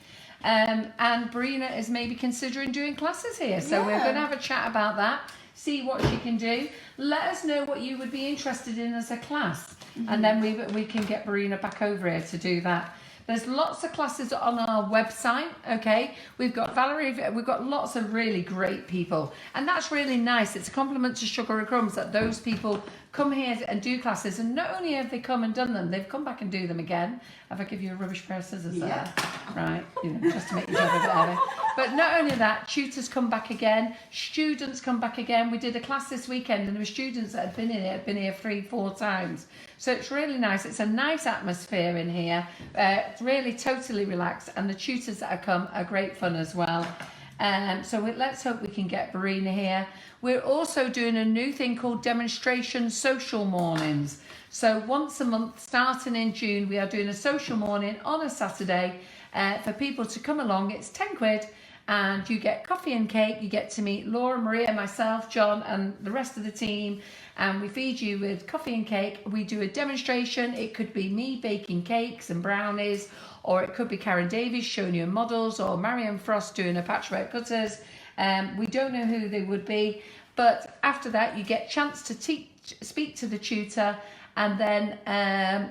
And Berina is maybe considering doing classes here. So we're going to have a chat about that, see what she can do. Let us know what you would be interested in as a class. And then we can get Berina back over here to do that. There's lots of classes on our website, okay? We've got Valerie, we've got lots of really great people. And that's really nice. It's a compliment to Sugar and Crumbs that those people come here and do classes. And not only have they come and done them, they've come back and do them again. Have I give you a rubbish pair of scissors there? Right, just to make your job a bit heavy. But not only that, tutors come back again, students come back again. We did a class this weekend and there were students that had been here 3-4 times. So it's really nice. It's a nice atmosphere in here. It's really totally relaxed, and the tutors that have come are great fun as well. So let's hope we can get Berina here. We're also doing a new thing called Demonstration Social Mornings. So once a month, starting in June, we are doing a social morning on a Saturday for people to come along. It's 10 quid. And you get coffee and cake. You get to meet Laura, Maria, myself, John and the rest of the team, and we feed you with coffee and cake. We do a demonstration. It could be me baking cakes and brownies, or it could be Karen Davies showing you models, or Marianne Frost doing a patchwork cutters. We don't know who they would be, but after that you get a chance to speak to the tutor, and then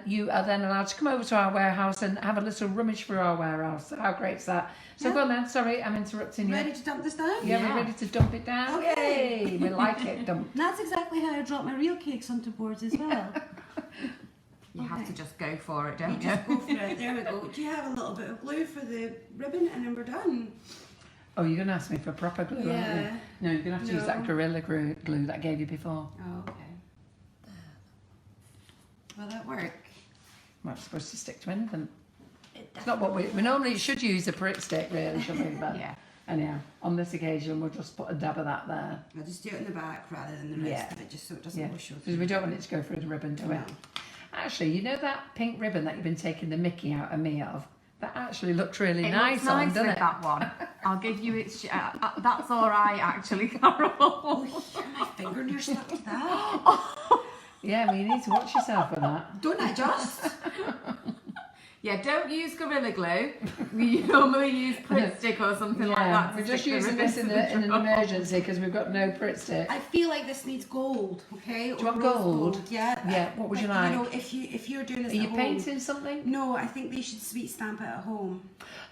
you are then allowed to come over to our warehouse and have a little rummage through our warehouse. So how great is that? So go on then, sorry, I'm interrupting you. Ready to dump this down? Yeah, we're ready to dump it down. Okay. Yay, we like it, dump. That's exactly how I drop my real cakes onto boards as well. You have to just go for it, don't you? Just go for it. There we go. Do you have a little bit of glue for the ribbon, and then we're done? Oh, you're going to ask me for proper glue, aren't you? Yeah. No, you're going to have to use that Gorilla glue that I gave you before. Oh, okay. Will that work? Well, it's supposed to stick to anything. It's not what we normally should use a prick stick, really, shouldn't we? But Yeah. anyhow, on this occasion, we'll just put a dab of that there. I'll just do it in the back rather than the rest of it, just so it doesn't go show. Because we don't want it to go through the ribbon, do we? No. Actually, you know that pink ribbon that you've been taking the mickey out of me of? That actually looks really It nice looks on, nice doesn't with it? that one. I'll give you its. That's all right, actually, Carol. My fingernails stuck to that. Yeah, well, you need to watch yourself with that. Don't I just? Yeah, don't use Gorilla Glue. We normally use Pritt Stick or something like that. to We're just stick the using this in ribbon to the an drum. emergency because we've got no Pritt stick. I feel like this needs gold, okay? Do you want gold? Yeah. Yeah, what would you like? You know, if you're doing this Are you at home, painting something? No, I think they should sweet stamp it at home.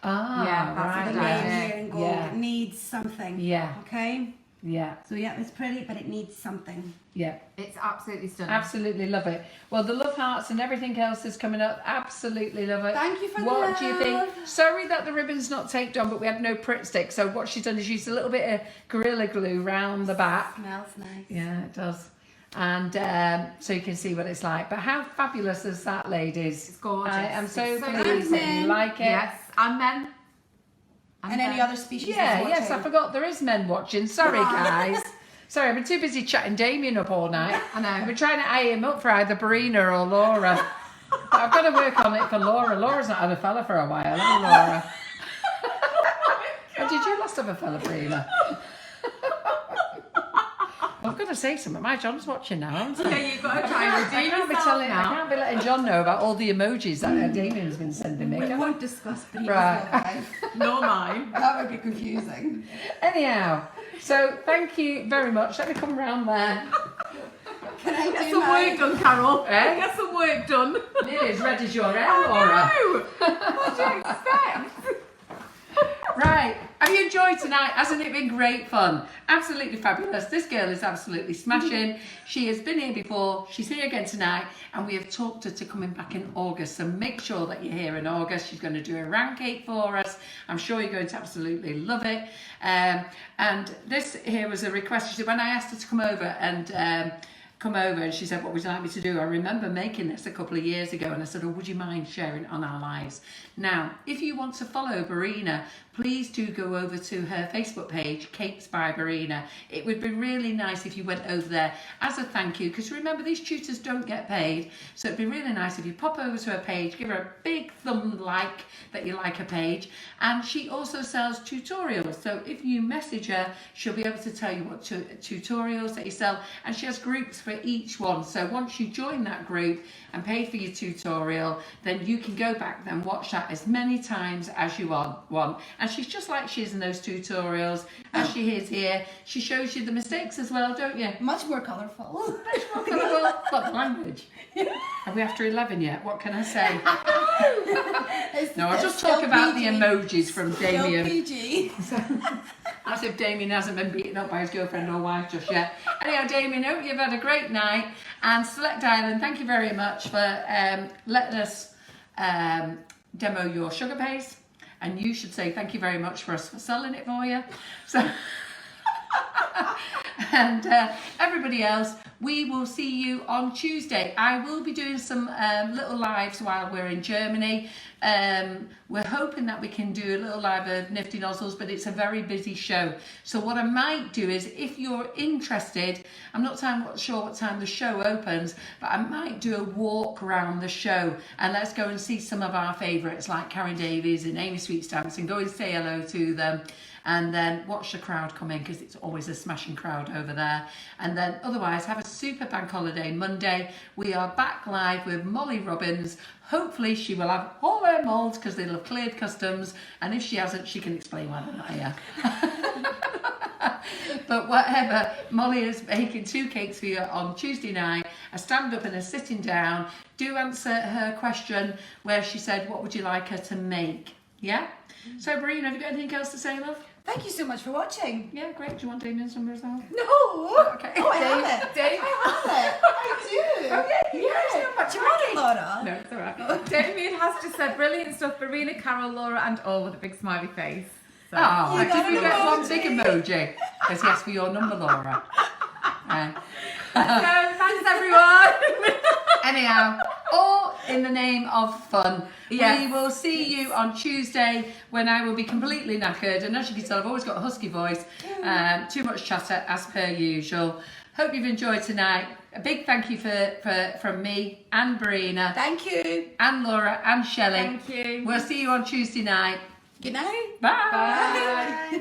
Ah, Yeah, that's right. a The good name idea. here in gold. Yeah. It needs something. Yeah, Okay? yeah, So yeah, it's pretty, but it needs something. yeah. It's absolutely stunning. Absolutely love it. Well, the love hearts and everything else is coming up. Absolutely love it. Thank you for the What do you think? love. Sorry that the ribbon's not taped on, but we had no Pritt stick. So what she's done is used a little bit of Gorilla Glue round the back. Smells nice. Yeah, it does. And so you can see what it's like. But how fabulous is that, ladies? It's gorgeous. I am so It's so pleased that you nice. like it. Yes, and then And any other species Yeah, that's watching. yes, I forgot there is men watching. Sorry, guys. Sorry, I've been too busy chatting Damien up all night. I know. I've been trying to eye him up for either Berina or Laura. But I've got to work on it for Laura. Laura's not had a fella for a while, have you, Laura? Oh, did you last have a fella, Brina? I've got to say something. My John's watching now, haven't I? Yeah, you've got to try and redeem I can't be letting John know about all the emojis that Damien's been sending me. We can I? won't discuss Berina's Right. life. Nor mine. That would be confusing. Anyhow, so thank you very much. Let me come round there. Can I Get do some my... work done, Carol. Eh? Get some work done. Nearly as red as your hair, Laura. No! What do you expect? Right, have you enjoyed tonight? Hasn't it been great fun? Absolutely fabulous. This girl is absolutely smashing. She has been here before, she's here again tonight, and we have talked her to coming back in August, so make sure that you're here in August. She's going to do a round cake for us. I'm sure you're going to absolutely love it. And this here was a request. She said, when I asked her to come over and she said, what would you like me to do? I remember making this a couple of years ago, and I said, oh, would you mind sharing it on our lives? Now, if you want to follow Berina, please do go over to her Facebook page, Cakes by Berina. It would be really nice if you went over there as a thank you, because remember, these tutors don't get paid, so it'd be really nice if you pop over to her page, give her a big thumb like that you like her page, and she also sells tutorials, so if you message her, she'll be able to tell you what tutorials that you sell, and she has groups for each one, so once you join that group and pay for your tutorial, then you can go back and watch that as many times as you want. And she's just like she is in those tutorials, as she is here. She shows you the mistakes as well, don't you? Much more colourful. Well, what, the language? Are we after 11 yet? What can I say? No, I'll just talk about the emojis from Damien. PG. As if Damien hasn't been beaten up by his girlfriend or wife just yet. Anyhow, Damien, hope you've had a great night. And Select Island, thank you very much for letting us demo your sugar paste. And you should say thank you very much for us for selling it for you. So, and everybody else, we will see you on Tuesday. I will be doing some little lives while we're in Germany. We're hoping that we can do a little live of Nifty Nozzles, but it's a very busy show. So what I might do is, if you're interested, I'm not sure what time the show opens, but I might do a walk around the show and let's go and see some of our favourites like Karen Davies and Amy Sweetstamps and go and say hello to them. And then watch the crowd come in, because it's always a smashing crowd over there. And then otherwise, have a super bank holiday Monday. We are back live with Molly Robbins. Hopefully she will have all her moulds, because they'll have cleared customs. And if she hasn't, she can explain why they're not here. But whatever, Molly is making 2 cakes for you on Tuesday night, a stand up and a sitting down. Do answer her question where she said, what would you like her to make? Yeah? So, Berina, have you got anything else to say, love? Thank you so much for watching. Yeah, great. Do you want Damien's number as well? No. Okay. Oh, I have it. Dave. I have it. I do. Oh, yeah, you Yes. know much Do you want it, about Laura? No, it's all right. Damien has just said brilliant stuff. Berina, Carol, Laura, and all with a big smiley face. So, Oh, You did got we an get one emoji. big emoji? Because he asked for your number, Laura. so thanks everyone. Anyhow, all in the name of fun. Yes. We will see you on Tuesday when I will be completely knackered. And as you can tell, I've always got a husky voice. Too much chatter as per usual. Hope you've enjoyed tonight. A big thank you from me and Berina Thank you. and Laura and Shelley. Thank you. We'll see you on Tuesday night. Good night. Bye. Bye.